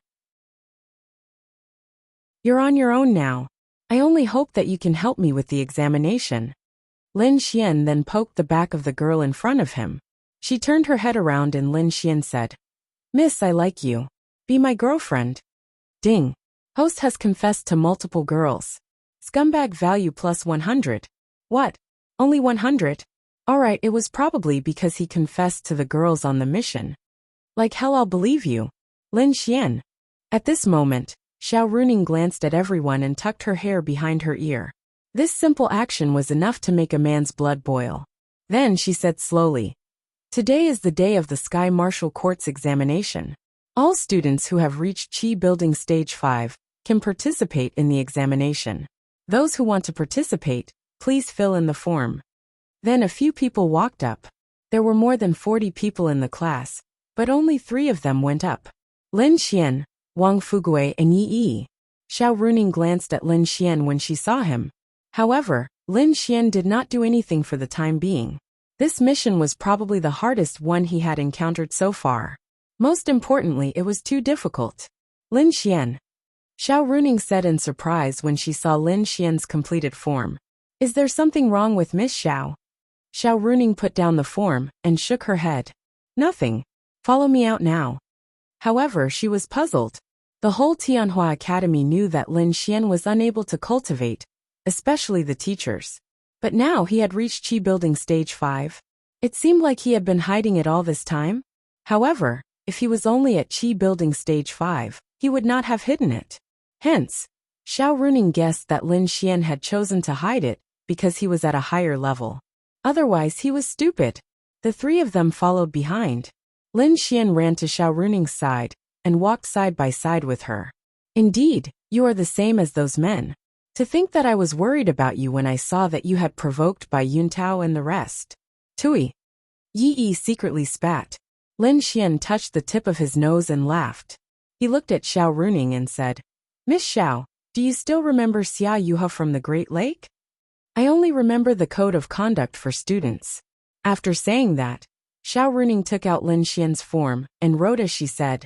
[SPEAKER 1] You're on your own now. I only hope that you can help me with the examination. Lin Xian then poked the back of the girl in front of him. She turned her head around and Lin Xian said, Miss, I like you. Be my girlfriend. Ding. Host has confessed to multiple girls. Scumbag value plus 100. What? Only 100? Alright, it was probably because he confessed to the girls on the mission. Like hell I'll believe you. Lin Xian. At this moment, Xiao Runing glanced at everyone and tucked her hair behind her ear. This simple action was enough to make a man's blood boil. Then she said slowly, Today is the day of the Sky Martial Court's examination. All students who have reached Qi Building Stage 5 can participate in the examination. Those who want to participate, please fill in the form. Then a few people walked up. There were more than 40 people in the class, but only 3 of them went up. Lin Xian, Wang Fugui and Yi Yi. Xiao Runing glanced at Lin Xian when she saw him. However, Lin Xian did not do anything for the time being. This mission was probably the hardest one he had encountered so far. Most importantly, it was too difficult. Lin Xian. Xiao Runing said in surprise when she saw Lin Xian's completed form. Is there something wrong with Miss Xiao? Xiao Runing put down the form and shook her head. Nothing. Follow me out now. However, she was puzzled. The whole Tianhua Academy knew that Lin Xian was unable to cultivate, especially the teachers. But now he had reached Qi Building Stage 5. It seemed like he had been hiding it all this time. However, if he was only at Qi Building Stage 5, he would not have hidden it. Hence, Xiao Runing guessed that Lin Xian had chosen to hide it because he was at a higher level. Otherwise, he was stupid. The 3 of them followed behind. Lin Xian ran to Xiao Runing's side and walked side by side with her. Indeed, you are the same as those men. To think that I was worried about you when I saw that you had provoked by Yuntao and the rest. Tui. Yi Yi secretly spat. Lin Xian touched the tip of his nose and laughed. He looked at Xiao Runing and said, Miss Xiao, do you still remember Xia Yuha from the Great Lake? I only remember the code of conduct for students. After saying that, Xiao Runing took out Lin Xian's form and wrote as she said,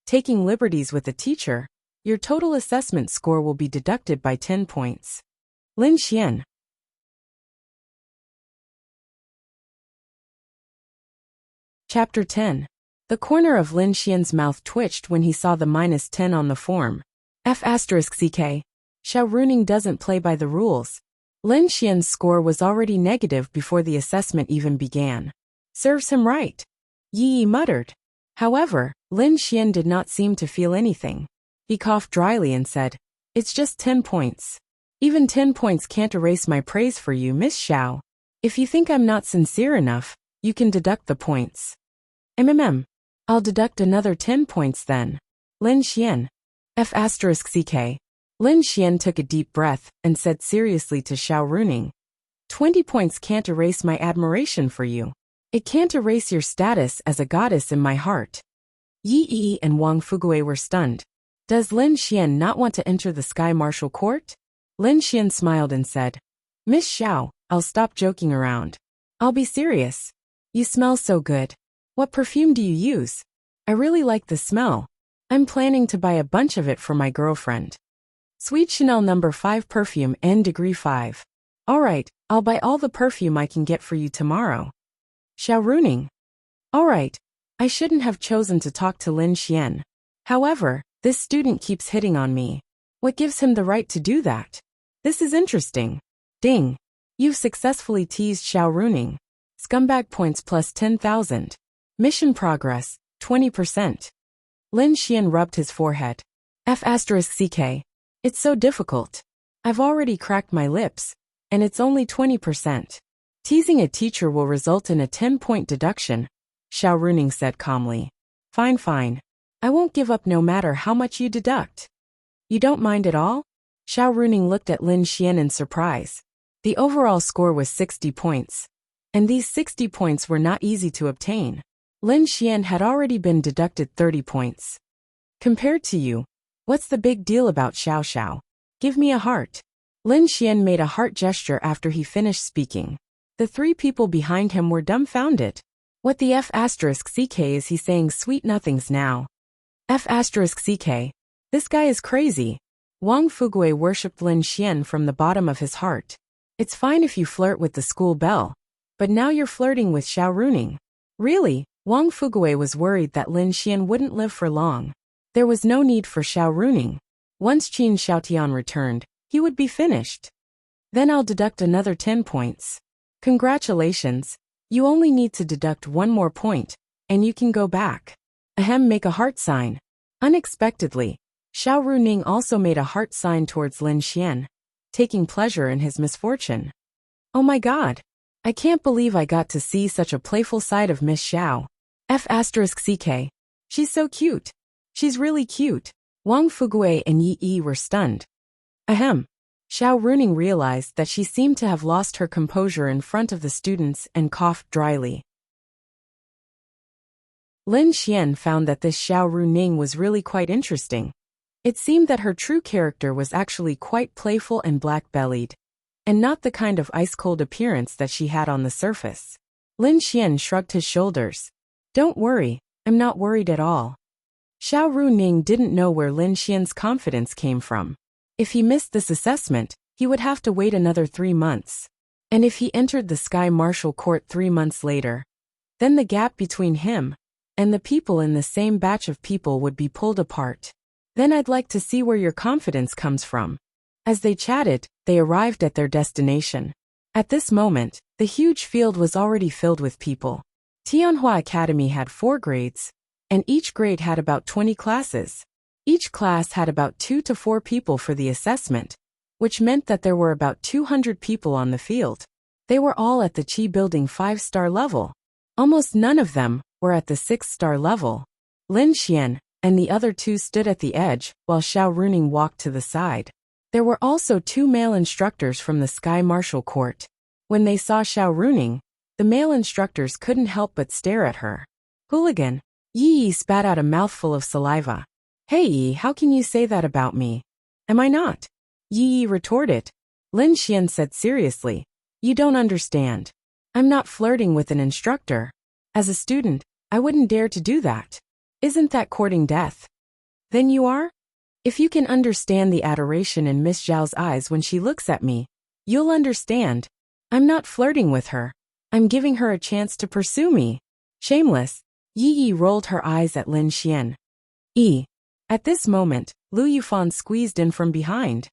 [SPEAKER 1] Taking liberties with the teacher, your total assessment score will be deducted by 10 points. Lin Xian. Chapter 10. The corner of Lin Xian's mouth twitched when he saw the -10 on the form. F***ck. Xiao Runing doesn't play by the rules. Lin Xian's score was already negative before the assessment even began. Serves him right. Yi Yi muttered. However, Lin Xian did not seem to feel anything. He coughed dryly and said, "It's just 10 points. Even 10 points can't erase my praise for you, Miss Xiao. If you think I'm not sincere enough, you can deduct the points." I'll deduct another 10 points then. Lin Xian. F***ck. Lin Xian took a deep breath and said seriously to Xiao Runing, 20 points can't erase my admiration for you. It can't erase your status as a goddess in my heart. Yi Yi and Wang Fugue were stunned. Does Lin Xian not want to enter the Sky Martial Court? Lin Xian smiled and said, Miss Xiao, I'll stop joking around. I'll be serious. You smell so good. What perfume do you use? I really like the smell. I'm planning to buy a bunch of it for my girlfriend. Sweet Chanel No. 5 perfume N degree 5. Alright, I'll buy all the perfume I can get for you tomorrow. Xiao Runing. Alright, I shouldn't have chosen to talk to Lin Xian. However, this student keeps hitting on me. What gives him the right to do that? This is interesting. Ding. You've successfully teased Xiao Runing. Scumbag points plus 10,000. Mission progress, 20%. Lin Xian rubbed his forehead. F***ck. It's so difficult. I've already cracked my lips, and it's only 20%. Teasing a teacher will result in a 10-point deduction, Xiao Runing said calmly. Fine. I won't give up no matter how much you deduct. You don't mind at all? Xiao Runing looked at Lin Xian in surprise. The overall score was 60 points. And these 60 points were not easy to obtain. Lin Xian had already been deducted 30 points. Compared to you, what's the big deal about Xiao Xiao? Give me a heart. Lin Xian made a heart gesture after he finished speaking. The three people behind him were dumbfounded. What the F***ck is he saying sweet nothings now? F***ck. This guy is crazy. Wang Fugue worshipped Lin Xian from the bottom of his heart. It's fine if you flirt with the school belle, but now you're flirting with Xiao Runing. Really, Wang Fugue was worried that Lin Xian wouldn't live for long. There was no need for Xiao Runing. Once Qin Xiaotian returned, he would be finished. Then I'll deduct another 10 points. Congratulations, you only need to deduct one more point, and you can go back. Make a heart sign. Unexpectedly, Xiao Runing also made a heart sign towards Lin Xian, taking pleasure in his misfortune. Oh my god. I can't believe I got to see such a playful side of Miss Xiao. F***ck. She's so cute. She's really cute. Wang Fugue and Yi Yi were stunned. Xiao Runing realized that she seemed to have lost her composure in front of the students and coughed dryly. Lin Xian found that this Xiao Runing was really quite interesting. It seemed that her true character was actually quite playful and black-bellied, and not the kind of ice-cold appearance that she had on the surface. Lin Xian shrugged his shoulders. Don't worry, I'm not worried at all. Xiao Runing didn't know where Lin Xian's confidence came from. If he missed this assessment, he would have to wait another 3 months. And if he entered the Sky Martial Court 3 months later, then the gap between him and the people in the same batch of people would be pulled apart. Then I'd like to see where your confidence comes from. As they chatted, they arrived at their destination. At this moment, the huge field was already filled with people. Tianhua Academy had 4 grades, and each grade had about 20 classes. Each class had about 2 to 4 people for the assessment, which meant that there were about 200 people on the field. They were all at the Qi Building 5-star level. Almost none of them were at the 6-star level. Lin Xian and the other 2 stood at the edge, while Xiao Runing walked to the side. There were also 2 male instructors from the Sky Martial Court. When they saw Xiao Runing, the male instructors couldn't help but stare at her. Hooligan. Yi Yi spat out a mouthful of saliva. Hey Yi, how can you say that about me? Am I not? Yi Yi retorted. Lin Xian said seriously. You don't understand. I'm not flirting with an instructor. As a student, I wouldn't dare to do that. Isn't that courting death? Then you are? If you can understand the adoration in Miss Zhao's eyes when she looks at me, you'll understand. I'm not flirting with her. I'm giving her a chance to pursue me. Shameless. Yi Yi rolled her eyes at Lin Xian. At this moment, Lu Yufan squeezed in from behind.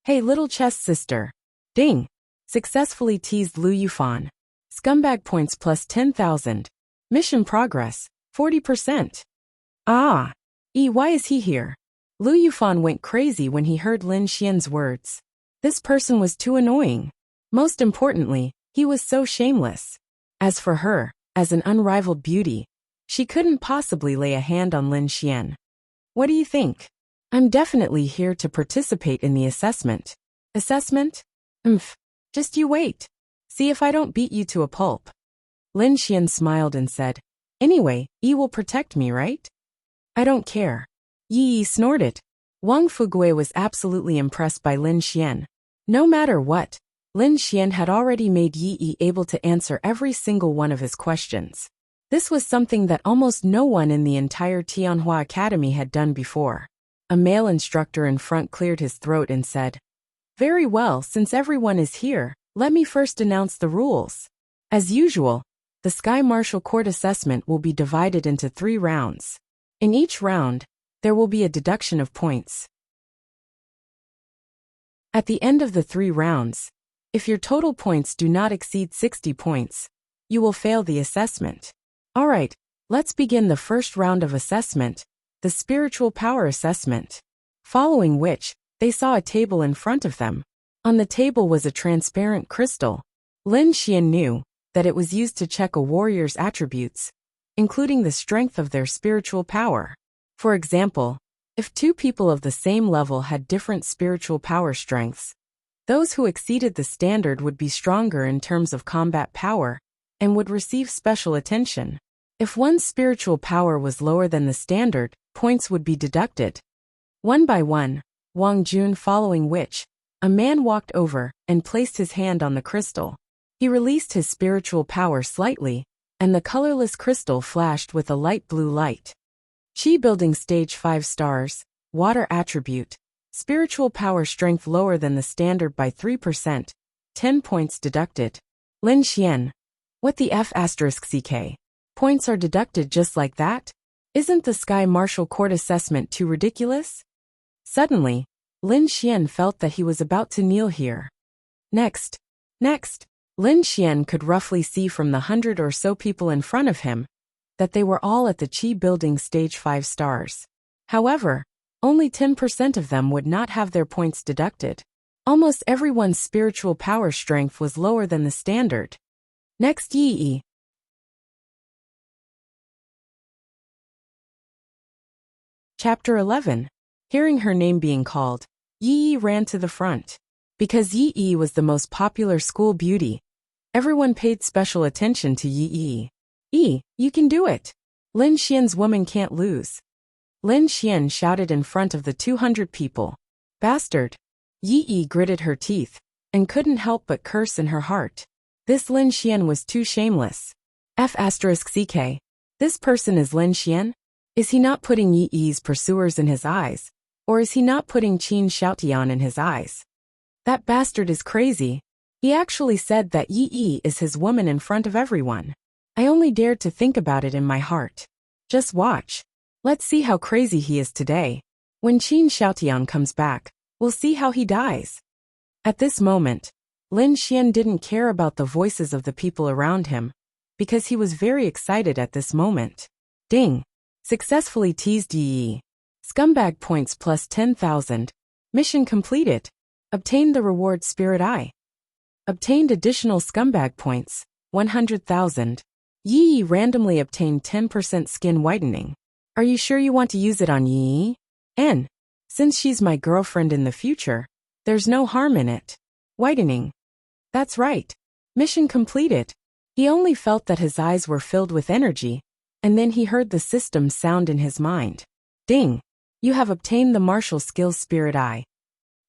[SPEAKER 1] Hey little chess sister. Ding. Successfully teased Lu Yufan. Scumbag points plus 10,000. Mission progress, 40%. Ah! Why is he here? Lu Yufan went crazy when he heard Lin Xian's words. This person was too annoying. Most importantly, he was so shameless. As for her, as an unrivaled beauty, she couldn't possibly lay a hand on Lin Xian. What do you think? I'm definitely here to participate in the assessment. Assessment? Just you wait. See if I don't beat you to a pulp. Lin Xian smiled and said, Anyway, Yi will protect me, right? I don't care. Yi snorted. Wang Fugui was absolutely impressed by Lin Xian. No matter what, Lin Xian had already made Yi able to answer every single one of his questions. This was something that almost no one in the entire Tianhua Academy had done before. A male instructor in front cleared his throat and said, Very well, since everyone is here, let me first announce the rules. As usual, the Sky Martial Court assessment will be divided into 3 rounds. In each round, there will be a deduction of points. At the end of the 3 rounds, if your total points do not exceed 60 points, you will fail the assessment. Alright, let's begin the first round of assessment, the spiritual power assessment. Following which, they saw a table in front of them. On the table was a transparent crystal. Lin Xian knew that it was used to check a warrior's attributes, including the strength of their spiritual power. For example, if 2 people of the same level had different spiritual power strengths, those who exceeded the standard would be stronger in terms of combat power and would receive special attention. If one's spiritual power was lower than the standard, points would be deducted. One by one, Wang Jun following which, a man walked over and placed his hand on the crystal. He released his spiritual power slightly, and the colorless crystal flashed with a light blue light. Qi building stage 5 stars, water attribute, spiritual power strength lower than the standard by 3%, 10 points deducted. Lin Xian. What the F***ck? Points are deducted just like that? Isn't the Sky Martial Court assessment too ridiculous? Suddenly, Lin Xian felt that he was about to kneel here. Next. Lin Xian could roughly see from the 100 or so people in front of him that they were all at the Qi building stage 5 stars. However, only 10% of them would not have their points deducted. Almost everyone's spiritual power strength was lower than the standard. Next, Yi. Chapter 11. Hearing her name being called, Yi ran to the front. Because Yi was the most popular school beauty, everyone paid special attention to Yi. You can do it. Lin Xian's woman can't lose. Lin Xian shouted in front of the 200 people. Bastard. Yi gritted her teeth and couldn't help but curse in her heart. This Lin Xian was too shameless. F***ck. This person is Lin Xian? Is he not putting Yi's pursuers in his eyes? Or is he not putting Qin Xiaotian in his eyes? That bastard is crazy. He actually said that Yi is his woman in front of everyone. I only dared to think about it in my heart. Just watch. Let's see how crazy he is today. When Qin Xiaotian comes back, we'll see how he dies. At this moment, Lin Xian didn't care about the voices of the people around him, because he was very excited at this moment. Ding! Successfully teased Yi. Scumbag points plus 10,000. Mission completed. Obtained the reward Spirit Eye. Obtained additional scumbag points, 100,000. Yi randomly obtained 10% skin whitening. Are you sure you want to use it on Yi? Since she's my girlfriend in the future, there's no harm in it. Whitening. That's right. Mission completed. He only felt that his eyes were filled with energy, and then he heard the system sound in his mind. Ding! You have obtained the martial skill Spirit Eye.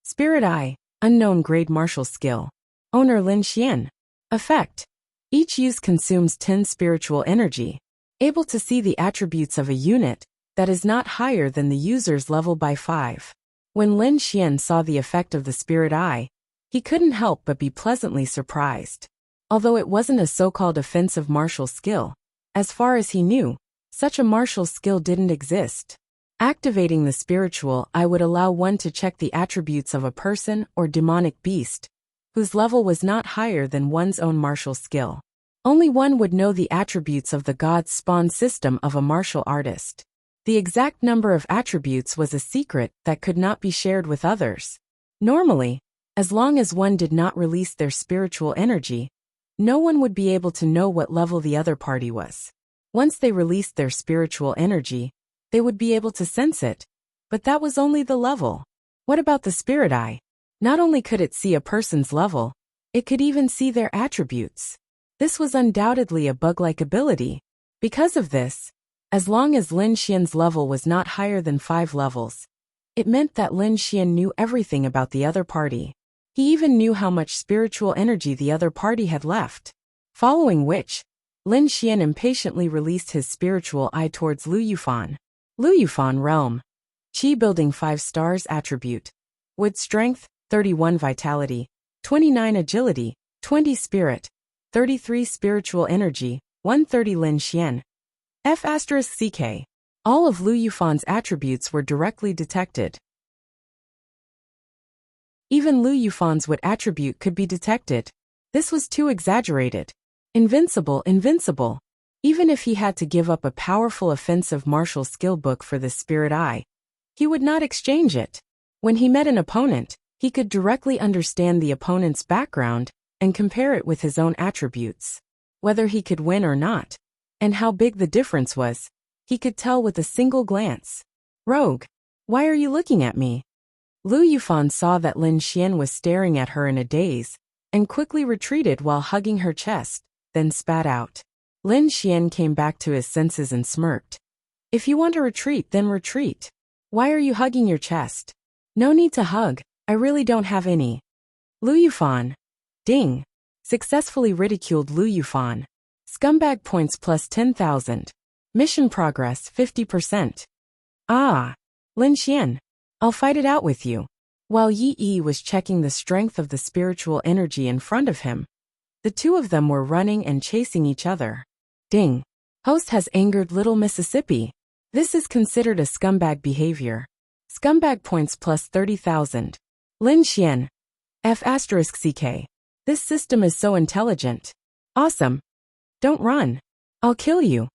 [SPEAKER 1] Spirit Eye, unknown grade martial skill. Owner Lin Xian. Effect. Each use consumes 10 spiritual energy. Able to see the attributes of a unit that is not higher than the user's level by 5. When Lin Xian saw the effect of the Spirit Eye, he couldn't help but be pleasantly surprised. Although it wasn't a so-called offensive martial skill, as far as he knew, such a martial skill didn't exist. Activating the spiritual eye would allow one to check the attributes of a person or demonic beast, whose level was not higher than one's own martial skill. Only one would know the attributes of the god's spawn system of a martial artist. The exact number of attributes was a secret that could not be shared with others. Normally, as long as one did not release their spiritual energy, no one would be able to know what level the other party was. Once they released their spiritual energy, they would be able to sense it, but that was only the level. What about the spirit eye? Not only could it see a person's level, it could even see their attributes. This was undoubtedly a bug-like ability. Because of this, as long as Lin Xian's level was not higher than 5 levels, it meant that Lin Xian knew everything about the other party. He even knew how much spiritual energy the other party had left. Following which, Lin Xian impatiently released his spiritual eye towards Lu Yufan. Lu Yufan realm. Qi building 5 stars attribute. Wood strength, 31 vitality, 29 agility, 20 spirit, 33 spiritual energy, 130 Lin Xian. F***CK. All of Lu Yufan's attributes were directly detected. Even Lu Yufan's wood attribute could be detected. This was too exaggerated. Invincible. Even if he had to give up a powerful offensive martial skill book for the spirit eye, he would not exchange it. When he met an opponent, he could directly understand the opponent's background and compare it with his own attributes. Whether he could win or not, and how big the difference was, he could tell with a single glance. Rogue, why are you looking at me? Lu Yufan saw that Lin Xian was staring at her in a daze, and quickly retreated while hugging her chest, then spat out. Lin Xian came back to his senses and smirked. If you want to retreat, then retreat. Why are you hugging your chest? No need to hug, I really don't have any. Lu Yufan. Ding. Successfully ridiculed Lu Yufan. Scumbag points plus 10,000. Mission progress 50%. Ah. Lin Xian. I'll fight it out with you. While Yi Yi was checking the strength of the spiritual energy in front of him, the two of them were running and chasing each other. Ding. Host has angered Little Mississippi. This is considered a scumbag behavior. Scumbag points plus 30,000. Lin Xian. F***CK. This system is so intelligent. Awesome. Don't run. I'll kill you.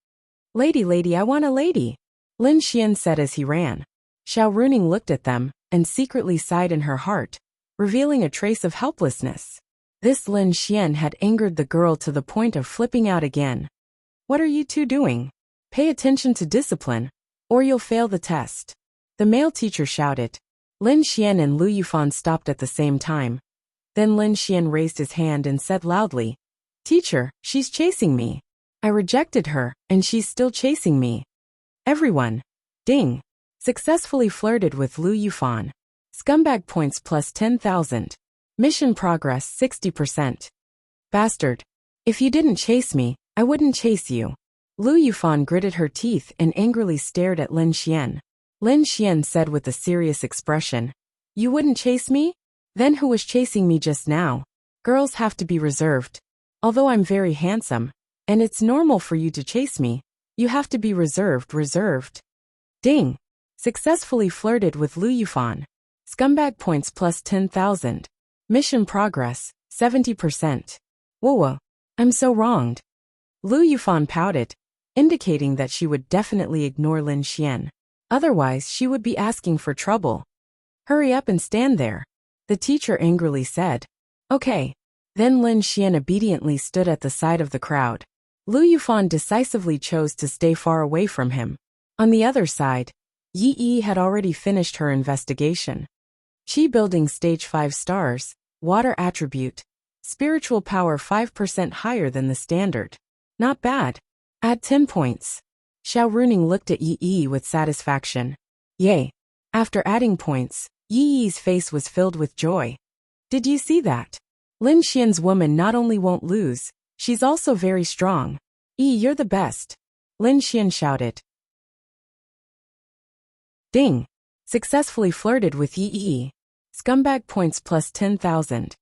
[SPEAKER 1] Lady, I want a lady. Lin Xian said as he ran. Xiao Runing looked at them and secretly sighed in her heart, revealing a trace of helplessness. This Lin Xian had angered the girl to the point of flipping out again. What are you two doing? Pay attention to discipline, or you'll fail the test. The male teacher shouted. Lin Xian and Lu Yufan stopped at the same time. Then Lin Xian raised his hand and said loudly, Teacher, she's chasing me. I rejected her, and she's still chasing me. Everyone. Ding. Successfully flirted with Lu Yufan. Scumbag points plus 10,000. Mission progress 60%. Bastard. If you didn't chase me, I wouldn't chase you. Lu Yufan gritted her teeth and angrily stared at Lin Xian. Lin Xian said with a serious expression, You wouldn't chase me? Then who was chasing me just now? Girls have to be reserved. Although I'm very handsome, and it's normal for you to chase me, you have to be reserved. Ding. Successfully flirted with Lu Yufan. Scumbag points plus 10,000. Mission progress 70%. Whoa, I'm so wronged. Lu Yufan pouted, indicating that she would definitely ignore Lin Xian. Otherwise, she would be asking for trouble. Hurry up and stand there. The teacher angrily said. Okay. Then Lin Xian obediently stood at the side of the crowd. Lu Yufan decisively chose to stay far away from him. On the other side, Yi Yi had already finished her investigation. Qi building stage 5 stars, water attribute, spiritual power 5% higher than the standard. Not bad. Add 10 points. Xiao Runing looked at Yi Yi with satisfaction. Yay. After adding points, Yi Yi's face was filled with joy. Did you see that? Lin Xian's woman not only won't lose, she's also very strong. You're the best. Lin Xian shouted. Ding. Successfully flirted with Yi Yi. Scumbag points plus 10,000.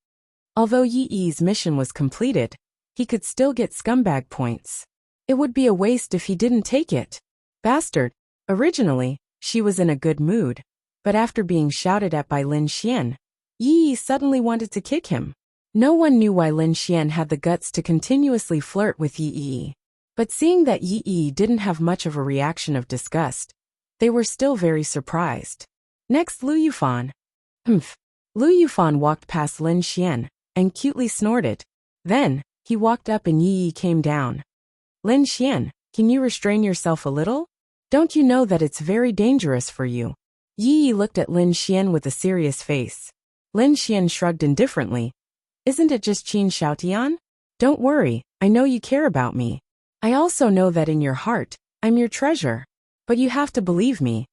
[SPEAKER 1] Although Yi Yi's mission was completed, he could still get scumbag points. It would be a waste if he didn't take it. Bastard. Originally, she was in a good mood, but after being shouted at by Lin Xian, Yi Yi suddenly wanted to kick him. No one knew why Lin Xian had the guts to continuously flirt with Yi Yi. But seeing that Yi Yi didn't have much of a reaction of disgust, they were still very surprised. Next, Lu Yufan. Humph. Lu Yufan walked past Lin Xian and cutely snorted. Then, he walked up and Yi Yi came down. Lin Xian, can you restrain yourself a little? Don't you know that it's very dangerous for you? Yi Yi looked at Lin Xian with a serious face. Lin Xian shrugged indifferently. Isn't it just Qin Xiaotian? Don't worry, I know you care about me. I also know that in your heart, I'm your treasure. But you have to believe me.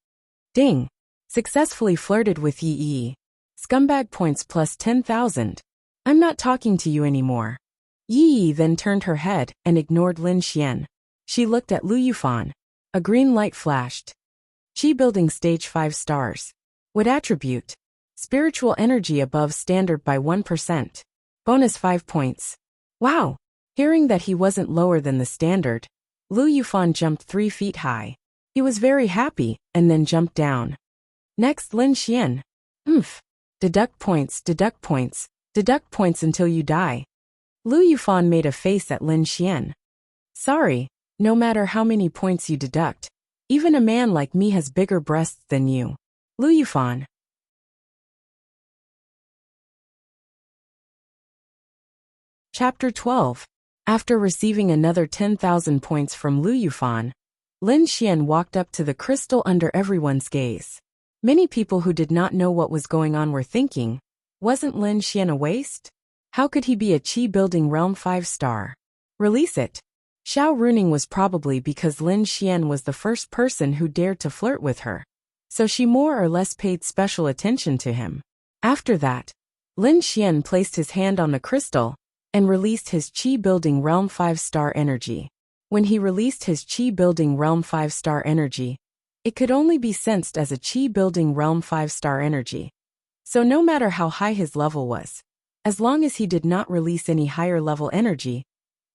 [SPEAKER 1] Ding. Successfully flirted with Yi Yi. Scumbag points plus 10,000. I'm not talking to you anymore. Yi Yi then turned her head and ignored Lin Xian. She looked at Lu Yufan. A green light flashed. Qi building stage 5 stars. What attribute? Spiritual energy above standard by 1%. Bonus 5 points. Wow! Hearing that he wasn't lower than the standard, Lu Yufan jumped 3 feet high. He was very happy, and then jumped down. Next, Lin Xian. Oomph. Deduct points, deduct points, deduct points until you die. Lu Yufan made a face at Lin Xian. Sorry, no matter how many points you deduct, even a man like me has bigger breasts than you. Lu Yufan. Chapter 12. After receiving another 10,000 points from Lu Yufan, Lin Xian walked up to the crystal under everyone's gaze. Many people who did not know what was going on were thinking, wasn't Lin Xian a waste? How could he be a Qi building realm 5-star? Release it. Xiao Runing was probably because Lin Xian was the first person who dared to flirt with her, so she more or less paid special attention to him. After that, Lin Xian placed his hand on the crystal and released his Qi building realm 5-star energy. When he released his Qi building realm 5-star energy, it could only be sensed as a Qi building realm 5-star energy. So no matter how high his level was, as long as he did not release any higher level energy,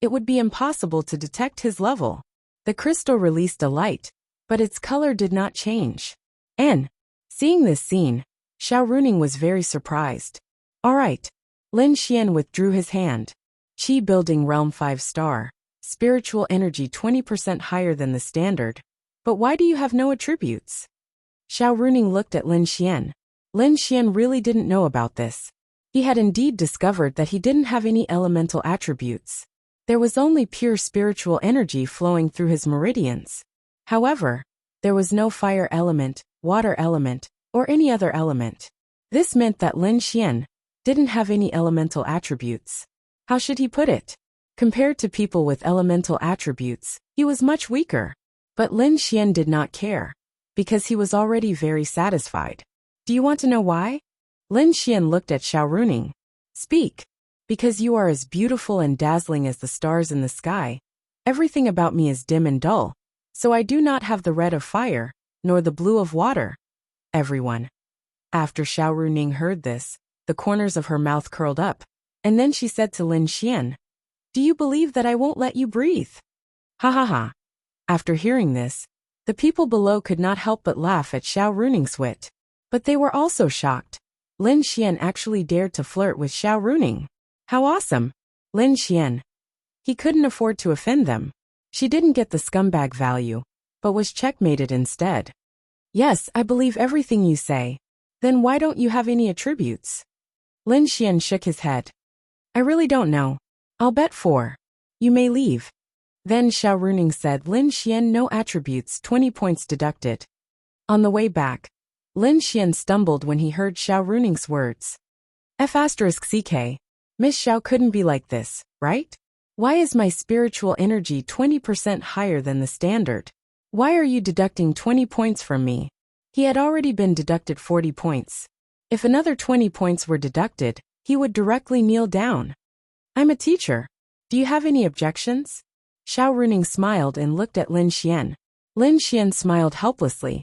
[SPEAKER 1] it would be impossible to detect his level. The crystal released a light, but its color did not change. And, seeing this scene, Xiao Runing was very surprised. Alright. Lin Xian withdrew his hand. Qi building realm 5-star, spiritual energy 20% higher than the standard. But why do you have no attributes? Xiao Runing looked at Lin Xian. Lin Xian really didn't know about this. He had indeed discovered that he didn't have any elemental attributes. There was only pure spiritual energy flowing through his meridians. However, there was no fire element, water element, or any other element. This meant that Lin Xian didn't have any elemental attributes. How should he put it? Compared to people with elemental attributes, he was much weaker. But Lin Xian did not care, because he was already very satisfied. Do you want to know why? Lin Xian looked at Xiao Runing. Speak. Because you are as beautiful and dazzling as the stars in the sky. Everything about me is dim and dull, so I do not have the red of fire, nor the blue of water. Everyone. After Xiao Runing heard this, the corners of her mouth curled up, and then she said to Lin Xian, Do you believe that I won't let you breathe? Ha ha ha. After hearing this, the people below could not help but laugh at Xiao Runing's wit. But they were also shocked. Lin Xian actually dared to flirt with Xiao Runing. How awesome! Lin Xian. He couldn't afford to offend them. She didn't get the scumbag value, but was checkmated instead. Yes, I believe everything you say. Then why don't you have any attributes? Lin Xian shook his head. I really don't know. I'll bet 4. You may leave. Then Xiao Runing said Lin Xian no attributes 20 points deducted. On the way back, Lin Xian stumbled when he heard Xiao Runing's words. F***ck. Miss Xiao couldn't be like this, right? Why is my spiritual energy 20% higher than the standard? Why are you deducting 20 points from me? He had already been deducted 40 points. If another 20 points were deducted, he would directly kneel down. I'm a teacher. Do you have any objections? Xiao Runing smiled and looked at Lin Xian. Lin Xian smiled helplessly.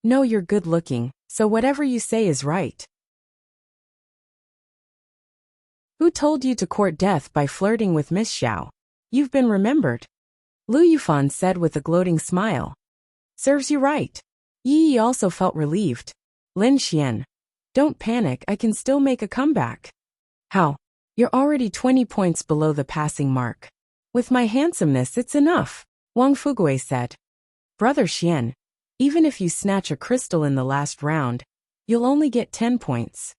[SPEAKER 1] No, you're good looking, so whatever you say is right. Who told you to court death by flirting with Miss Xiao? You've been remembered. Lu Yufan said with a gloating smile. Serves you right. Yi Yi also felt relieved. Lin Xian. Don't panic, I can still make a comeback. How? You're already 20 points below the passing mark. With my handsomeness, it's enough, Wang Fugui said. Brother Xian, even if you snatch a crystal in the last round, you'll only get 10 points.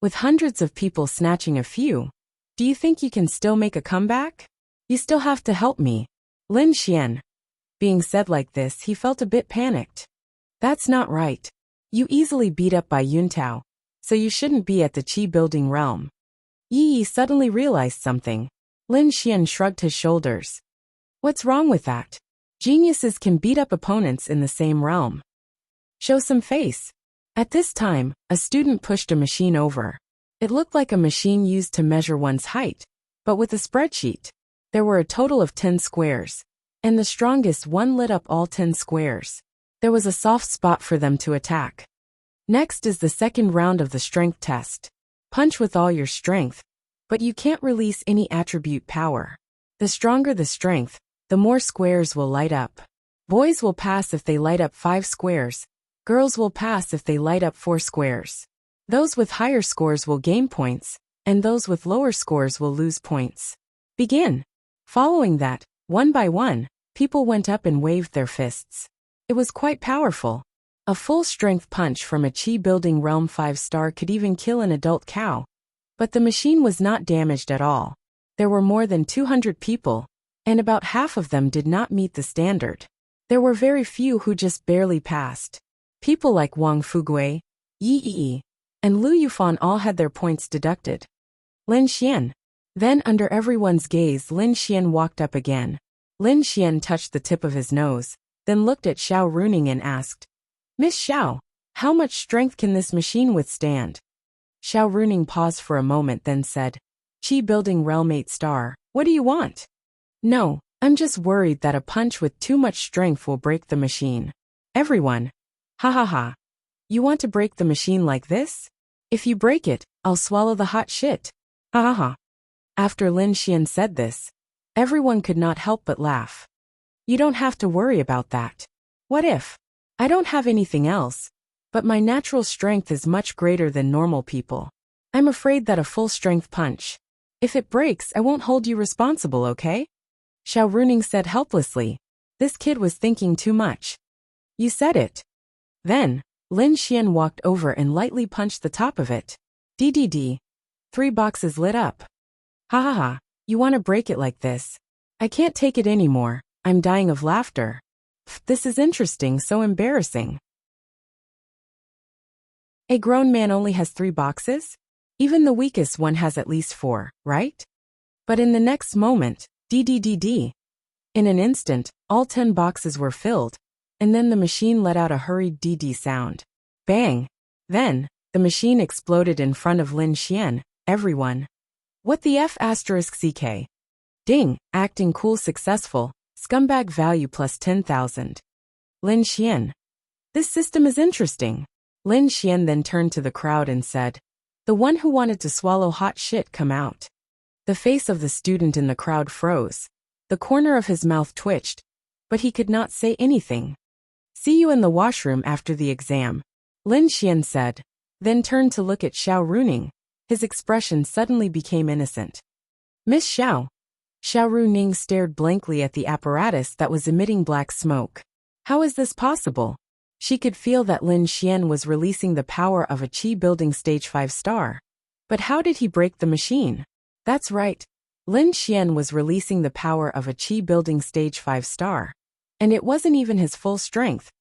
[SPEAKER 1] With hundreds of people snatching a few, do you think you can still make a comeback? You still have to help me. Lin Xian. Being said like this, he felt a bit panicked. That's not right. You easily beat up by Yuntao, so you shouldn't be at the Qi building realm. Yi Yi suddenly realized something. Lin Xian shrugged his shoulders. What's wrong with that? Geniuses can beat up opponents in the same realm. Show some face. At this time, a student pushed a machine over. It looked like a machine used to measure one's height, but with a spreadsheet. There were a total of 10 squares, and the strongest one lit up all 10 squares. There was a soft spot for them to attack. Next is the second round of the strength test. Punch with all your strength, but you can't release any attribute power. The stronger the strength, the more squares will light up. Boys will pass if they light up 5 squares. Girls will pass if they light up 4 squares. Those with higher scores will gain points, and those with lower scores will lose points. Begin. Following that, one by one, people went up and waved their fists. It was quite powerful. A full-strength punch from a Qi building realm 5-star could even kill an adult cow. But the machine was not damaged at all. There were more than 200 people, and about half of them did not meet the standard. There were very few who just barely passed. People like Wang Fugui, Yi Yi, and Lu Yufan all had their points deducted. Lin Xian. Then under everyone's gaze, Lin Xian walked up again. Lin Xian touched the tip of his nose, then looked at Xiao Runing and asked, Miss Xiao, how much strength can this machine withstand? Xiao Runing paused for a moment then said, Qi building realm 8-star, what do you want? No, I'm just worried that a punch with too much strength will break the machine. Everyone. Ha ha ha. You want to break the machine like this? If you break it, I'll swallow the hot shit. Ha ha ha. After Lin Xian said this, everyone could not help but laugh. You don't have to worry about that. What if? I don't have anything else, but my natural strength is much greater than normal people. I'm afraid that a full-strength punch. If it breaks, I won't hold you responsible, okay? Xiao Runing said helplessly. This kid was thinking too much. You said it. Then, Lin Xian walked over and lightly punched the top of it. DDD. 3 boxes lit up. Ha ha ha, you want to break it like this? I can't take it anymore, I'm dying of laughter. Pfft, this is interesting, so embarrassing. A grown man only has 3 boxes? Even the weakest one has at least 4, right? But in the next moment, DDDD. In an instant, all 10 boxes were filled, and then the machine let out a hurried DD sound. Bang! Then, the machine exploded in front of Lin Xian. Everyone. What the F asterisk CK? Ding, acting cool successful, scumbag value plus 10,000. Lin Xian. This system is interesting. Lin Xian then turned to the crowd and said, the one who wanted to swallow hot shit come out. The face of the student in the crowd froze. The corner of his mouth twitched, but he could not say anything. See you in the washroom after the exam, Lin Xian said, then turned to look at Xiao Runing. His expression suddenly became innocent. Miss Xiao. Xiao Runing stared blankly at the apparatus that was emitting black smoke. How is this possible? She could feel that Lin Xian was releasing the power of a Qi building stage 5-star. But how did he break the machine? That's right. Lin Xian was releasing the power of a Qi building stage 5-star. And it wasn't even his full strength.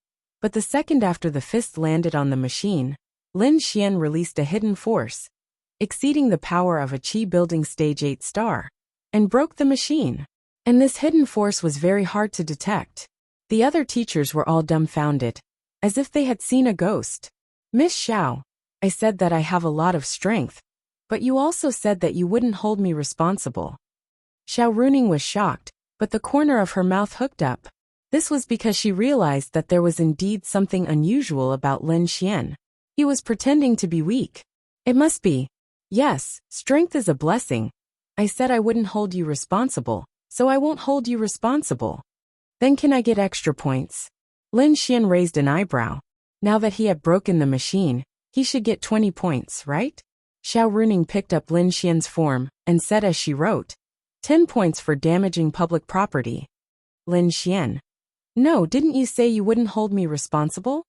[SPEAKER 1] But the second after the fist landed on the machine, Lin Xian released a hidden force, exceeding the power of a Qi building stage 8-star, and broke the machine. And this hidden force was very hard to detect. The other teachers were all dumbfounded, as if they had seen a ghost. Miss Xiao, I said that I have a lot of strength, but you also said that you wouldn't hold me responsible. Xiao Runing was shocked, but the corner of her mouth hooked up. This was because she realized that there was indeed something unusual about Lin Xian. He was pretending to be weak. It must be. Yes, strength is a blessing. I said I wouldn't hold you responsible, so I won't hold you responsible. Then can I get extra points? Lin Xian raised an eyebrow. Now that he had broken the machine, he should get 20 points, right? Xiao Runing picked up Lin Xian's form and said as she wrote, 10 points for damaging public property. Lin Xian. No, didn't you say you wouldn't hold me responsible?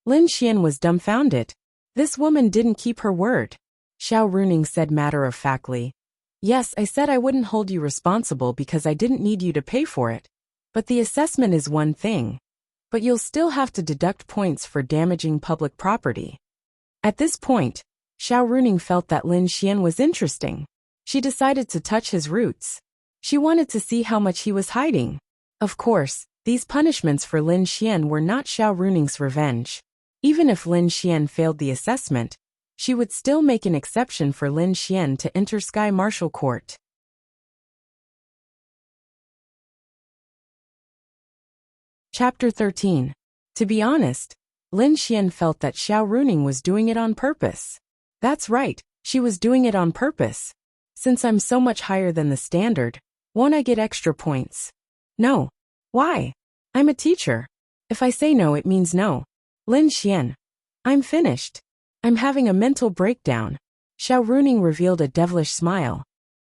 [SPEAKER 1] Lin Xian was dumbfounded. This woman didn't keep her word. Xiao Runing said matter-of-factly. Yes, I said I wouldn't hold you responsible because I didn't need you to pay for it. But the assessment is one thing. But you'll still have to deduct points for damaging public property. At this point, Xiao Runing felt that Lin Xian was interesting. She decided to touch his roots. She wanted to see how much he was hiding. Of course, these punishments for Lin Xian were not Xiao Runing's revenge. Even if Lin Xian failed the assessment, she would still make an exception for Lin Xian to enter Sky Martial Court. Chapter 13. To be honest, Lin Xian felt that Xiao Runing was doing it on purpose. That's right, she was doing it on purpose. Since I'm so much higher than the standard, won't I get extra points? No. Why? I'm a teacher. If I say no, it means no. Lin Xian. I'm finished. I'm having a mental breakdown. Xiao Runing revealed a devilish smile.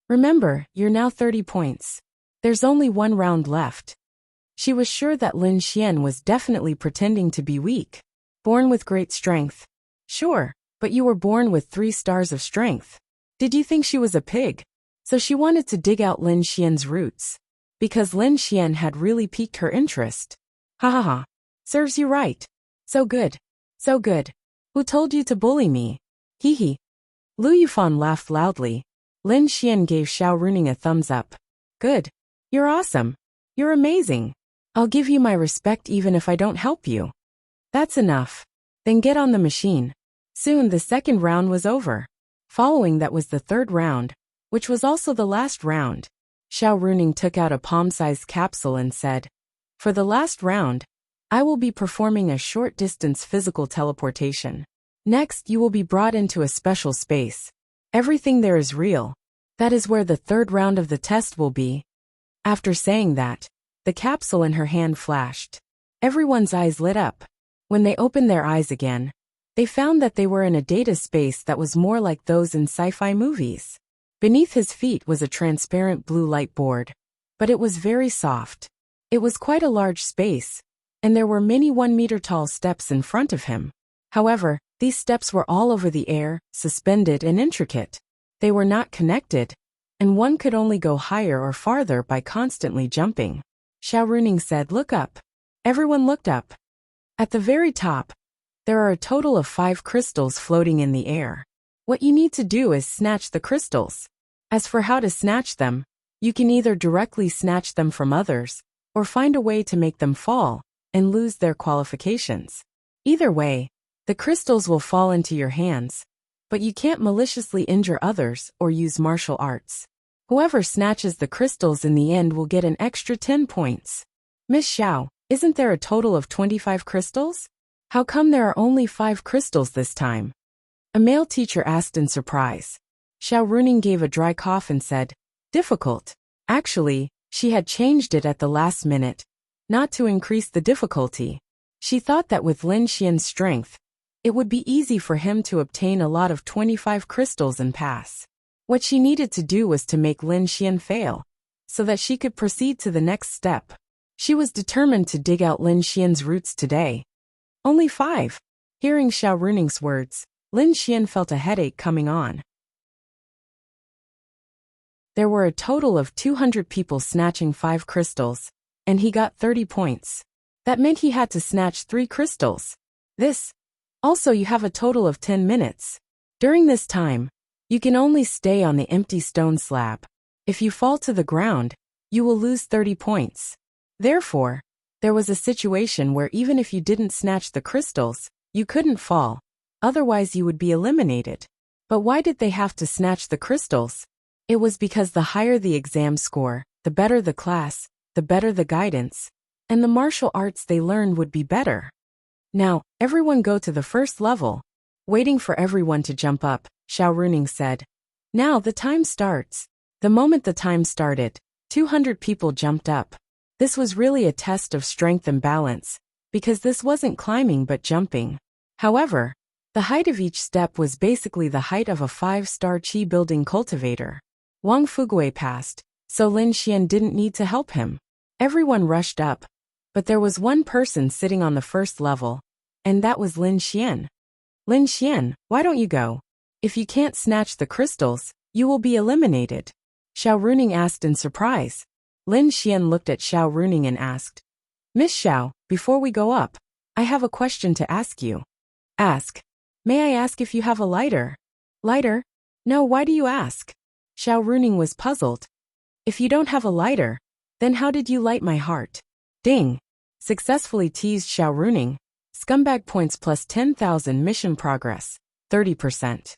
[SPEAKER 1] Remember, you're now 30 points. There's only one round left. She was sure that Lin Xian was definitely pretending to be weak. Born with great strength. Sure, but you were born with 3 stars of strength. Did you think she was a pig? So she wanted to dig out Lin Xian's roots. Because Lin Xian had really piqued her interest. Ha ha ha. Serves you right. So good. So good. Who told you to bully me? Hee hee. Lu Yufan laughed loudly. Lin Xian gave Xiao Runing a thumbs up. Good. You're awesome. You're amazing. I'll give you my respect even if I don't help you. That's enough. Then get on the machine. Soon the second round was over. Following that was the third round, which was also the last round. Xiao Runing took out a palm-sized capsule and said, for the last round, I will be performing a short-distance physical teleportation. Next, you will be brought into a special space. Everything there is real. That is where the third round of the test will be. After saying that, the capsule in her hand flashed. Everyone's eyes lit up. When they opened their eyes again, they found that they were in a data space that was more like those in sci-fi movies. Beneath his feet was a transparent blue light board, but it was very soft. It was quite a large space, and there were many 1-meter-tall steps in front of him. However, these steps were all over the air, suspended and intricate. They were not connected, and one could only go higher or farther by constantly jumping. Xiao Runing said, look up. Everyone looked up. At the very top, there are a total of 5 crystals floating in the air. What you need to do is snatch the crystals. As for how to snatch them, you can either directly snatch them from others, or find a way to make them fall and lose their qualifications. Either way, the crystals will fall into your hands, but you can't maliciously injure others or use martial arts. Whoever snatches the crystals in the end will get an extra 10 points. Miss Xiao, isn't there a total of 25 crystals? How come there are only 5 crystals this time? A male teacher asked in surprise. Xiao Runing gave a dry cough and said, difficult. Actually, she had changed it at the last minute, not to increase the difficulty. She thought that with Lin Xian's strength, it would be easy for him to obtain a lot of 25 crystals and pass. What she needed to do was to make Lin Xian fail, so that she could proceed to the next step. She was determined to dig out Lin Xian's roots today. Only 5. Hearing Xiao Runing's words, Lin Xian felt a headache coming on. There were a total of 200 people snatching 5 crystals, and he got 30 points. That meant he had to snatch 3 crystals. Also you have a total of 10 minutes. During this time, you can only stay on the empty stone slab. If you fall to the ground, you will lose 30 points. Therefore, there was a situation where even if you didn't snatch the crystals, you couldn't fall. Otherwise you would be eliminated. But why did they have to snatch the crystals? It was because the higher the exam score, the better the class, the better the guidance, and the martial arts they learned would be better. Now, everyone go to the first level. Waiting for everyone to jump up, Xiao Runing said. Now the time starts. The moment the time started, 200 people jumped up. This was really a test of strength and balance, because this wasn't climbing but jumping. However, The height of each step was basically the height of a 5-star Qi building cultivator. Wang Fugui passed, so Lin Xian didn't need to help him. Everyone rushed up, but there was one person sitting on the first level, and that was Lin Xian. Lin Xian, why don't you go? If you can't snatch the crystals, you will be eliminated. Xiao Runing asked in surprise. Lin Xian looked at Xiao Runing and asked, Miss Xiao, before we go up, I have a question to ask you. Ask. May I ask if you have a lighter? Lighter? No, why do you ask? Xiao Runing was puzzled. If you don't have a lighter, then how did you light my heart? Ding. Successfully teased Xiao Runing. Scumbag points plus 10,000 mission progress, 30%.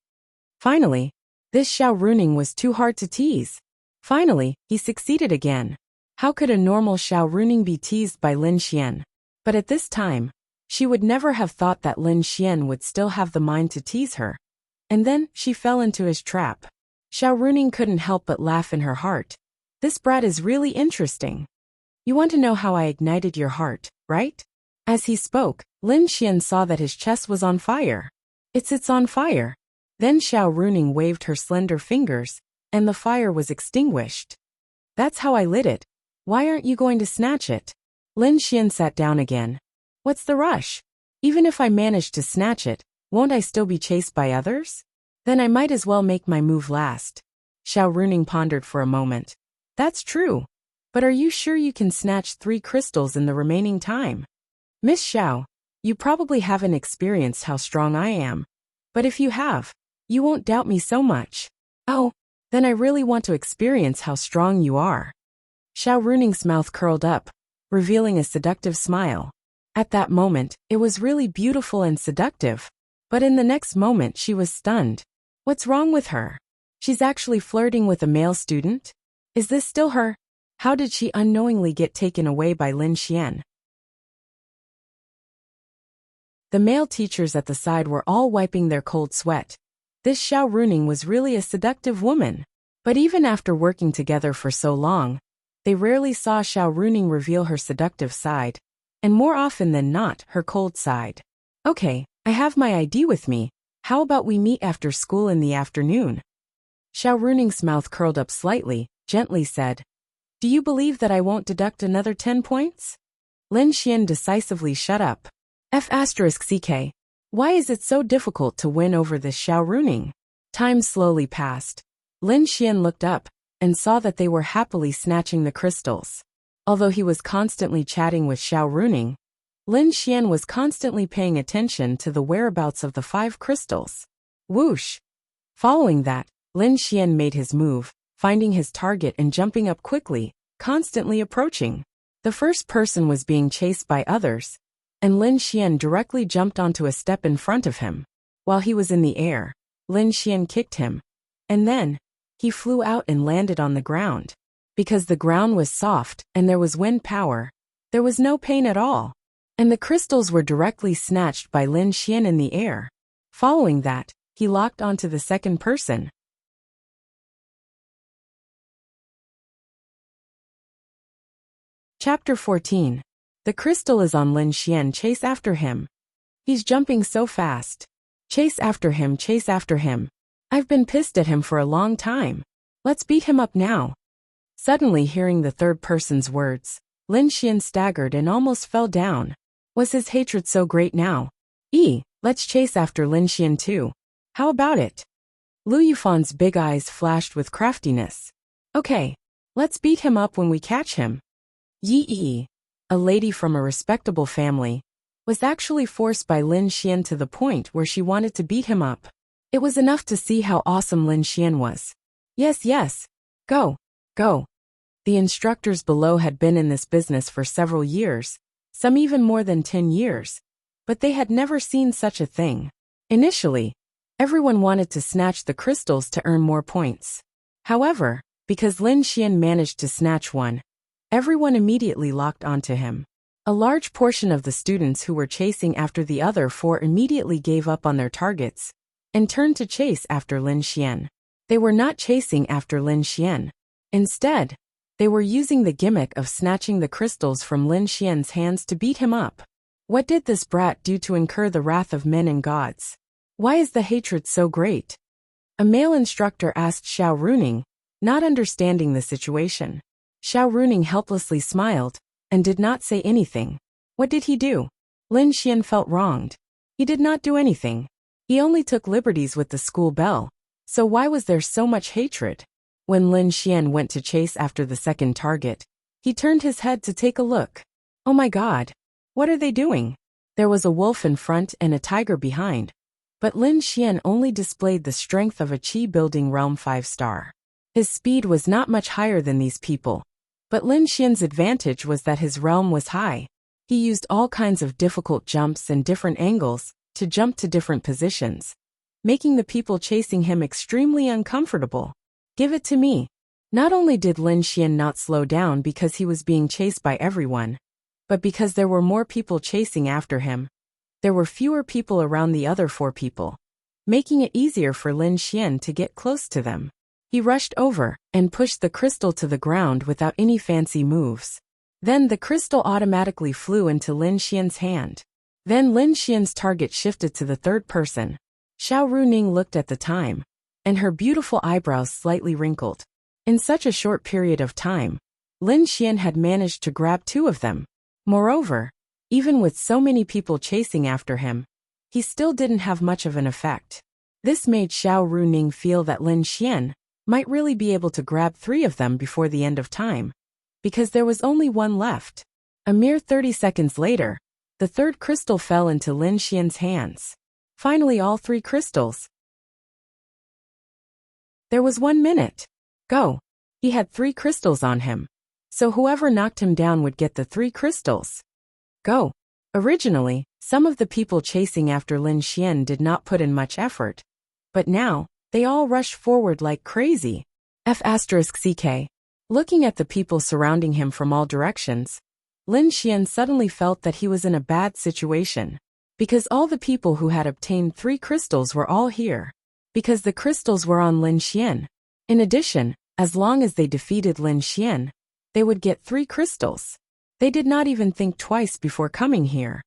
[SPEAKER 1] Finally, this Xiao Runing was too hard to tease. Finally, he succeeded again. How could a normal Xiao Runing be teased by Lin Xian? But at this time, she would never have thought that Lin Xian would still have the mind to tease her. And then, she fell into his trap. Xiao Runing couldn't help but laugh in her heart. This brat is really interesting. You want to know how I ignited your heart, right? As he spoke, Lin Xian saw that his chest was on fire. It's on fire. Then Xiao Runing waved her slender fingers, and the fire was extinguished. That's how I lit it. Why aren't you going to snatch it? Lin Xian sat down again. What's the rush? Even if I manage to snatch it, won't I still be chased by others? Then I might as well make my move last. Xiao Runing pondered for a moment. That's true. But are you sure you can snatch 3 crystals in the remaining time? Miss Xiao, you probably haven't experienced how strong I am. But if you have, you won't doubt me so much. Oh, then I really want to experience how strong you are. Xiao Runing's mouth curled up, revealing a seductive smile. At that moment, it was really beautiful and seductive. But in the next moment she was stunned. What's wrong with her? She's actually flirting with a male student? Is this still her? How did she unknowingly get taken away by Lin Xian? The male teachers at the side were all wiping their cold sweat. This Xiao Runing was really a seductive woman. But even after working together for so long, they rarely saw Xiao Runing reveal her seductive side, and more often than not, her cold side. Okay, I have my ID with me. How about we meet after school in the afternoon? Xiao Runing's mouth curled up slightly, gently said, Do you believe that I won't deduct another 10 points? Lin Xian decisively shut up. F***CK. Why is it so difficult to win over this Xiao Runing? Time slowly passed. Lin Xian looked up, and saw that they were happily snatching the crystals. Although he was constantly chatting with Xiao Runing, Lin Xian was constantly paying attention to the whereabouts of the 5 crystals. Whoosh! Following that, Lin Xian made his move, finding his target and jumping up quickly, constantly approaching. The first person was being chased by others, and Lin Xian directly jumped onto a step in front of him. While he was in the air, Lin Xian kicked him, and then, he flew out and landed on the ground. Because the ground was soft and there was wind power, there was no pain at all. And the crystals were directly snatched by Lin Xian in the air. Following that, he locked onto the second person. Chapter 14. The crystal is on Lin Xian. Chase after him. He's jumping so fast. Chase after him, chase after him. I've been pissed at him for a long time. Let's beat him up now. Suddenly hearing the third person's words, Lin Xian staggered and almost fell down. Was his hatred so great now? Let's chase after Lin Xian too. How about it? Lu Yufan's big eyes flashed with craftiness. Okay, let's beat him up when we catch him. Yi, a lady from a respectable family, was actually forced by Lin Xian to the point where she wanted to beat him up. It was enough to see how awesome Lin Xian was. Yes. Go. The instructors below had been in this business for several years, some even more than 10 years, but they had never seen such a thing. Initially, everyone wanted to snatch the crystals to earn more points. However, because Lin Xian managed to snatch one, everyone immediately locked onto him. A large portion of the students who were chasing after the other 4 immediately gave up on their targets and turned to chase after Lin Xian. They were not chasing after Lin Xian. Instead, they were using the gimmick of snatching the crystals from Lin Xian's hands to beat him up. What did this brat do to incur the wrath of men and gods? Why is the hatred so great? A male instructor asked Xiao Runing, not understanding the situation. Xiao Runing helplessly smiled and did not say anything. What did he do? Lin Xian felt wronged. He did not do anything. He only took liberties with the school bell. So why was there so much hatred? When Lin Xian went to chase after the second target, he turned his head to take a look. Oh my God! What are they doing? There was a wolf in front and a tiger behind. But Lin Xian only displayed the strength of a Qi-building realm 5-star. His speed was not much higher than these people. But Lin Xian's advantage was that his realm was high. He used all kinds of difficult jumps and different angles to jump to different positions, making the people chasing him extremely uncomfortable. Give it to me. Not only did Lin Xian not slow down because he was being chased by everyone, but because there were more people chasing after him. There were fewer people around the other 4 people, making it easier for Lin Xian to get close to them. He rushed over and pushed the crystal to the ground without any fancy moves. Then the crystal automatically flew into Lin Xian's hand. Then Lin Xian's target shifted to the third person. Xiao Runing looked at the time, and her beautiful eyebrows slightly wrinkled. In such a short period of time, Lin Xian had managed to grab 2 of them. Moreover, even with so many people chasing after him, he still didn't have much of an effect. This made Xiao Runing feel that Lin Xian might really be able to grab 3 of them before the end of time, because there was only 1 left. A mere 30 seconds later, the third crystal fell into Lin Xian's hands. Finally, all 3 crystals. There was 1 minute. Go. He had 3 crystals on him. So whoever knocked him down would get the 3 crystals. Go. Originally, some of the people chasing after Lin Xian did not put in much effort. But now, they all rushed forward like crazy. F***ck. Looking at the people surrounding him from all directions, Lin Xian suddenly felt that he was in a bad situation. Because all the people who had obtained 3 crystals were all here. Because the crystals were on Lin Xian. In addition, as long as they defeated Lin Xian, they would get 3 crystals. They did not even think twice before coming here.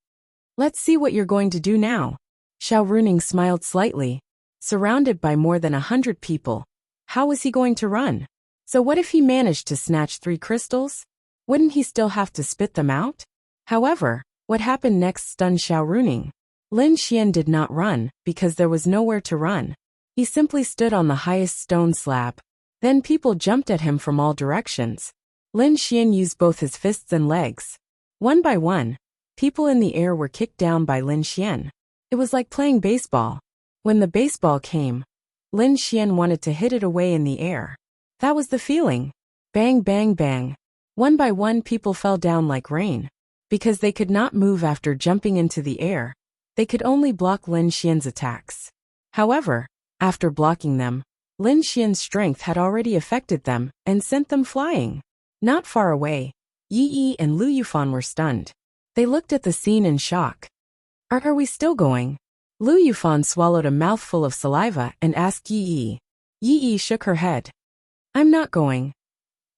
[SPEAKER 1] Let's see what you're going to do now. Xiao Runing smiled slightly. Surrounded by more than 100 people, how was he going to run? So what if he managed to snatch 3 crystals? Wouldn't he still have to spit them out? However, what happened next stunned Xiao Runing. Lin Xian did not run because there was nowhere to run. He simply stood on the highest stone slab. Then people jumped at him from all directions. Lin Xian used both his fists and legs. One by one, people in the air were kicked down by Lin Xian. It was like playing baseball. When the baseball came, Lin Xian wanted to hit it away in the air. That was the feeling. Bang, bang, bang. One by one people fell down like rain. Because they could not move after jumping into the air, they could only block Lin Xian's attacks. However, after blocking them, Lin Xian's strength had already affected them and sent them flying. Not far away, Yi Yi and Lu Yufan were stunned. They looked at the scene in shock. Are we still going? Lu Yufan swallowed a mouthful of saliva and asked Yi Yi. Yi Yi shook her head. I'm not going.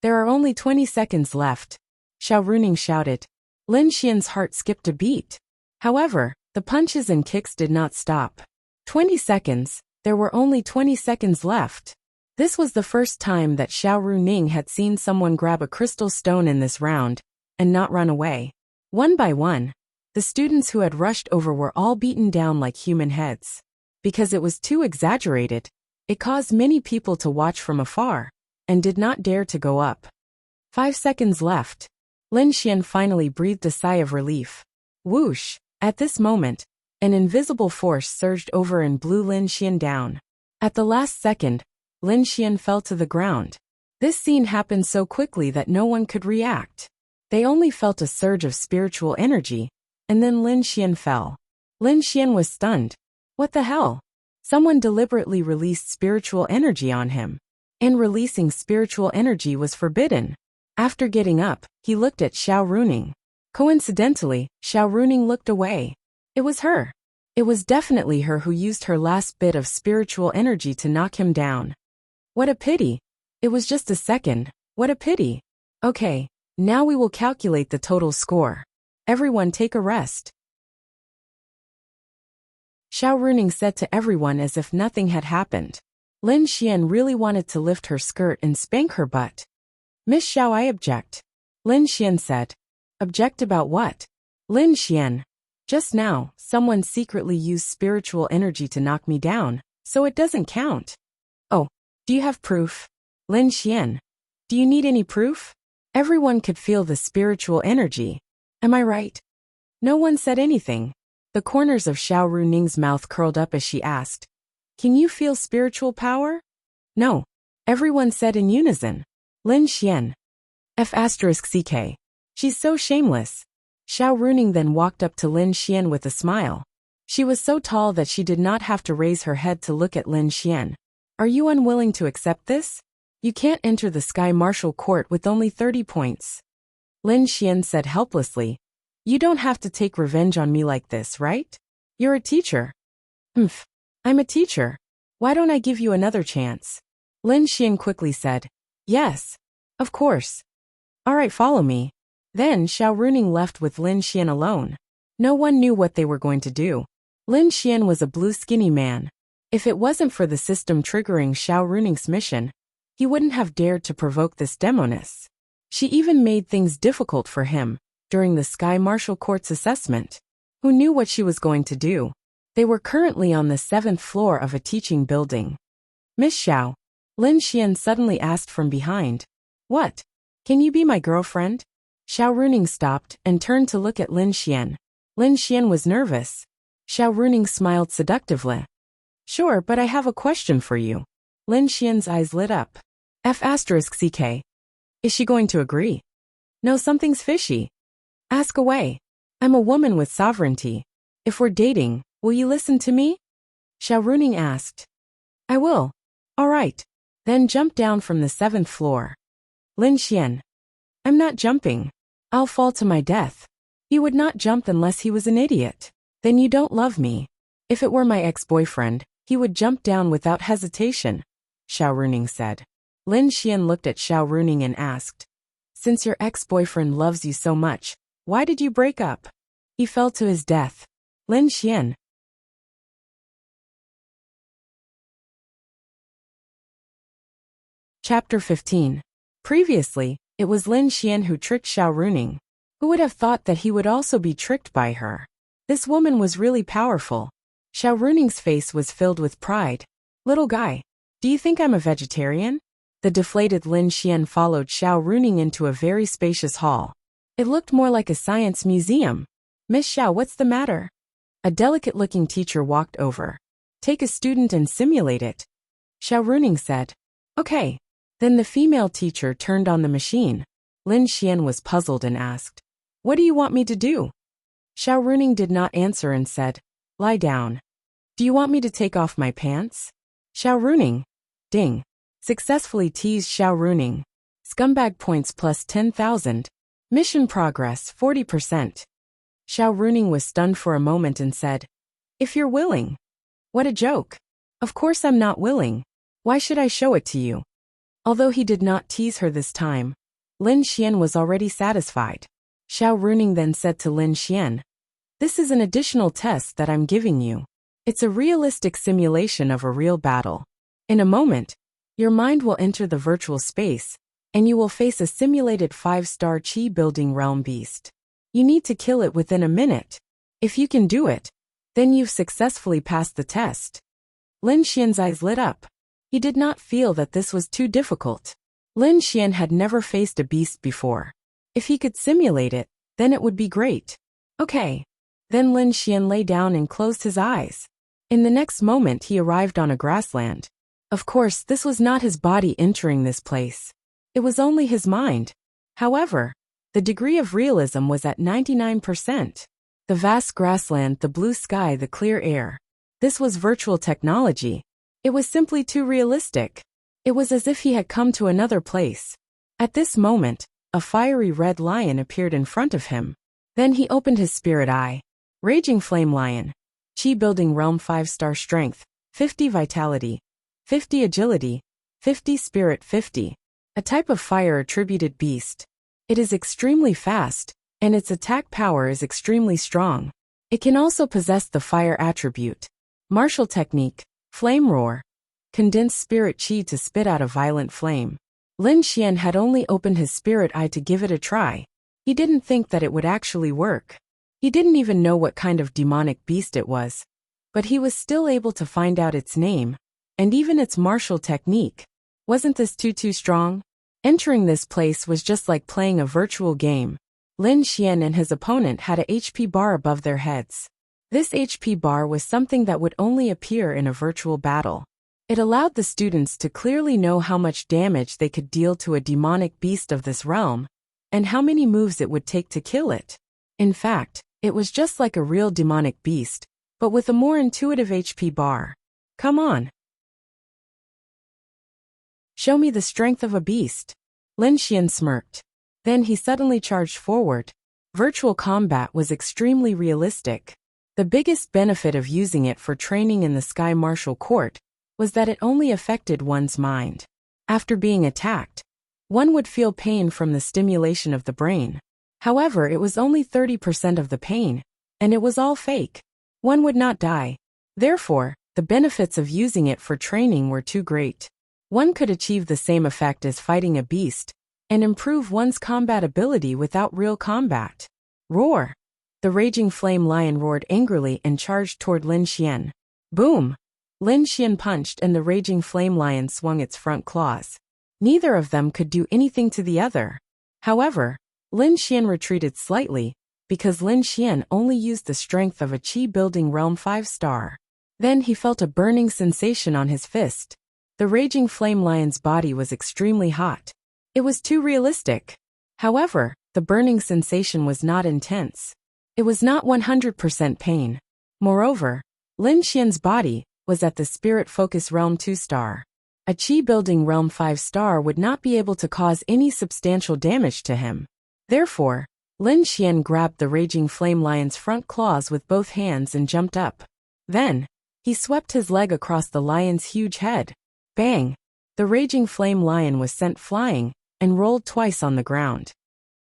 [SPEAKER 1] There are only 20 seconds left. Xiao Runing shouted. Lin Xian's heart skipped a beat. However, the punches and kicks did not stop. 20 seconds, there were only 20 seconds left. This was the first time that Xiao Runing had seen someone grab a crystal stone in this round and not run away. One by one, the students who had rushed over were all beaten down like human heads. Because it was too exaggerated, it caused many people to watch from afar and did not dare to go up. 5 seconds left. Lin Xian finally breathed a sigh of relief. Whoosh! At this moment, an invisible force surged over and blew Lin Xian down. At the last second, Lin Xian fell to the ground. This scene happened so quickly that no one could react. They only felt a surge of spiritual energy, and then Lin Xian fell. Lin Xian was stunned. What the hell? Someone deliberately released spiritual energy on him. And releasing spiritual energy was forbidden. After getting up, he looked at Xiao Runing. Coincidentally, Xiao Runing looked away. It was her. It was definitely her who used her last bit of spiritual energy to knock him down. What a pity. It was just a second. What a pity. Okay, now we will calculate the total score. Everyone take a rest. Xiao Runing said to everyone as if nothing had happened. Lin Xian really wanted to lift her skirt and spank her butt. Miss Xiao, I object. Lin Xian said. Object about what? Lin Xian. Just now, someone secretly used spiritual energy to knock me down, so it doesn't count. Oh, do you have proof? Lin Xian. Do you need any proof? Everyone could feel the spiritual energy. Am I right? No one said anything. The corners of Xiao Runing's mouth curled up as she asked, Can you feel spiritual power? No. Everyone said in unison. Lin Xian. F***ck. She's so shameless. Xiao Runing then walked up to Lin Xian with a smile. She was so tall that she did not have to raise her head to look at Lin Xian. Are you unwilling to accept this? You can't enter the Sky Martial Court with only 30 points. Lin Xian said helplessly. You don't have to take revenge on me like this, right? You're a teacher. I'm a teacher. Why don't I give you another chance? Lin Xian quickly said. Yes. Of course. All right, follow me. Then Xiao Runing left with Lin Xian alone. No one knew what they were going to do. Lin Xian was a blue skinny man. If it wasn't for the system triggering Xiao Runing's mission, he wouldn't have dared to provoke this demoness. She even made things difficult for him during the Sky Martial Court's assessment. Who knew what she was going to do? They were currently on the 7th floor of a teaching building. Miss Xiao, Lin Xian suddenly asked from behind. What? Can you be my girlfriend? Xiao Runing stopped and turned to look at Lin Xian. Lin Xian was nervous. Xiao Runing smiled seductively. Sure, but I have a question for you. Lin Xian's eyes lit up. F***ck. Is she going to agree? No, something's fishy. Ask away. I'm a woman with sovereignty. If we're dating, will you listen to me? Xiao Runing asked. I will. All right. Then jump down from the 7th floor. Lin Xian. I'm not jumping. I'll fall to my death. He would not jump unless he was an idiot. Then you don't love me. If it were my ex-boyfriend, he would jump down without hesitation, Xiao Runing said. Lin Xian looked at Xiao Runing and asked, Since your ex-boyfriend loves you so much, why did you break up? He fell to his death. Lin Xian. Chapter 15. Previously, it was Lin Xian who tricked Xiao Runing. Who would have thought that he would also be tricked by her? This woman was really powerful. Xiao Runing's face was filled with pride. Little guy, do you think I'm a vegetarian? The deflated Lin Xian followed Xiao Runing into a very spacious hall. It looked more like a science museum. Miss Xiao, what's the matter? A delicate-looking teacher walked over. Take a student and simulate it. Xiao Runing said. Okay. Then the female teacher turned on the machine. Lin Xian was puzzled and asked, What do you want me to do? Xiao Runing did not answer and said, Lie down. Do you want me to take off my pants? Xiao Runing. Ding. Successfully teased Xiao Runing. Scumbag points plus 10,000. Mission progress 40%. Xiao Runing was stunned for a moment and said, If you're willing. What a joke. Of course I'm not willing. Why should I show it to you? Although he did not tease her this time, Lin Xian was already satisfied. Xiao Runing then said to Lin Xian, This is an additional test that I'm giving you. It's a realistic simulation of a real battle. In a moment, your mind will enter the virtual space, and you will face a simulated 5-star Qi building realm beast. You need to kill it within a minute. If you can do it, then you've successfully passed the test. Lin Xian's eyes lit up. He did not feel that this was too difficult. Lin Xian had never faced a beast before. If he could simulate it, then it would be great. Okay. Then Lin Xian lay down and closed his eyes. In the next moment he arrived on a grassland. Of course, this was not his body entering this place. It was only his mind. However, the degree of realism was at 99%. The vast grassland, the blue sky, the clear air. This was virtual technology. It was simply too realistic. It was as if he had come to another place. At this moment, a fiery red lion appeared in front of him. Then he opened his spirit eye. Raging flame lion. Qi building realm 5-star strength, 50 vitality, 50 agility, 50 spirit 50. A type of fire attributed beast. It is extremely fast, and its attack power is extremely strong. It can also possess the fire attribute. Martial technique, flame roar. Condense spirit chi to spit out a violent flame. Lin Xian had only opened his spirit eye to give it a try. He didn't think that it would actually work. He didn't even know what kind of demonic beast it was. But he was still able to find out its name, and even its martial technique. Wasn't this too strong? Entering this place was just like playing a virtual game. Lin Xian and his opponent had a HP bar above their heads. This HP bar was something that would only appear in a virtual battle. It allowed the students to clearly know how much damage they could deal to a demonic beast of this realm, and how many moves it would take to kill it. In fact, it was just like a real demonic beast, but with a more intuitive HP bar. Come on. Show me the strength of a beast. Lin Xian smirked. Then he suddenly charged forward. Virtual combat was extremely realistic. The biggest benefit of using it for training in the Sky Martial Court was that it only affected one's mind. After being attacked, one would feel pain from the stimulation of the brain. However, it was only 30% of the pain, and it was all fake. One would not die. Therefore, the benefits of using it for training were too great. One could achieve the same effect as fighting a beast, and improve one's combat ability without real combat. Roar! The raging flame lion roared angrily and charged toward Lin Xian. Boom! Lin Xian punched and the raging flame lion swung its front claws. Neither of them could do anything to the other. However, Lin Xian retreated slightly, because Lin Xian only used the strength of a chi-building realm 5-star. Then he felt a burning sensation on his fist. The raging flame lion's body was extremely hot. It was too realistic. However, the burning sensation was not intense. It was not 100% pain. Moreover, Lin Xian's body was at the Spirit Focus Realm 2-star. A Chi-building Realm 5-star would not be able to cause any substantial damage to him. Therefore, Lin Xian grabbed the raging flame lion's front claws with both hands and jumped up. Then, he swept his leg across the lion's huge head. Bang! The raging flame lion was sent flying and rolled twice on the ground.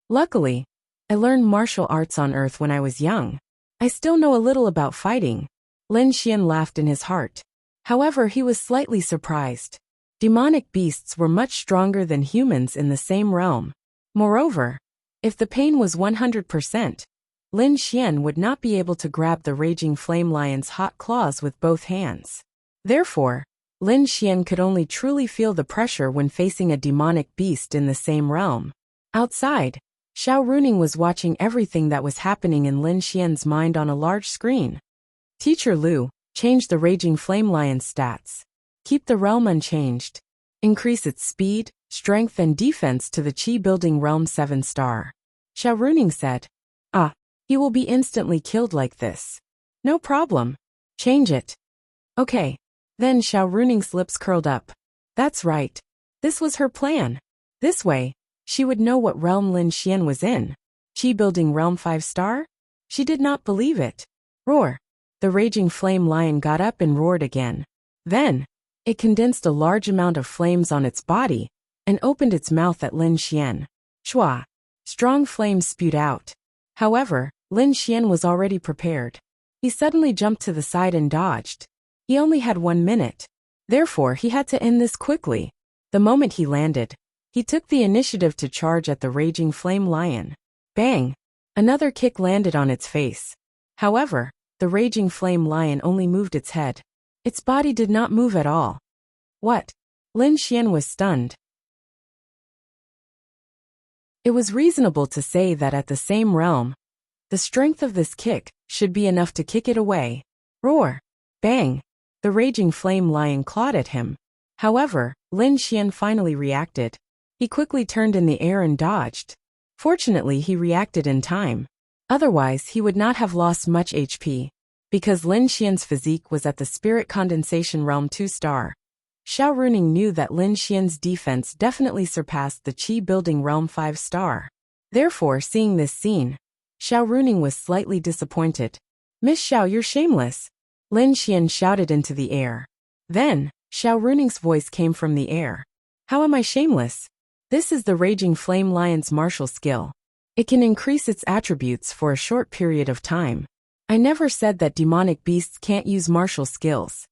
[SPEAKER 1] Luckily, I learned martial arts on Earth when I was young. I still know a little about fighting. Lin Xian laughed in his heart. However, he was slightly surprised. Demonic beasts were much stronger than humans in the same realm. Moreover, if the pain was 100%, Lin Xian would not be able to grab the raging flame lion's hot claws with both hands. Therefore, Lin Xian could only truly feel the pressure when facing a demonic beast in the same realm. Outside, Xiao Runing was watching everything that was happening in Lin Xian's mind on a large screen. Teacher Lu, change the raging flame lion's stats. Keep the realm unchanged. Increase its speed, strength and defense to the Chi-building realm 7-star. Xiao Runing said. He will be instantly killed like this. No problem. Change it. Okay. Then Xiao Runing's lips curled up. That's right. This was her plan. This way, she would know what realm Lin Xian was in. Chi-building realm 5-star? She did not believe it. Roar! The raging flame lion got up and roared again. Then, it condensed a large amount of flames on its body and opened its mouth at Lin Xian. Shua! Strong flames spewed out. However, Lin Xian was already prepared. He suddenly jumped to the side and dodged. He only had 1 minute. Therefore, he had to end this quickly. The moment he landed, he took the initiative to charge at the raging flame lion. Bang! Another kick landed on its face. However, the raging flame lion only moved its head. Its body did not move at all. What? Lin Xian was stunned. It was reasonable to say that at the same realm, the strength of this kick should be enough to kick it away. Roar! Bang! The raging flame lion clawed at him. However, Lin Xian finally reacted. He quickly turned in the air and dodged. Fortunately, he reacted in time. Otherwise, he would not have lost much HP. Because Lin Xian's physique was at the Spirit Condensation Realm 2-star, Xiao Runing knew that Lin Xian's defense definitely surpassed the Chi-building Realm 5-star. Therefore, seeing this scene, Xiao Runing was slightly disappointed. Miss Xiao, you're shameless! Lin Xian shouted into the air. Then, Xiao Runing's voice came from the air. How am I shameless? This is the Raging Flame Lion's martial skill. It can increase its attributes for a short period of time. I never said that demonic beasts can't use martial skills,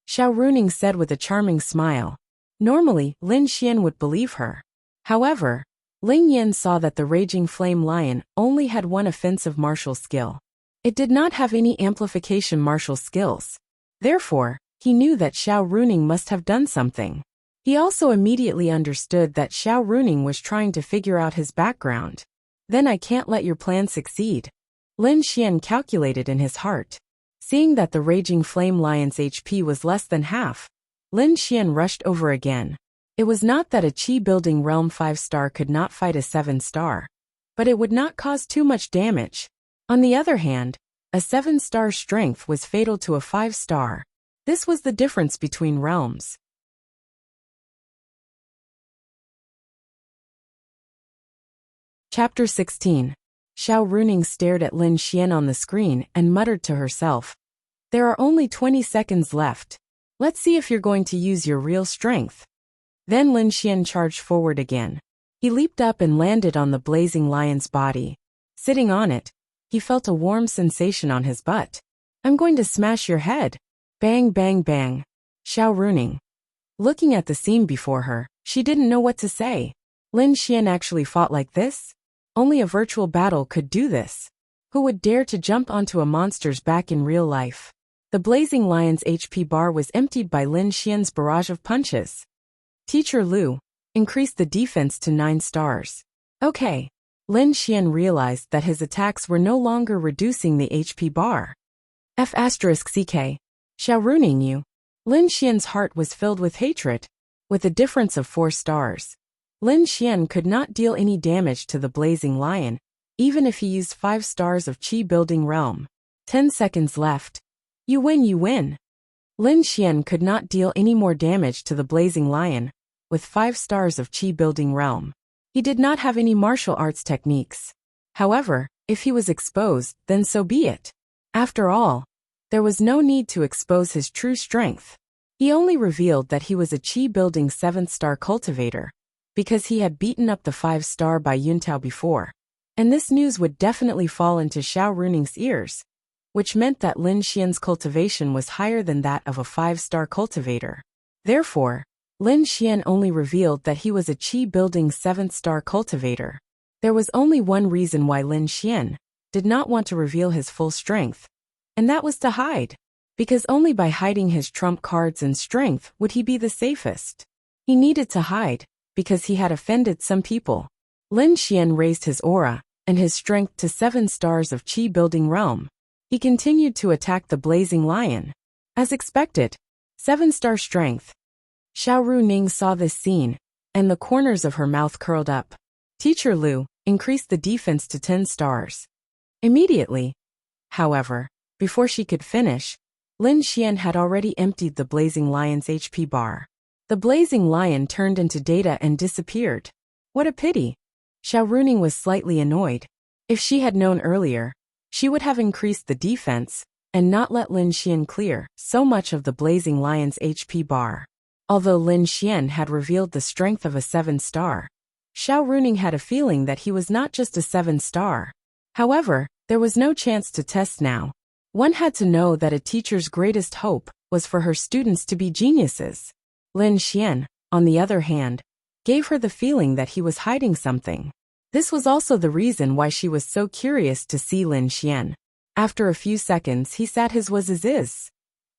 [SPEAKER 1] Xiao Runing said with a charming smile. Normally, Lin Xian would believe her. However, Ling Yin saw that the raging flame lion only had one offensive martial skill. It did not have any amplification martial skills. Therefore, he knew that Xiao Runing must have done something. He also immediately understood that Xiao Runing was trying to figure out his background. Then I can't let your plan succeed, Lin Xian calculated in his heart. Seeing that the raging flame lion's HP was less than half, Lin Xian rushed over again. It was not that a Qi-building realm 5-star could not fight a 7-star, but it would not cause too much damage. On the other hand, a 7-star strength was fatal to a 5-star. This was the difference between realms. Chapter 16. Xiao Runing stared at Lin Xian on the screen and muttered to herself. There are only 20 seconds left. Let's see if you're going to use your real strength. Then Lin Xian charged forward again. He leaped up and landed on the blazing lion's body. Sitting on it, he felt a warm sensation on his butt. I'm going to smash your head. Bang, bang, bang. Xiao Runing. Looking at the scene before her, she didn't know what to say. Lin Xian actually fought like this? Only a virtual battle could do this. Who would dare to jump onto a monster's back in real life? The blazing lion's HP bar was emptied by Lin Xian's barrage of punches. Teacher Lu, increased the defense to 9 stars. Okay. Lin Xian realized that his attacks were no longer reducing the HP bar. F***ck. Xiao Runing you. Lin Xian's heart was filled with hatred. With a difference of 4 stars. Lin Xian could not deal any damage to the blazing lion, even if he used 5 stars of Qi building realm. 10 seconds left. You win, you win. Lin Xian could not deal any more damage to the blazing lion, with 5 stars of Qi building realm. He did not have any martial arts techniques. However, if he was exposed, then so be it. After all, there was no need to expose his true strength. He only revealed that he was a Qi building 7-star cultivator, because he had beaten up the 5-star by Yuntao before. And this news would definitely fall into Xiao Runing's ears, which meant that Lin Xian's cultivation was higher than that of a 5-star cultivator. Therefore, Lin Xian only revealed that he was a Qi building 7-star cultivator. There was only one reason why Lin Xian did not want to reveal his full strength, and that was to hide, because only by hiding his trump cards and strength would he be the safest. He needed to hide, because he had offended some people. Lin Xian raised his aura and his strength to 7 stars of Qi building realm. He continued to attack the blazing lion. As expected, 7-star strength. Xiao Runing saw this scene, and the corners of her mouth curled up. Teacher Lu increased the defense to 10 stars. Immediately. However, before she could finish, Lin Xian had already emptied the blazing lion's HP bar. The blazing lion turned into data and disappeared. What a pity. Xiao Runing was slightly annoyed. If she had known earlier, she would have increased the defense and not let Lin Xian clear so much of the blazing lion's HP bar. Although Lin Xian had revealed the strength of a 7-star, Xiao Runing had a feeling that he was not just a 7-star. However, there was no chance to test now. One had to know that a teacher's greatest hope was for her students to be geniuses. Lin Xian, on the other hand, gave her the feeling that he was hiding something. This was also the reason why she was so curious to see Lin Xian. After a few seconds he sat his was as is.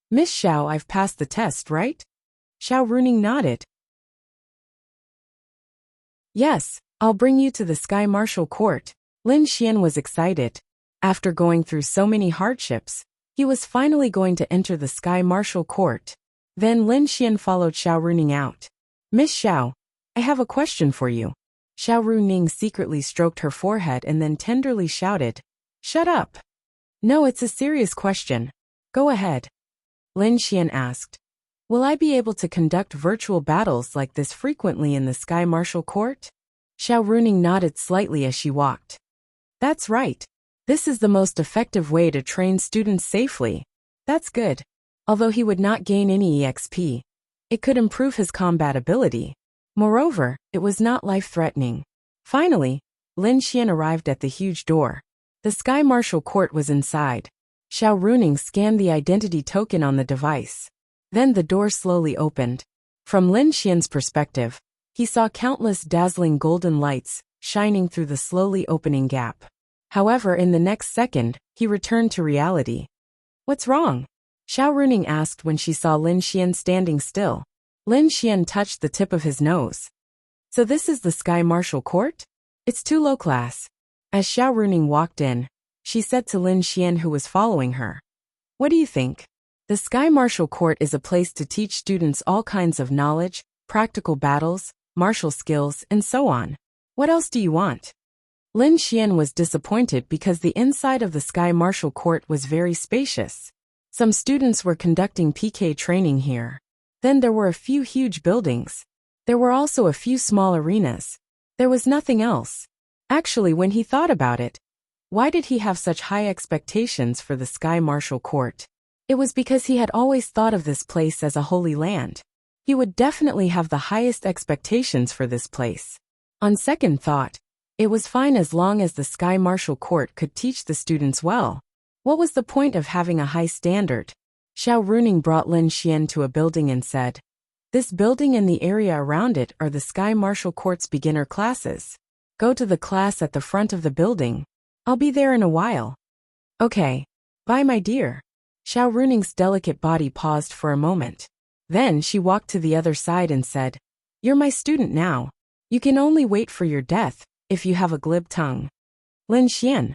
[SPEAKER 1] Miss Xiao, I've passed the test, right? Xiao Runing nodded. Yes, I'll bring you to the Sky Martial Court. Lin Xian was excited. After going through so many hardships, he was finally going to enter the Sky Martial Court. Then Lin Xian followed Xiao Runing out. Miss Xiao, I have a question for you. Xiao Runing secretly stroked her forehead and then tenderly shouted, Shut up. No, it's a serious question. Go ahead. Lin Xian asked. Will I be able to conduct virtual battles like this frequently in the Sky Martial Court? Xiao Runing nodded slightly as she walked. That's right. This is the most effective way to train students safely. That's good. Although he would not gain any EXP, it could improve his combat ability. Moreover, it was not life-threatening. Finally, Lin Xian arrived at the huge door. The Sky Martial Court was inside. Xiao Runing scanned the identity token on the device. Then the door slowly opened. From Lin Xian's perspective, he saw countless dazzling golden lights shining through the slowly opening gap. However, in the next second, he returned to reality. What's wrong? Xiao Runing asked when she saw Lin Xian standing still. Lin Xian touched the tip of his nose. So this is the Sky Martial Court? It's too low class. As Xiao Runing walked in, she said to Lin Xian, who was following her. What do you think? The Sky Martial Court is a place to teach students all kinds of knowledge, practical battles, martial skills, and so on. What else do you want? Lin Xian was disappointed because the inside of the Sky Martial Court was very spacious. Some students were conducting PK training here. Then there were a few huge buildings. There were also a few small arenas. There was nothing else. Actually, when he thought about it, why did he have such high expectations for the Sky Martial Court? It was because he had always thought of this place as a holy land. He would definitely have the highest expectations for this place. On second thought, it was fine as long as the Sky Martial Court could teach the students well. What was the point of having a high standard? Xiao Runing brought Lin Xian to a building and said, "This building and the area around it are the Sky Martial Court's beginner classes. Go to the class at the front of the building. I'll be there in a while." Okay. Bye, my dear. Xiao Runing's delicate body paused for a moment. Then she walked to the other side and said, "You're my student now. You can only wait for your death if you have a glib tongue." Lin Xian.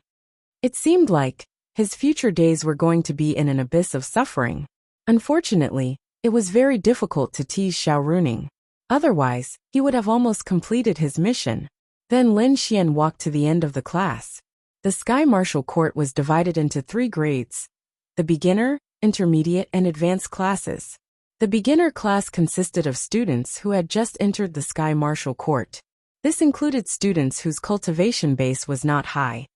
[SPEAKER 1] It seemed like his future days were going to be in an abyss of suffering. Unfortunately, it was very difficult to tease Xiao Runing. Otherwise, he would have almost completed his mission. Then Lin Xian walked to the end of the class. The Sky Martial Court was divided into 3 grades: the beginner, intermediate, and advanced classes. The beginner class consisted of students who had just entered the Sky Martial Court. This included students whose cultivation base was not high.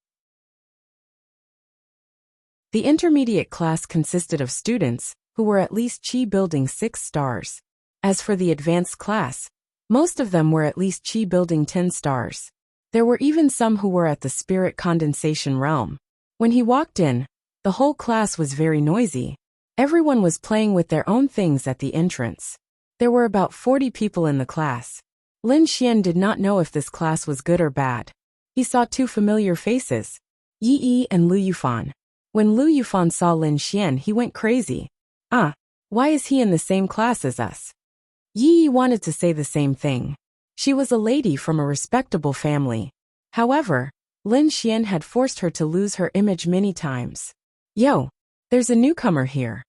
[SPEAKER 1] The intermediate class consisted of students who were at least Qi building 6 stars. As for the advanced class, most of them were at least Qi building 10 stars. There were even some who were at the spirit condensation realm. When he walked in, the whole class was very noisy. Everyone was playing with their own things at the entrance. There were about 40 people in the class. Lin Xian did not know if this class was good or bad. He saw 2 familiar faces, Yi Yi and Lu Yufan. When Lu Yufan saw Lin Xian, he went crazy. Why is he in the same class as us? Yi Yi wanted to say the same thing. She was a lady from a respectable family. However, Lin Xian had forced her to lose her image many times. Yo, there's a newcomer here.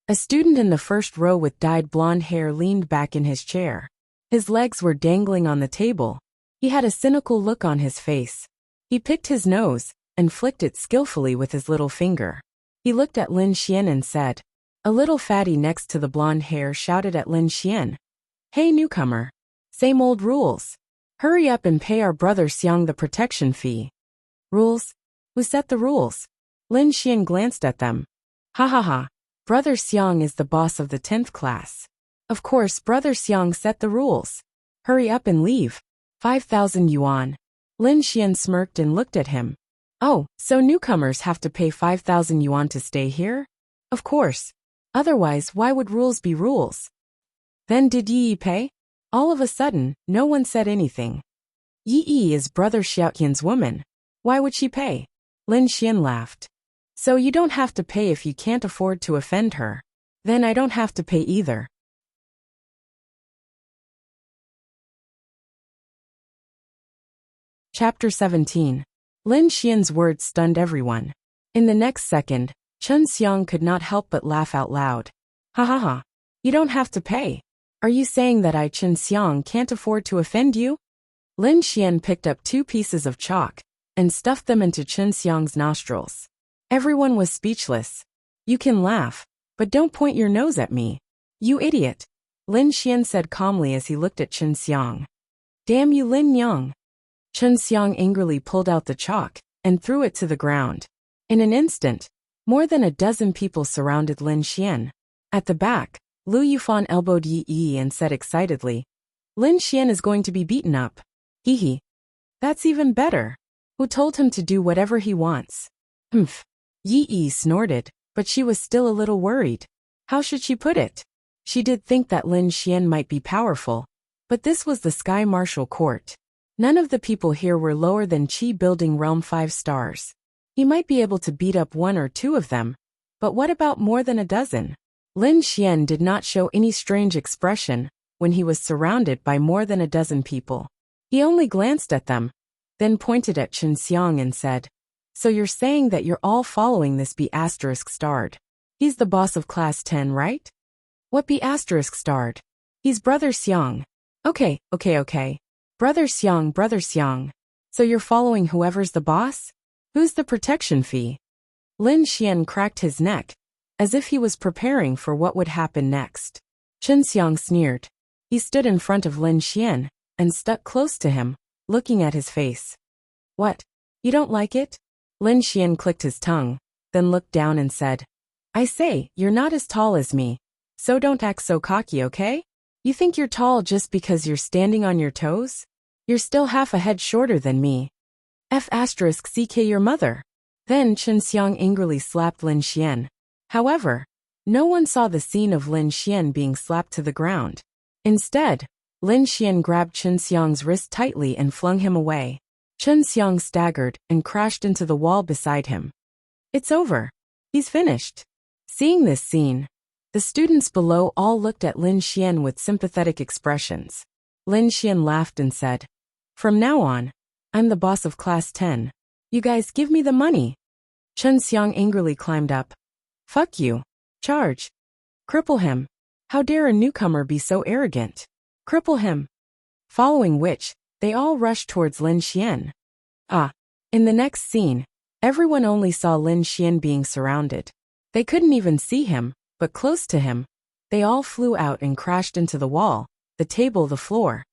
[SPEAKER 1] A student in the first row with dyed blonde hair leaned back in his chair. His legs were dangling on the table. He had a cynical look on his face. He picked his nose and flicked it skillfully with his little finger. He looked at Lin Xian and said. A little fatty next to the blonde hair shouted at Lin Xian. Hey newcomer. Same old rules. Hurry up and pay our brother Xiang the protection fee. Rules? Who set the rules? Lin Xian glanced at them. Ha ha ha. Brother Xiang is the boss of the 10th class. Of course, Brother Xiang set the rules. Hurry up and leave. 5,000 yuan. Lin Xian smirked and looked at him. Oh, so newcomers have to pay 5,000 yuan to stay here? Of course. Otherwise, why would rules be rules? Then did Yi Yi pay? All of a sudden, no one said anything. Yi Yi is Brother Xiaoqian's woman. Why would she pay? Lin Xian laughed. So you don't have to pay if you can't afford to offend her. Then I don't have to pay either. Chapter 17. Lin Xian's words stunned everyone. In the next second, Chen Xiang could not help but laugh out loud. Ha ha ha. You don't have to pay. Are you saying that I, Chen Xiang, can't afford to offend you? Lin Xian picked up 2 pieces of chalk and stuffed them into Chen Xiang's nostrils. Everyone was speechless. You can laugh, but don't point your nose at me. You idiot. Lin Xian said calmly as he looked at Chen Xiang. Damn you, Lin Yang. Chen Xiang angrily pulled out the chalk and threw it to the ground. In an instant, more than a dozen people surrounded Lin Xian. At the back, Lu Yufan elbowed Yi Yi and said excitedly, Lin Xian is going to be beaten up. Hee hee. That's even better. Who told him to do whatever he wants? Humph. Yi snorted, but she was still a little worried. How should she put it? She did think that Lin Xian might be powerful, but this was the Sky Martial Court. None of the people here were lower than Qi Building Realm 5 stars. He might be able to beat up one or two of them, but what about more than a dozen? Lin Xian did not show any strange expression when he was surrounded by more than a dozen people. He only glanced at them, then pointed at Chen Xiang and said, "So you're saying that you're all following this B***starred? He's the boss of Class 10, right?" "What B***starred? He's Brother Xiang." Okay. Brother Xiang. So you're following whoever's the boss? Who's the protection fee?" Lin Xian cracked his neck, as if he was preparing for what would happen next. Chen Xiang sneered. He stood in front of Lin Xian and stuck close to him, looking at his face. "What? You don't like it?" Lin Xian clicked his tongue, then looked down and said, "I say, you're not as tall as me, so don't act so cocky, okay? You think you're tall just because you're standing on your toes? You're still half a head shorter than me. F***ck your mother." Then Chen Xiang angrily slapped Lin Xian. However, no one saw the scene of Lin Xian being slapped to the ground. Instead, Lin Xian grabbed Chen Xiang's wrist tightly and flung him away. Chen Xiang staggered and crashed into the wall beside him. "It's over. He's finished." Seeing this scene, the students below all looked at Lin Xian with sympathetic expressions. Lin Xian laughed and said, "From now on, I'm the boss of Class 10. You guys give me the money." Chen Xiang angrily climbed up. "Fuck you. Charge. Cripple him. How dare a newcomer be so arrogant? Cripple him." Following which, they all rushed towards Lin Xian. In the next scene, everyone only saw Lin Xian being surrounded. They couldn't even see him, but close to him, they all flew out and crashed into the wall, the table, the floor.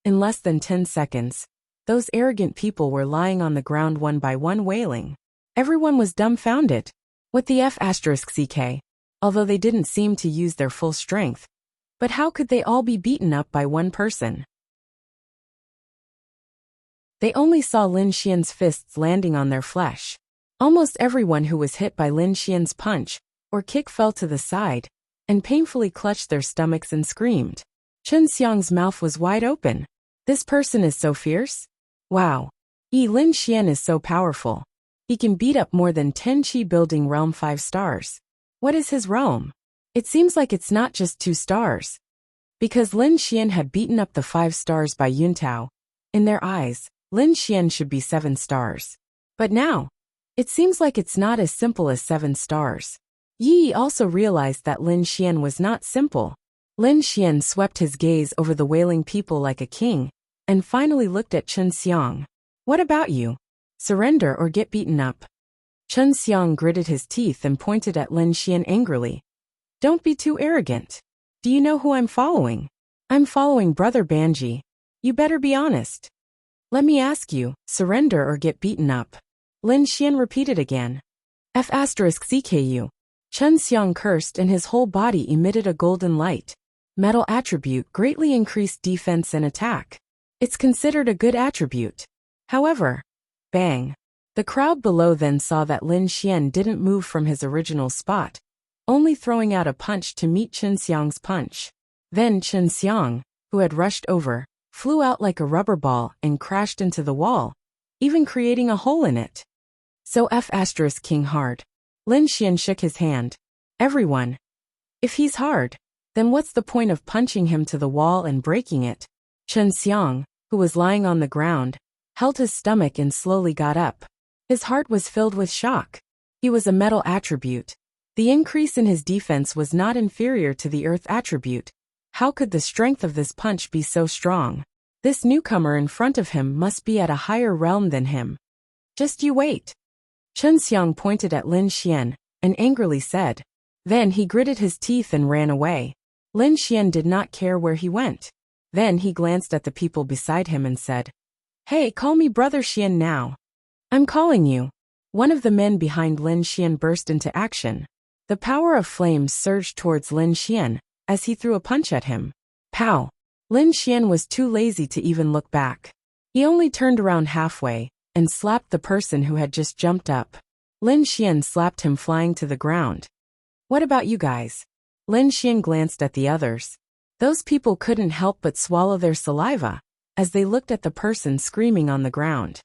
[SPEAKER 1] In less than 10 seconds, those arrogant people were lying on the ground one by one wailing. Everyone was dumbfounded. What the F***ck? Although they didn't seem to use their full strength. But how could they all be beaten up by one person? They only saw Lin Xian's fists landing on their flesh. Almost everyone who was hit by Lin Xian's punch or kick fell to the side and painfully clutched their stomachs and screamed. Chen Xiang's mouth was wide open. This person is so fierce? Wow. Lin Xian is so powerful. He can beat up more than 10 Qi Building Realm 5 stars. What is his realm? It seems like it's not just 2 stars. Because Lin Xian had beaten up the 5 stars by Yuntao, in their eyes, Lin Xian should be 7 stars. But now, it seems like it's not as simple as 7 stars. Yi also realized that Lin Xian was not simple. Lin Xian swept his gaze over the wailing people like a king, and finally looked at Chen Xiang. "What about you? Surrender or get beaten up?" Chen Xiang gritted his teeth and pointed at Lin Xian angrily. "Don't be too arrogant. Do you know who I'm following? I'm following Brother Banji. You better be honest. Let me ask you, surrender or get beaten up?" Lin Xian repeated again. F***ck. Chen Xiang cursed and his whole body emitted a golden light. Metal attribute greatly increased defense and attack. It's considered a good attribute. However, bang. The crowd below then saw that Lin Xian didn't move from his original spot, only throwing out a punch to meet Chen Xiang's punch. Then Chen Xiang, who had rushed over, flew out like a rubber ball and crashed into the wall, even creating a hole in it. So F***king hard. Lin Xian shook his hand. "Everyone. If he's hard, then what's the point of punching him to the wall and breaking it?" Chen Xiang, who was lying on the ground, held his stomach and slowly got up. His heart was filled with shock. He was a metal attribute. The increase in his defense was not inferior to the earth attribute. How could the strength of this punch be so strong? This newcomer in front of him must be at a higher realm than him. Just you wait. Chen Xiang pointed at Lin Xian and angrily said. Then he gritted his teeth and ran away. Lin Xian did not care where he went. Then he glanced at the people beside him and said, "Hey, call me Brother Xian now. I'm calling you." One of the men behind Lin Xian burst into action. The power of flames surged towards Lin Xian as he threw a punch at him. Pow! Lin Xian was too lazy to even look back. He only turned around halfway and slapped the person who had just jumped up. Lin Xian slapped him, flying to the ground. What about you guys? Lin Xian glanced at the others. Those people couldn't help but swallow their saliva as they looked at the person screaming on the ground.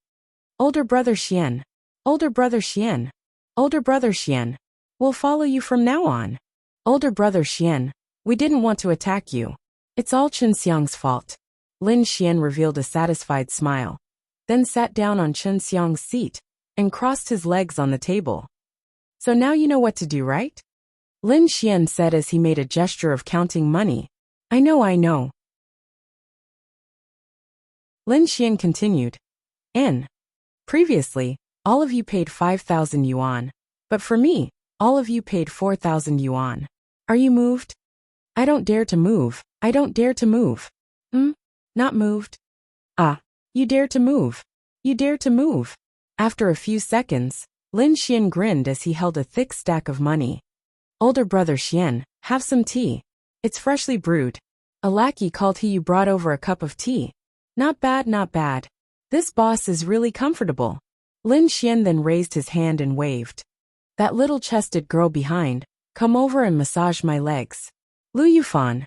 [SPEAKER 1] Older brother Xian. Older brother Xian. Older brother Xian. We'll follow you from now on. Older brother Xian. We didn't want to attack you. It's all Chen Xiang's fault. Lin Xian revealed a satisfied smile, then sat down on Chen Xiang's seat and crossed his legs on the table. So now you know what to do, right? Lin Xian said as he made a gesture of counting money. I know. Lin Xian continued. Previously, all of you paid 5,000 yuan, but for me, all of you paid 4,000 yuan. Are you moved? I don't dare to move. I don't dare to move. Not moved? Ah, you dare to move. You dare to move. After a few seconds, Lin Xian grinned as he held a thick stack of money. Older brother Xian, have some tea. It's freshly brewed. A lackey called he brought over a cup of tea. Not bad, not bad. This boss is really comfortable. Lin Xian then raised his hand and waved. That little-chested girl behind, come over and massage my legs. Lu Yufan.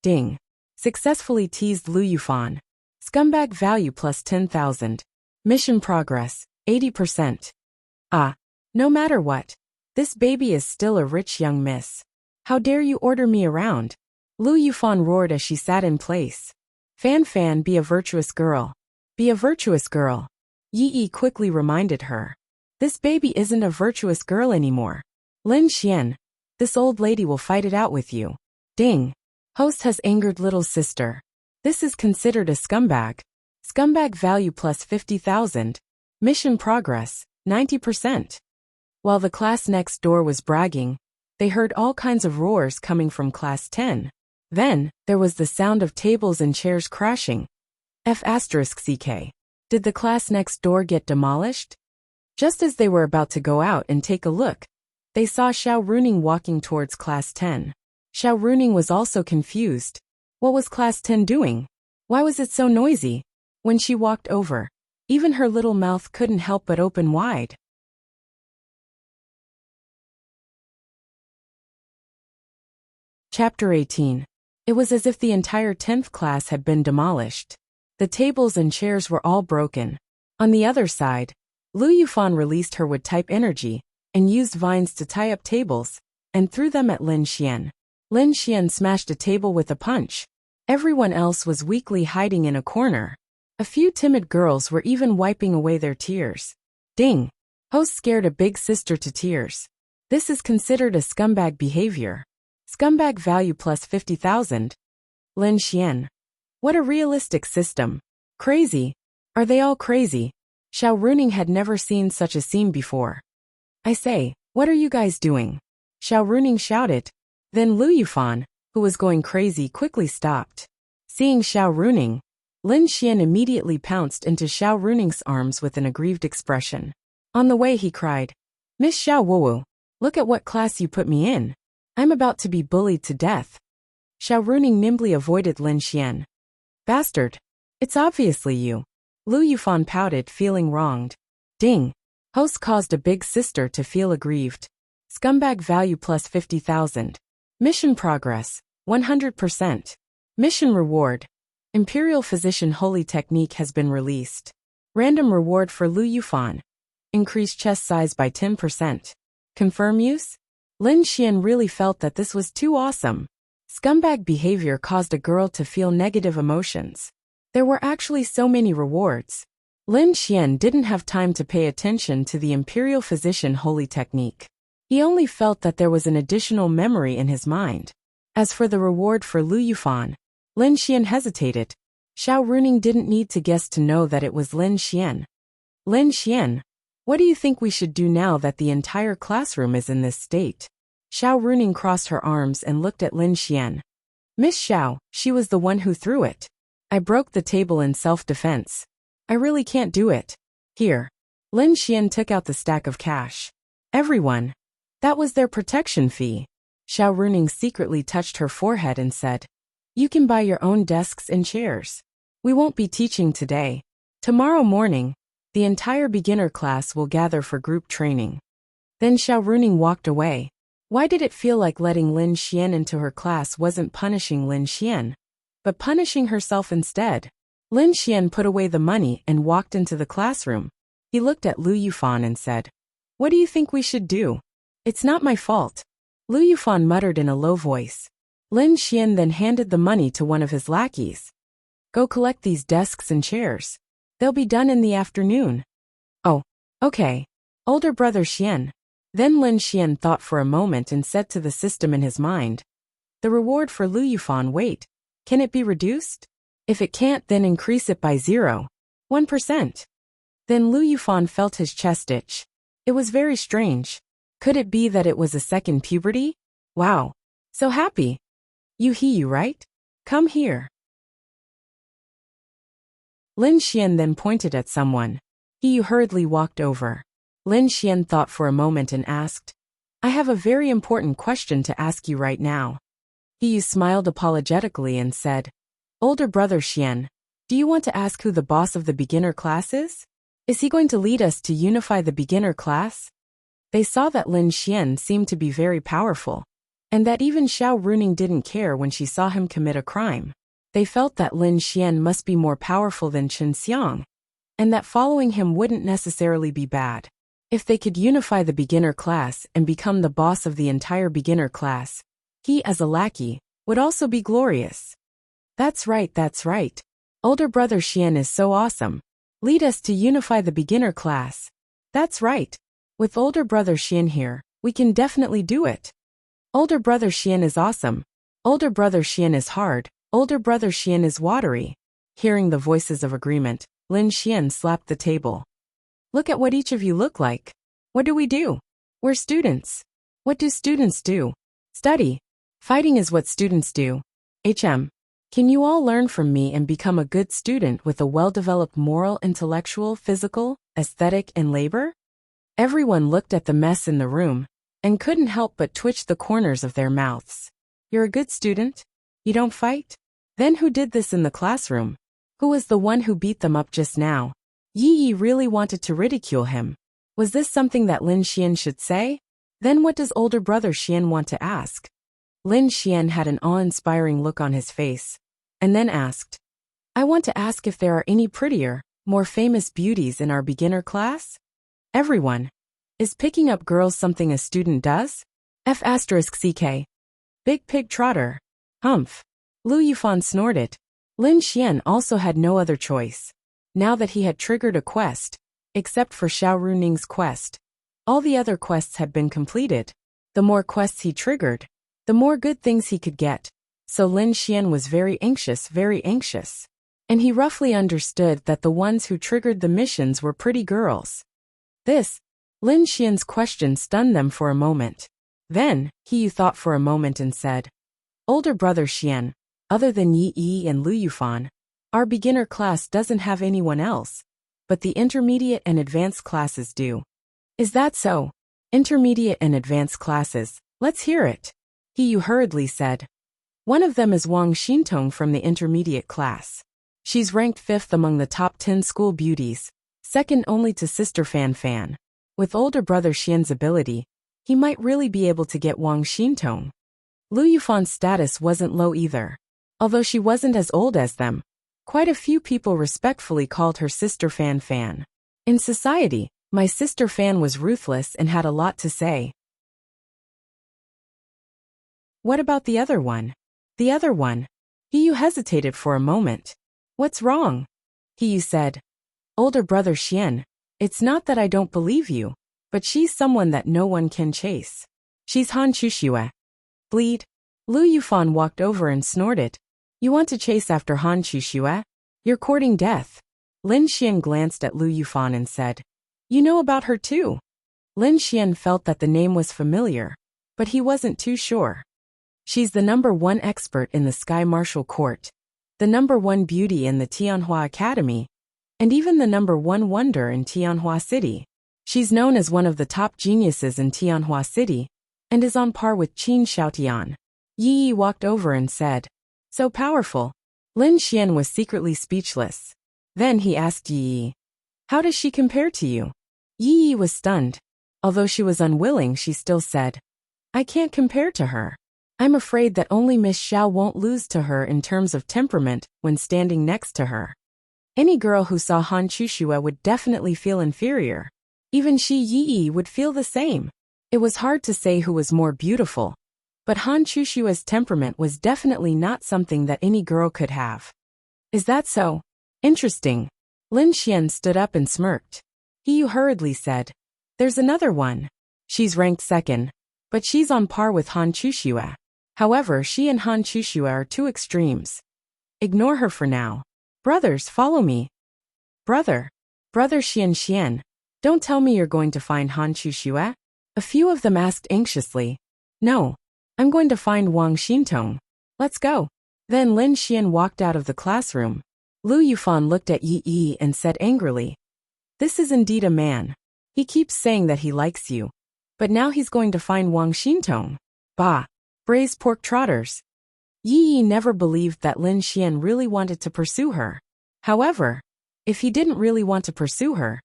[SPEAKER 1] Ding. Successfully teased Lu Yufan. Scumbag value plus 10,000. Mission progress, 80%. Ah, no matter what. This baby is still a rich young miss. How dare you order me around? Lu Yufan roared as she sat in place. Fan, be a virtuous girl. Be a virtuous girl. Yi quickly reminded her. This baby isn't a virtuous girl anymore. Lin Xian, this old lady will fight it out with you. Ding. Host has angered little sister. This is considered a scumbag. Scumbag value plus 50,000. Mission progress, 90%. While the class next door was bragging, they heard all kinds of roars coming from class 10. Then, there was the sound of tables and chairs crashing. F***CK. Did the class next door get demolished? Just as they were about to go out and take a look, they saw Xiao Runing walking towards class 10. Xiao Runing was also confused. What was class 10 doing? Why was it so noisy? When she walked over, even her little mouth couldn't help but open wide. Chapter 18. It was as if the entire 10th class had been demolished. The tables and chairs were all broken. On the other side, Lu Yufan released her wood-type energy and used vines to tie up tables and threw them at Lin Xian. Lin Xian smashed a table with a punch. Everyone else was weakly hiding in a corner. A few timid girls were even wiping away their tears. Ding! Host scared a big sister to tears. This is considered a scumbag behavior. Scumbag value plus 50,000. Lin Xian. What a realistic system. Crazy. Are they all crazy? Xiao Runing had never seen such a scene before. I say, what are you guys doing? Xiao Runing shouted. Then Lu Yufan, who was going crazy, quickly stopped. Seeing Xiao Runing, Lin Xian immediately pounced into Xiao Runing's arms with an aggrieved expression. On the way he cried, Miss Xiao Wuwu, look at what class you put me in. I'm about to be bullied to death. Xiao Runing nimbly avoided Lin Xian. Bastard. It's obviously you. Lu Yufan pouted, feeling wronged. Ding. Host caused a big sister to feel aggrieved. Scumbag value plus 50,000. Mission progress, 100%. Mission reward. Imperial Physician Holy Technique has been released. Random reward for Lu Yufan. Increase chest size by 10%. Confirm use? Lin Xian really felt that this was too awesome. Scumbag behavior caused a girl to feel negative emotions. There were actually so many rewards. Lin Xian didn't have time to pay attention to the Imperial Physician Holy Technique. He only felt that there was an additional memory in his mind. As for the reward for Lu Yufan, Lin Xian hesitated. Xiao Runing didn't need to guess to know that it was Lin Xian. Lin Xian, what do you think we should do now that the entire classroom is in this state? Xiao Runing crossed her arms and looked at Lin Xian. Miss Xiao, she was the one who threw it. I broke the table in self-defense. I really can't do it. Here. Lin Xian took out the stack of cash. Everyone. That was their protection fee. Xiao Runing secretly touched her forehead and said, You can buy your own desks and chairs. We won't be teaching today. Tomorrow morning, the entire beginner class will gather for group training. Then Xiao Runing walked away. Why did it feel like letting Lin Xian into her class wasn't punishing Lin Xian, but punishing herself instead? Lin Xian put away the money and walked into the classroom. He looked at Lu Yufan and said, "What do you think we should do?" "It's not my fault," Lu Yufan muttered in a low voice. Lin Xian then handed the money to one of his lackeys. "Go collect these desks and chairs. They'll be done in the afternoon." "Oh, okay. Older brother Xian." Then Lin Xian thought for a moment and said to the system in his mind, "The reward for Lu Yufan, wait. Can it be reduced? If it can't, then increase it by 0.1%. Then Lu Yufan felt his chest itch. It was very strange. Could it be that it was a second puberty? Wow. So happy. You right? Come here." Lin Xian then pointed at someone. He hurriedly walked over. Lin Xian thought for a moment and asked, "I have a very important question to ask you right now." He smiled apologetically and said, "Older brother Xian, do you want to ask who the boss of the beginner class is? Is he going to lead us to unify the beginner class?" They saw that Lin Xian seemed to be very powerful, and that even Xiao Runing didn't care when she saw him commit a crime. They felt that Lin Xian must be more powerful than Chen Xiang, and that following him wouldn't necessarily be bad. If they could unify the beginner class and become the boss of the entire beginner class, he as a lackey would also be glorious. That's right. Older brother Xian is so awesome. Lead us to unify the beginner class. That's right. With older brother Xian here, we can definitely do it. Older brother Xian is awesome. Older brother Xian is hard. Older brother Xian is watery. Hearing the voices of agreement, Lin Xian slapped the table. "Look at what each of you look like. What do we do? We're students. What do students do? Study. Fighting is what students do. Can you all learn from me and become a good student with a well-developed moral, intellectual, physical, aesthetic, and labor?" Everyone looked at the mess in the room and couldn't help but twitch the corners of their mouths. "You're a good student? You don't fight? Then who did this in the classroom? Who was the one who beat them up just now?" Yi really wanted to ridicule him. Was this something that Lin Xian should say? Then what does older brother Xian want to ask? Lin Xian had an awe-inspiring look on his face, and then asked, "I want to ask if there are any prettier, more famous beauties in our beginner class?" Everyone. Is picking up girls something a student does? F***CK. Big Pig Trotter. Humph. Lu Yufan snorted. Lin Xian also had no other choice. Now that he had triggered a quest, except for Xiao Runing's quest, all the other quests had been completed. The more quests he triggered, the more good things he could get. So Lin Xian was very anxious. And he roughly understood that the ones who triggered the missions were pretty girls. Lin Xian's question stunned them for a moment. Then, he thought for a moment and said, "Older brother Xian, other than Yi and Lu Yufan, our beginner class doesn't have anyone else, but the intermediate and advanced classes do." "Is that so? Intermediate and advanced classes, let's hear it," he hurriedly said. "One of them is Wang Xintong from the intermediate class. She's ranked 5th among the top 10 school beauties, second only to Sister Fan Fan. With older brother Xian's ability, he might really be able to get Wang Xintong." Lu Yufan's status wasn't low either. Although she wasn't as old as them, quite a few people respectfully called her Sister Fan Fan. In society, my Sister Fan was ruthless and had a lot to say. What about the other one? The other one? He hesitated for a moment. What's wrong? He said, Older brother Xian, it's not that I don't believe you, but she's someone that no one can chase. She's Han Chuxue. Bleed. Lu Yufan walked over and snorted. You want to chase after Han Chuxue? You're courting death. Lin Xian glanced at Lu Yufan and said, You know about her too. Lin Xian felt that the name was familiar, but he wasn't too sure. She's the #1 expert in the Sky Martial Court, the #1 beauty in the Tianhua Academy, and even the #1 wonder in Tianhua City. She's known as one of the top geniuses in Tianhua City, and is on par with Qin Xiaotian. Yi walked over and said, So powerful. Lin Xian was secretly speechless. Then he asked Yi, How does she compare to you? Yi was stunned. Although she was unwilling, she still said, I can't compare to her. I'm afraid that only Miss Xiao won't lose to her in terms of temperament when standing next to her. Any girl who saw Han Chuxue would definitely feel inferior. Even Shi Yi would feel the same. It was hard to say who was more beautiful, but Han Chuxue's temperament was definitely not something that any girl could have. Is that so? Interesting. Lin Xian stood up and smirked. He hurriedly said, There's another one. She's ranked second, but she's on par with Han Chuxue. However, she and Han Chuxue are two extremes. Ignore her for now. Brothers, follow me. Brother Xian, don't tell me you're going to find Han Chuxue? A few of them asked anxiously. No, I'm going to find Wang Xintong. Let's go. Then Lin Xian walked out of the classroom. Lu Yufan looked at Yi Yi and said angrily, This is indeed a man. He keeps saying that he likes you. But now he's going to find Wang Xintong. Bah! Braised pork trotters. Yi Yi never believed that Lin Xian really wanted to pursue her. However, if he didn't really want to pursue her,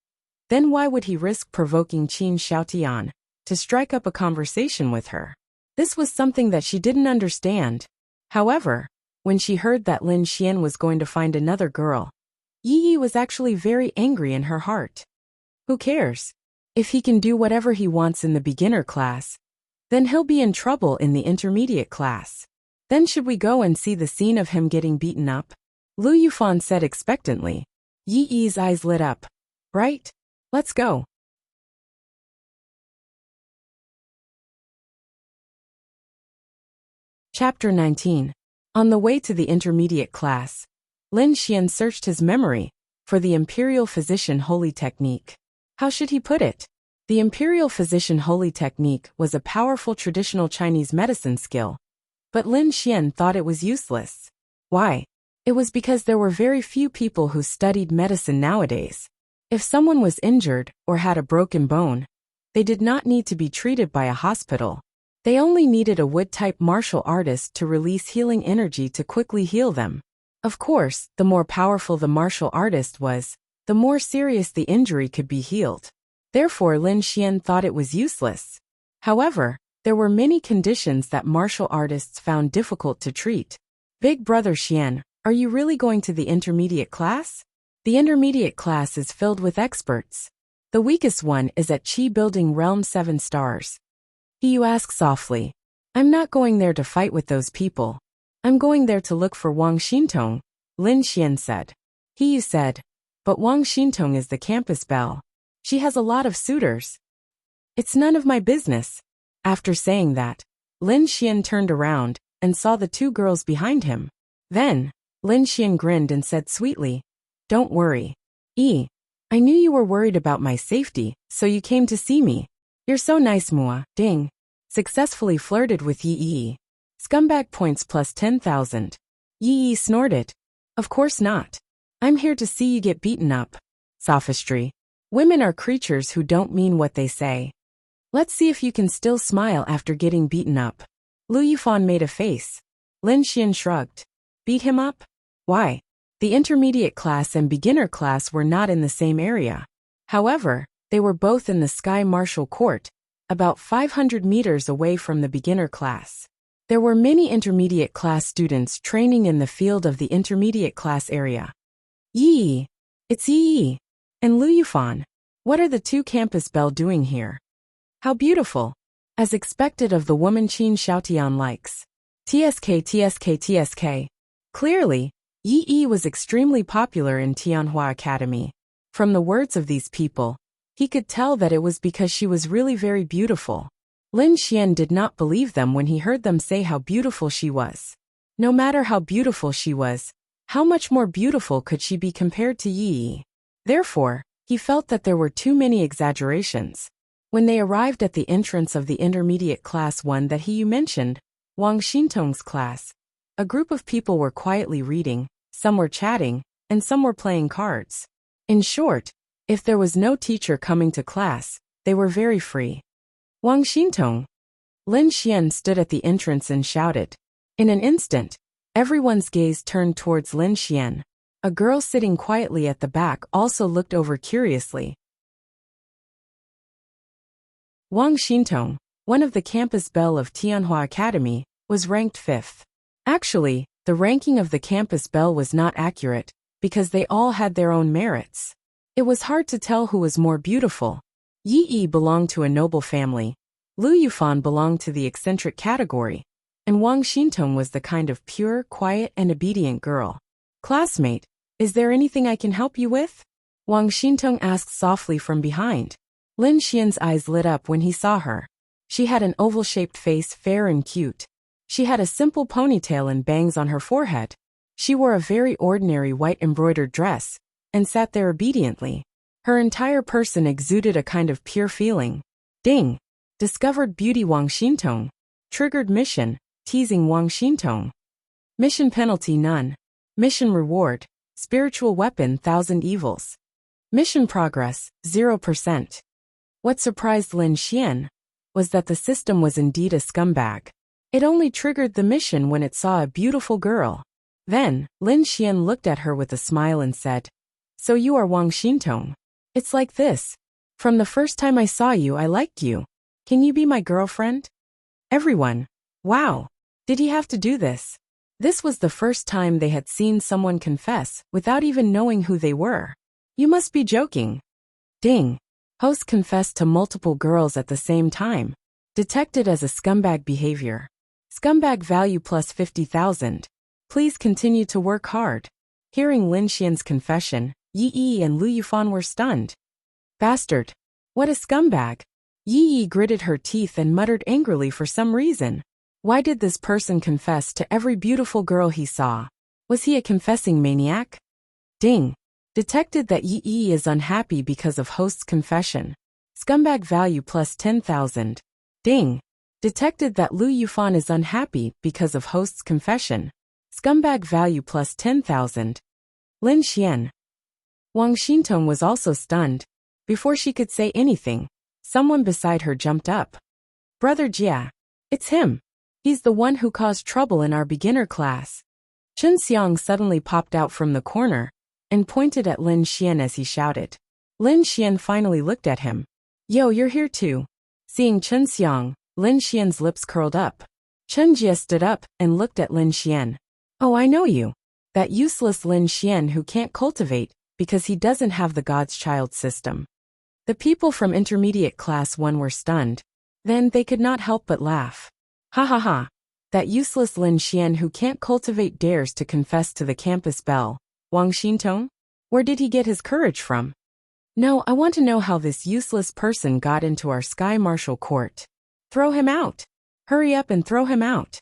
[SPEAKER 1] then why would he risk provoking Qin Xiaotian to strike up a conversation with her? This was something that she didn't understand. However, when she heard that Lin Xian was going to find another girl, Yi Yi was actually very angry in her heart. Who cares? If he can do whatever he wants in the beginner class, then he'll be in trouble in the intermediate class. Then should we go and see the scene of him getting beaten up? Lu Yufan said expectantly. Yi Yi's eyes lit up. Right? Let's go. Chapter 19. On the way to the intermediate class, Lin Xian searched his memory for the Imperial Physician Holy Technique. How should he put it? The Imperial Physician Holy Technique was a powerful traditional Chinese medicine skill, but Lin Xian thought it was useless. Why? It was because there were very few people who studied medicine nowadays. If someone was injured or had a broken bone, they did not need to be treated by a hospital. They only needed a wood-type martial artist to release healing energy to quickly heal them. Of course, the more powerful the martial artist was, the more serious the injury could be healed. Therefore, Lin Xian thought it was useless. However, there were many conditions that martial artists found difficult to treat. Big brother Xian, are you really going to the intermediate class? The intermediate class is filled with experts. The weakest one is at Qi Building Realm 7 Stars. He asked softly. I'm not going there to fight with those people. I'm going there to look for Wang Xintong, Lin Xian said. He said, but Wang Xintong is the campus belle. She has a lot of suitors. It's none of my business. After saying that, Lin Xian turned around and saw the two girls behind him. Then, Lin Xian grinned and said sweetly, Don't worry. I knew you were worried about my safety, so you came to see me. You're so nice, Mua. Ding. Successfully flirted with Yi Yi. Scumbag points plus 10,000. Yi Yi snorted. Of course not. I'm here to see you get beaten up. Sophistry. Women are creatures who don't mean what they say. Let's see if you can still smile after getting beaten up. Lu Yufan made a face. Lin Xian shrugged. Beat him up? Why? The intermediate class and beginner class were not in the same area. However, they were both in the Sky Martial Court, about 500 meters away from the beginner class. There were many intermediate class students training in the field of the intermediate class area. Yi, it's Yi and Lu Yufan. What are the two campus belle doing here? How beautiful. As expected of the woman Qin Xiaotian likes. TSK. Clearly, Yi was extremely popular in Tianhua Academy. From the words of these people, he could tell that it was because she was really very beautiful. Lin Xian did not believe them when he heard them say how beautiful she was. No matter how beautiful she was, how much more beautiful could she be compared to Yi? Therefore, he felt that there were too many exaggerations. When they arrived at the entrance of the intermediate class one that he mentioned, Wang Xintong's class, a group of people were quietly reading, some were chatting, and some were playing cards. In short, if there was no teacher coming to class, they were very free. Wang Xintong. Lin Xian stood at the entrance and shouted. In an instant, everyone's gaze turned towards Lin Xian. A girl sitting quietly at the back also looked over curiously. Wang Xintong, one of the campus belle of Tianhua Academy, was ranked 5th. Actually, the ranking of the campus belle was not accurate, because they all had their own merits. It was hard to tell who was more beautiful. Yi Yi belonged to a noble family, Lu Yufan belonged to the eccentric category, and Wang Xintong was the kind of pure, quiet, and obedient girl. Classmate, is there anything I can help you with? Wang Xintong asked softly from behind. Lin Xian's eyes lit up when he saw her. She had an oval-shaped face, fair and cute. She had a simple ponytail and bangs on her forehead. She wore a very ordinary white embroidered dress, and sat there obediently. Her entire person exuded a kind of pure feeling. Ding! Discovered beauty Wang Xintong. Triggered mission, teasing Wang Xintong. Mission penalty none. Mission reward, spiritual weapon 1,000 evils. Mission progress, 0%. What surprised Lin Xian was that the system was indeed a scumbag. It only triggered the mission when it saw a beautiful girl. Then, Lin Xian looked at her with a smile and said, "So you are Wang Xintong. It's like this. From the first time I saw you, I liked you. Can you be my girlfriend?" Everyone, wow, did he have to do this? This was the first time they had seen someone confess without even knowing who they were. You must be joking. Ding. Host confessed to multiple girls at the same time. Detected as a scumbag behavior. Scumbag value plus 50,000. Please continue to work hard. Hearing Lin Xian's confession, Yi Yi and Lu Yufan were stunned. Bastard. What a scumbag. Yi Yi gritted her teeth and muttered angrily for some reason. Why did this person confess to every beautiful girl he saw? Was he a confessing maniac? Ding. Detected that Yi Yi is unhappy because of host's confession. Scumbag value plus 10,000. Ding. Detected that Lu Yufan is unhappy because of host's confession. Scumbag value plus 10,000. Lin Xian. Wang Xintong was also stunned. Before she could say anything, someone beside her jumped up. Brother Jia. It's him. He's the one who caused trouble in our beginner class. Chen Xiang suddenly popped out from the corner and pointed at Lin Xian as he shouted. Lin Xian finally looked at him. Yo, you're here too. Seeing Chen Xiang, Lin Xian's lips curled up. Chen Jia stood up and looked at Lin Xian. Oh, I know you. That useless Lin Xian who can't cultivate because he doesn't have the God's child system. The people from intermediate class 1 were stunned. Then they could not help but laugh. Ha ha ha. That useless Lin Xian who can't cultivate dares to confess to the campus belle. Wang Xintong? Where did he get his courage from? No, I want to know how this useless person got into our Sky Marshal court. Throw him out. Hurry up and throw him out.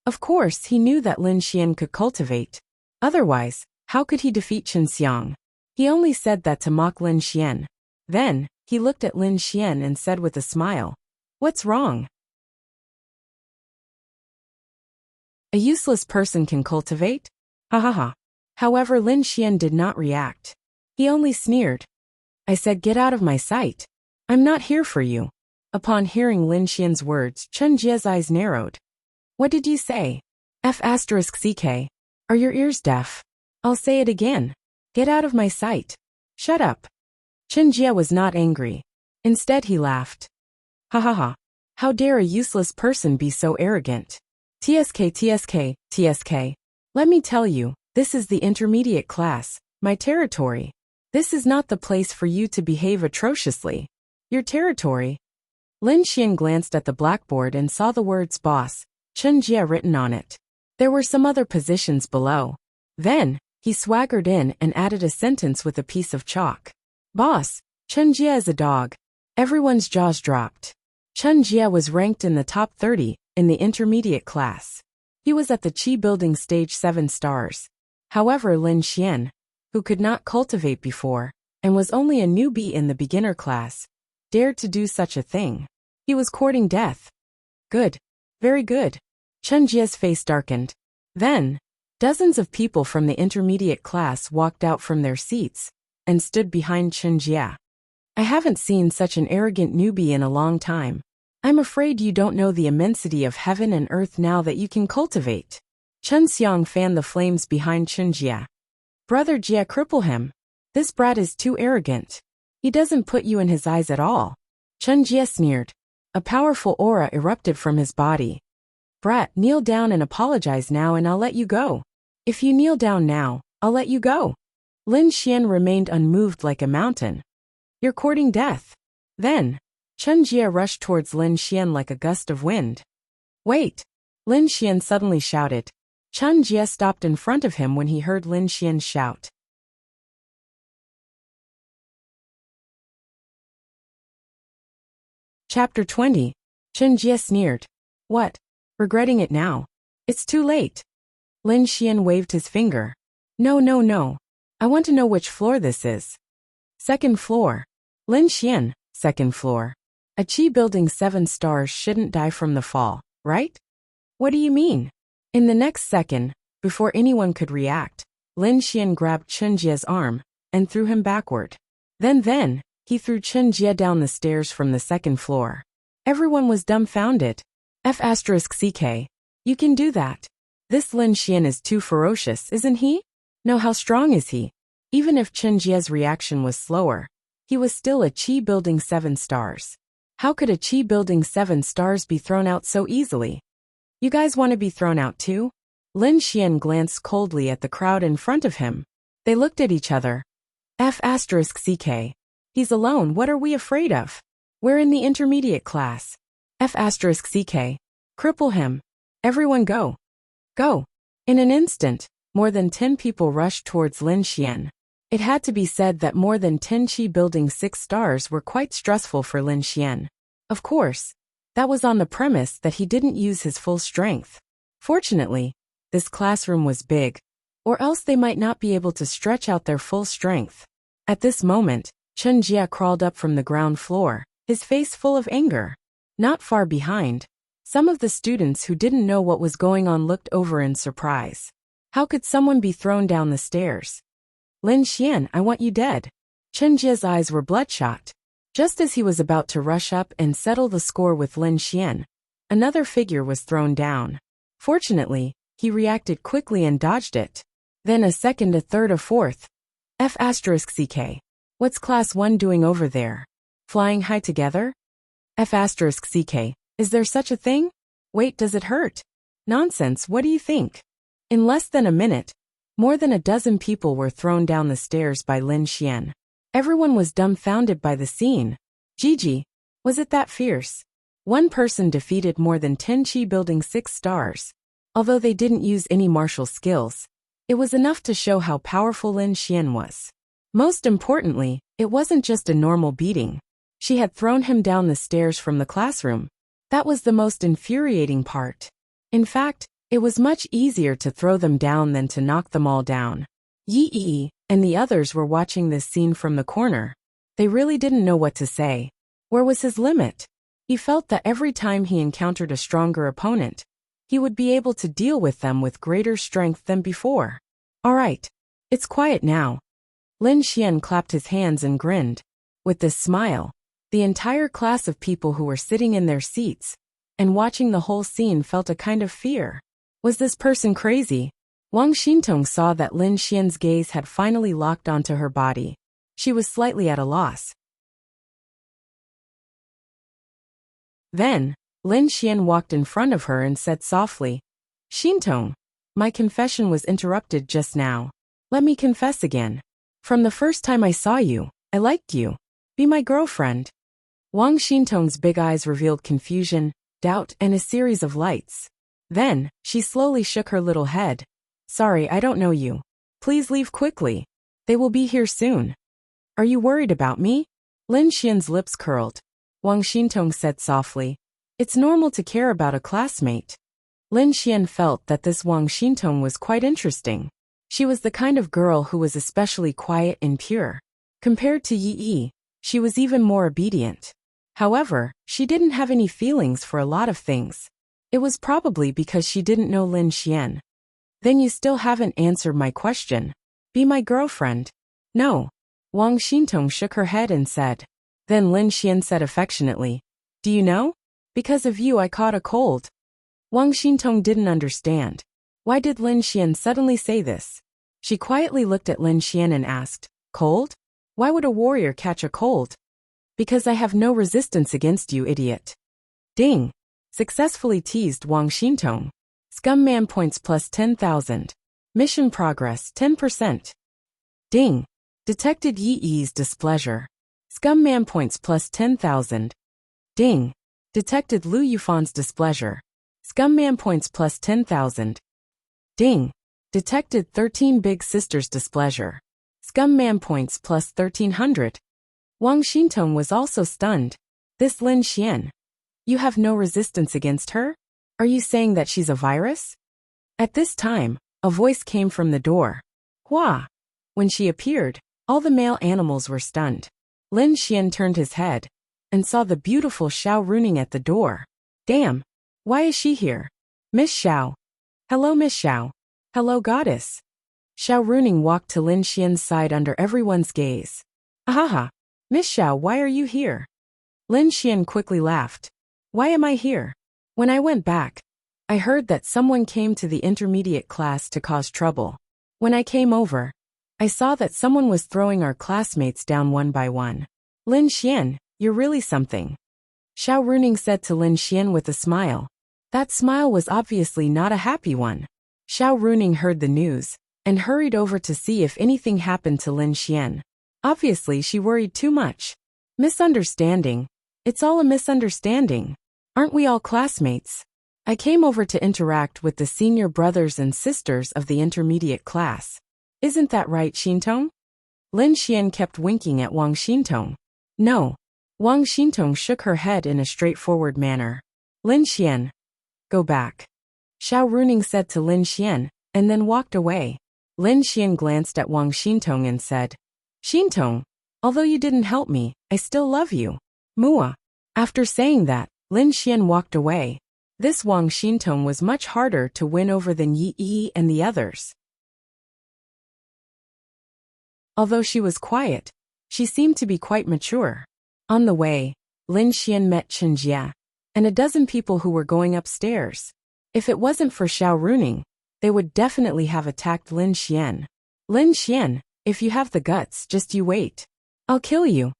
[SPEAKER 1] Of course, he knew that Lin Xian could cultivate. Otherwise, how could he defeat Chen Xiang? He only said that to mock Lin Xian. Then, he looked at Lin Xian and said with a smile, "What's wrong? A useless person can cultivate? Ha ha ha." However, Lin Xian did not react. He only sneered. I said, "Get out of my sight. I'm not here for you." Upon hearing Lin Xian's words, Chen Jie's eyes narrowed. What did you say? F***CK. Are your ears deaf? I'll say it again. Get out of my sight. Shut up. Chen Jie was not angry. Instead he laughed. Ha ha ha. How dare a useless person be so arrogant? TSK. Let me tell you, this is the intermediate class, my territory. This is not the place for you to behave atrociously. Your territory. Lin Xian glanced at the blackboard and saw the words boss, Chen Jie written on it. There were some other positions below. Then, he swaggered in and added a sentence with a piece of chalk. Boss, Chen Jie is a dog. Everyone's jaws dropped. Chen Jie was ranked in the top 30 in the intermediate class. He was at the Qi building stage 7 stars. However, Lin Xian, who could not cultivate before, and was only a newbie in the beginner class, dared to do such a thing. He was courting death. Good. Very good. Chen Jie's face darkened. Then, dozens of people from the intermediate class walked out from their seats and stood behind Chen Jie. I haven't seen such an arrogant newbie in a long time. I'm afraid you don't know the immensity of heaven and earth now that you can cultivate. Chen Xiang fanned the flames behind Chen Jie. Brother Jie, cripple him. This brat is too arrogant. He doesn't put you in his eyes at all. Chen Jie sneered. A powerful aura erupted from his body. Brat, kneel down and apologize now and I'll let you go. If you kneel down now, I'll let you go. Lin Xian remained unmoved like a mountain. You're courting death. Then, Chen Jie rushed towards Lin Xian like a gust of wind. Wait! Lin Xian suddenly shouted. Chen Jie stopped in front of him when he heard Lin Xian shout. Chapter 20. Chen Jie sneered. What? Regretting it now? It's too late. Lin Xian waved his finger. No, no, no. I want to know which floor this is. Second floor. Lin Xian, second floor. A Qi building 7 stars shouldn't die from the fall, right? What do you mean? In the next second, before anyone could react, Lin Xian grabbed Chen Jie's arm and threw him backward. Then, he threw Chen Jie down the stairs from the second floor. Everyone was dumbfounded. F***CK. You can do that. This Lin Xian is too ferocious, isn't he? No, how strong is he? Even if Chen Jie's reaction was slower, he was still a Qi building 7 stars. How could a Qi building 7 stars be thrown out so easily? You guys want to be thrown out too? Lin Xian glanced coldly at the crowd in front of him. They looked at each other. F***CK. He's alone, what are we afraid of? We're in the intermediate class. F***CK. Cripple him. Everyone go. Go. In an instant, more than 10 people rushed towards Lin Xian. It had to be said that more than 10 Qi building 6 stars were quite stressful for Lin Xian. Of course, that was on the premise that he didn't use his full strength. Fortunately, this classroom was big, or else they might not be able to stretch out their full strength. At this moment, Chen Jie crawled up from the ground floor, his face full of anger. Not far behind, some of the students who didn't know what was going on looked over in surprise. How could someone be thrown down the stairs? Lin Xian, I want you dead. Chen Jie's eyes were bloodshot. Just as he was about to rush up and settle the score with Lin Xian, another figure was thrown down. Fortunately, he reacted quickly and dodged it. Then a second, a third, a fourth. F***CK. What's class 1 doing over there? Flying high together? F***CK. Is there such a thing? Wait, does it hurt? Nonsense, what do you think? In less than a minute, more than a dozen people were thrown down the stairs by Lin Xian. Everyone was dumbfounded by the scene. Gigi, was it that fierce? One person defeated more than 10 Qi building 6 stars. Although they didn't use any martial skills, it was enough to show how powerful Lin Xian was. Most importantly, it wasn't just a normal beating. She had thrown him down the stairs from the classroom. That was the most infuriating part. In fact, it was much easier to throw them down than to knock them all down. Yi and the others were watching this scene from the corner. They really didn't know what to say. Where was his limit? He felt that every time he encountered a stronger opponent, he would be able to deal with them with greater strength than before. All right, it's quiet now. Lin Xian clapped his hands and grinned. With this smile, the entire class of people who were sitting in their seats and watching the whole scene felt a kind of fear. Was this person crazy? Wang Xintong saw that Lin Xian's gaze had finally locked onto her body. She was slightly at a loss. Then, Lin Xian walked in front of her and said softly, Xintong, my confession was interrupted just now. Let me confess again. From the first time I saw you, I liked you. Be my girlfriend. Wang Xintong's big eyes revealed confusion, doubt, and a series of lights. Then, she slowly shook her little head. Sorry, I don't know you. Please leave quickly. They will be here soon. Are you worried about me? Lin Xian's lips curled. Wang Xintong said softly, It's normal to care about a classmate. Lin Xian felt that this Wang Xintong was quite interesting. She was the kind of girl who was especially quiet and pure. Compared to Yi, she was even more obedient. However, she didn't have any feelings for a lot of things. It was probably because she didn't know Lin Xian. Then you still haven't answered my question. Be my girlfriend. No. Wang Xintong shook her head and said. Then Lin Xian said affectionately, Do you know? Because of you I caught a cold. Wang Xintong didn't understand. Why did Lin Xian suddenly say this? She quietly looked at Lin Xian and asked, Cold? Why would a warrior catch a cold? Because I have no resistance against you, idiot. Ding! Successfully teased Wang Xintong. Scumman points plus 10,000. Mission progress 10%. Ding! Detected Yi Yi's displeasure. Scumman points plus 10,000. Ding! Detected Lu Yufan's displeasure. Scumman points plus 10,000. Ding! Detected 13 Big Sisters' displeasure. Scumman points plus 1,300. Wang Xintong was also stunned. This Lin Xian. You have no resistance against her? Are you saying that she's a virus? At this time, a voice came from the door. Hua! When she appeared, all the male animals were stunned. Lin Xian turned his head and saw the beautiful Xiao Runing at the door. Damn! Why is she here? Miss Xiao. Hello, Miss Xiao. Hello, goddess. Xiao Runing walked to Lin Xian's side under everyone's gaze. Ahaha! Miss Xiao, why are you here? Lin Xian quickly laughed. Why am I here? When I went back, I heard that someone came to the intermediate class to cause trouble. When I came over, I saw that someone was throwing our classmates down one by one. Lin Xian, you're really something. Xiao Runing said to Lin Xian with a smile. That smile was obviously not a happy one. Xiao Runing heard the news and hurried over to see if anything happened to Lin Xian. Obviously, she worried too much. Misunderstanding. It's all a misunderstanding. Aren't we all classmates? I came over to interact with the senior brothers and sisters of the intermediate class. Isn't that right, Xintong? Lin Xian kept winking at Wang Xintong. No. Wang Xintong shook her head in a straightforward manner. Lin Xian. Go back. Xiao Runing said to Lin Xian, and then walked away. Lin Xian glanced at Wang Xintong and said, Xintong, although you didn't help me, I still love you. Mua. After saying that, Lin Xian walked away. This Wang Xintong was much harder to win over than Yi Yi and the others. Although she was quiet, she seemed to be quite mature. On the way, Lin Xian met Chen Jia and a dozen people who were going upstairs. If it wasn't for Xiao Runing, they would definitely have attacked Lin Xian. Lin Xian, if you have the guts, just you wait. I'll kill you.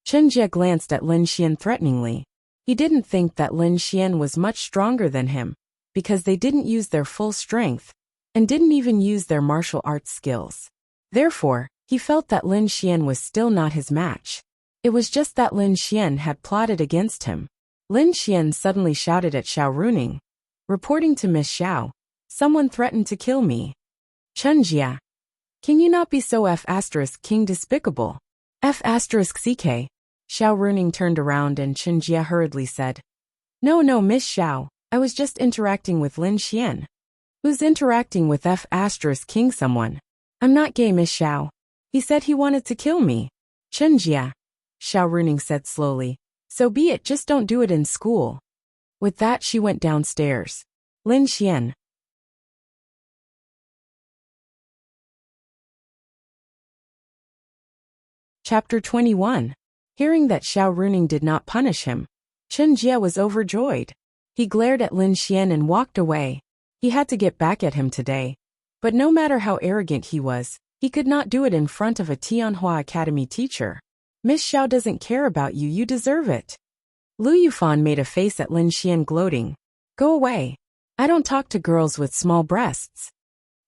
[SPEAKER 1] Chen Jia glanced at Lin Xian threateningly. He didn't think that Lin Xian was much stronger than him, because they didn't use their full strength, and didn't even use their martial arts skills. Therefore, he felt that Lin Xian was still not his match. It was just that Lin Xian had plotted against him. Lin Xian suddenly shouted at Xiao Runing. Reporting to Miss Xiao, someone threatened to kill me. Chen Jia. Can you not be so King despicable? CK. Xiao Runing turned around and Chen Jia hurriedly said, No, Miss Xiao, I was just interacting with Lin Xian. Who's interacting with King someone? I'm not gay, Miss Xiao. He said he wanted to kill me. Chen Jia. Xiao Runing said slowly. So be it, just don't do it in school. With that she went downstairs. Lin Xian. Chapter 21. Hearing that Xiao Runing did not punish him, Chen Jia was overjoyed. He glared at Lin Xian and walked away. He had to get back at him today. But no matter how arrogant he was, he could not do it in front of a Tianhua Academy teacher. Miss Xiao doesn't care about you, you deserve it. Lu Yufan made a face at Lin Xian gloating. Go away. I don't talk to girls with small breasts.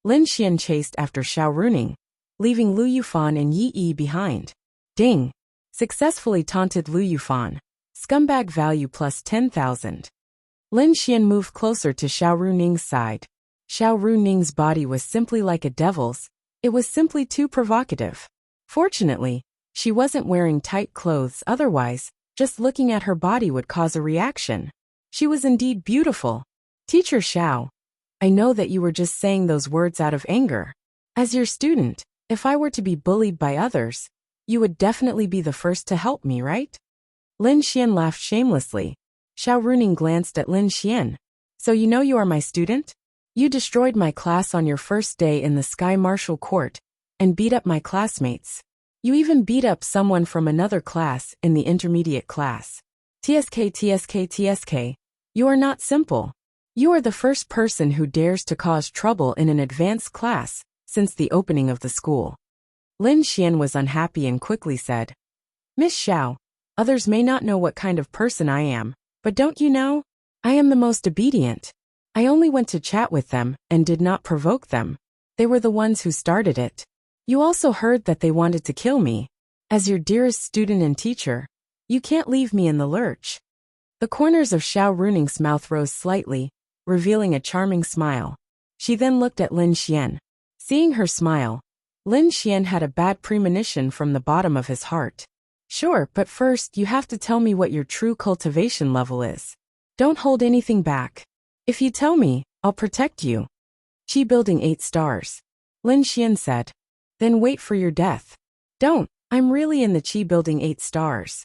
[SPEAKER 1] Lin Xian chased after Xiao Runing, leaving Lu Yufan and Yi Yi behind. Ding! Successfully taunted Lu Yufan. Scumbag value plus 10,000. Lin Xian moved closer to Xiao Runing's side. Xiao Runing's body was simply like a devil's. It was simply too provocative. Fortunately, she wasn't wearing tight clothes, otherwise, just looking at her body would cause a reaction. She was indeed beautiful. Teacher Xiao, I know that you were just saying those words out of anger. As your student, if I were to be bullied by others, you would definitely be the first to help me, right? Lin Xian laughed shamelessly. Xiao Runing glanced at Lin Xian. So you know you are my student? You destroyed my class on your first day in the Sky Martial Court, and beat up my classmates. You even beat up someone from another class in the intermediate class. TSK. You are not simple. You are the first person who dares to cause trouble in an advanced class since the opening of the school. Lin Xian was unhappy and quickly said, Miss Xiao, others may not know what kind of person I am, But don't you know? I am the most obedient. I only went to chat with them and did not provoke them. They were the ones who started it. You also heard that they wanted to kill me. As your dearest student and teacher, you can't leave me in the lurch. The corners of Xiao Runing's mouth rose slightly, revealing a charming smile. She then looked at Lin Xian. Seeing her smile, Lin Xian had a bad premonition from the bottom of his heart. Sure, but first you have to tell me what your true cultivation level is. Don't hold anything back. If you tell me, I'll protect you. Qi building 8 stars. Lin Xian said. Then wait for your death. Don't, I'm really in the Qi building 8 stars.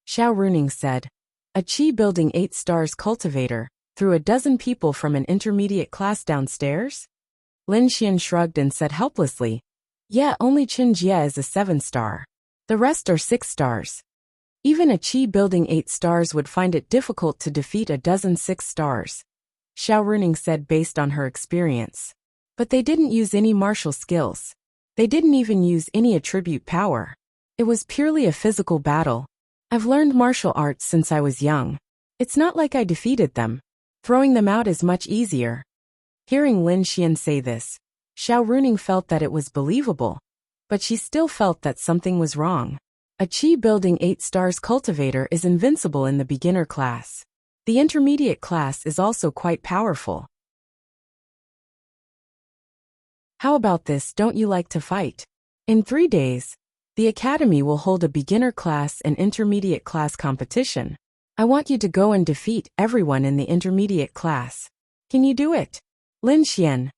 [SPEAKER 1] Xiao Runing said. A Qi building 8 stars cultivator, through a dozen people from an intermediate class downstairs? Lin Xian shrugged and said helplessly. Yeah, only Chen Jie is a 7 star. The rest are 6 stars. Even a Qi building 8 stars would find it difficult to defeat a dozen 6 stars. Xiao Runing said based on her experience. But they didn't use any martial skills. They didn't even use any attribute power. It was purely a physical battle. I've learned martial arts since I was young. It's not like I defeated them. Throwing them out is much easier. Hearing Lin Xian say this, Xiao Runing felt that it was believable. But she still felt that something was wrong. A Qi building 8 stars cultivator is invincible in the beginner class. The intermediate class is also quite powerful. How about this, don't you like to fight? In 3 days, the Academy will hold a beginner class and intermediate class competition. I want you to go and defeat everyone in the intermediate class. Can you do it? Lin Xian.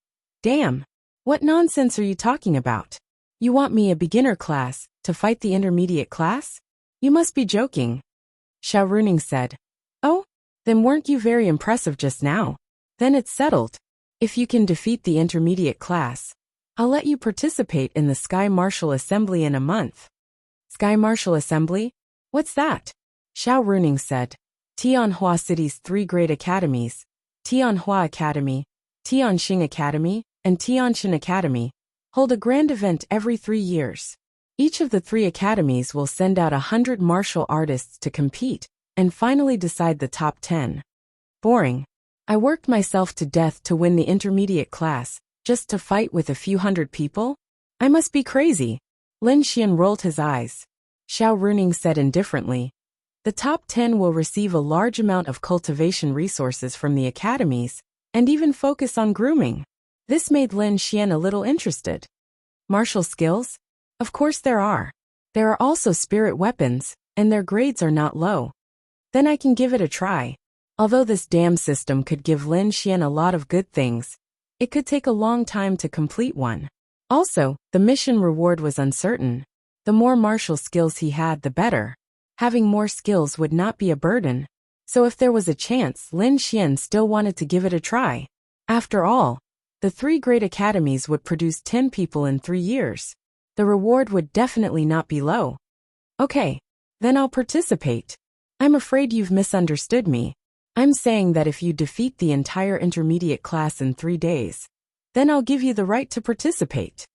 [SPEAKER 1] Damn. What nonsense are you talking about? You want me a beginner class to fight the intermediate class? You must be joking. Xiao Runing said. Oh? Then weren't you very impressive just now? Then it's settled. If you can defeat the intermediate class, I'll let you participate in the Sky Martial Assembly in a month. Sky Martial Assembly? What's that? Xiao Runing said. Tianhua City's 3 great academies, Tianhua Academy, Tianxing Academy, and Tianxin Academy, hold a grand event every 3 years. Each of the 3 academies will send out 100 martial artists to compete, and finally decide the top 10. Boring. I worked myself to death to win the intermediate class, just to fight with a few hundred people? I must be crazy. Lin Xian rolled his eyes. Xiao Runing said indifferently. The top 10 will receive a large amount of cultivation resources from the academies, and even focus on grooming. This made Lin Xian a little interested. Martial skills? Of course there are. There are also spirit weapons, and their grades are not low. Then I can give it a try. Although this damn system could give Lin Xian a lot of good things, it could take a long time to complete one. Also, the mission reward was uncertain. The more martial skills he had, the better. Having more skills would not be a burden. So if there was a chance, Lin Xian still wanted to give it a try. After all, the 3 great academies would produce 10 people in 3 years. The reward would definitely not be low. Okay, then I'll participate. I'm afraid you've misunderstood me. I'm saying that if you defeat the entire intermediate class in 3 days, then I'll give you the right to participate.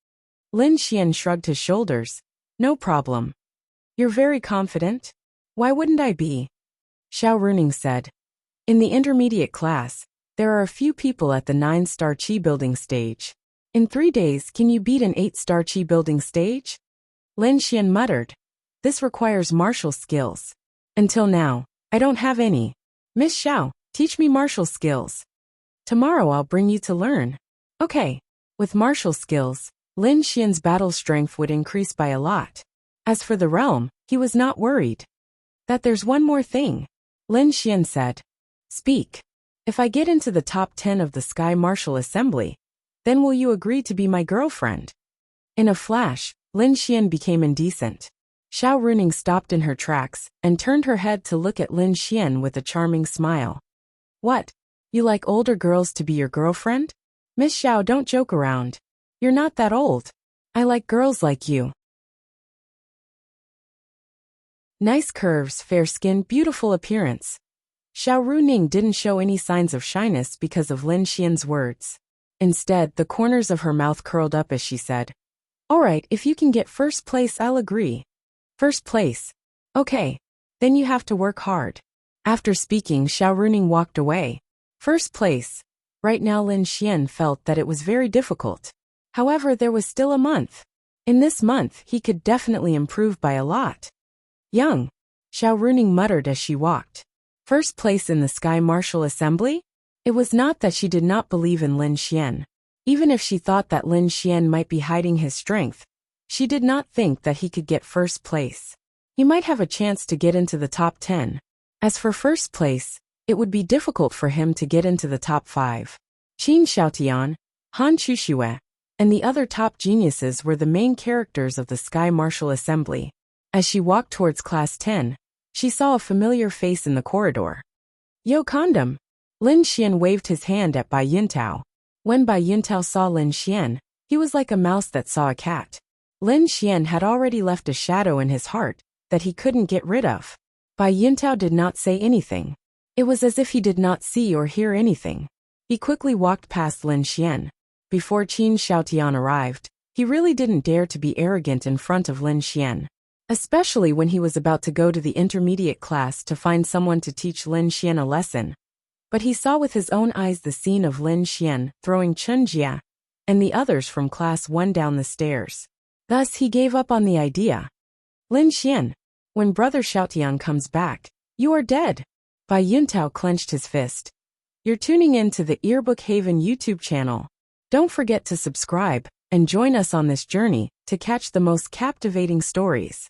[SPEAKER 1] Lin Xian shrugged his shoulders. No problem. You're very confident? Why wouldn't I be? Xiao Runing said. In the intermediate class, there are a few people at the 9-star Qi building stage. In 3 days, can you beat an 8-star Qi building stage? Lin Xian muttered. This requires martial skills. Until now, I don't have any. Miss Xiao, teach me martial skills. Tomorrow I'll bring you to learn. Okay. With martial skills, Lin Xian's battle strength would increase by a lot. As for the realm, he was not worried. That there's one more thing. Lin Xian said. Speak. If I get into the top 10 of the Sky Martial Assembly, then will you agree to be my girlfriend? In a flash, Lin Xian became indecent. Xiao Runing stopped in her tracks and turned her head to look at Lin Xian with a charming smile. What? You like older girls to be your girlfriend? Miss Xiao, don't joke around. You're not that old. I like girls like you. Nice curves, fair skin, beautiful appearance. Xiao Runing didn't show any signs of shyness because of Lin Xian's words. Instead, the corners of her mouth curled up as she said, All right, if you can get first place, I'll agree. First place. Okay. Then you have to work hard. After speaking, Xiao Runing walked away. First place. Right now Lin Xian felt that it was very difficult. However, there was still a month. In this month, he could definitely improve by a lot. Young. Xiao Runing muttered as she walked. First place in the Sky Martial Assembly? It was not that she did not believe in Lin Xian. Even if she thought that Lin Xian might be hiding his strength, she did not think that he could get first place. He might have a chance to get into the top 10. As for first place, it would be difficult for him to get into the top 5. Qin Xiaotian, Han Chuxue, and the other top geniuses were the main characters of the Sky Martial Assembly. As she walked towards Class 10, she saw a familiar face in the corridor. Yo Condom! Lin Xian waved his hand at Bai Yuntao. When Bai Yuntao saw Lin Xian, he was like a mouse that saw a cat. Lin Xian had already left a shadow in his heart that he couldn't get rid of. Bai Yuntao did not say anything. It was as if he did not see or hear anything. He quickly walked past Lin Xian. Before Qin Xiaotian arrived, he really didn't dare to be arrogant in front of Lin Xian, especially when he was about to go to the intermediate class to find someone to teach Lin Xian a lesson. But he saw with his own eyes the scene of Lin Xian throwing Chen Jia and the others from Class 1 down the stairs. Thus he gave up on the idea. Lin Xian, when Brother Xiaotian comes back, you are dead. Bai Yuntao clenched his fist. You're tuning in to the Earbook Haven YouTube channel. Don't forget to subscribe and join us on this journey to catch the most captivating stories.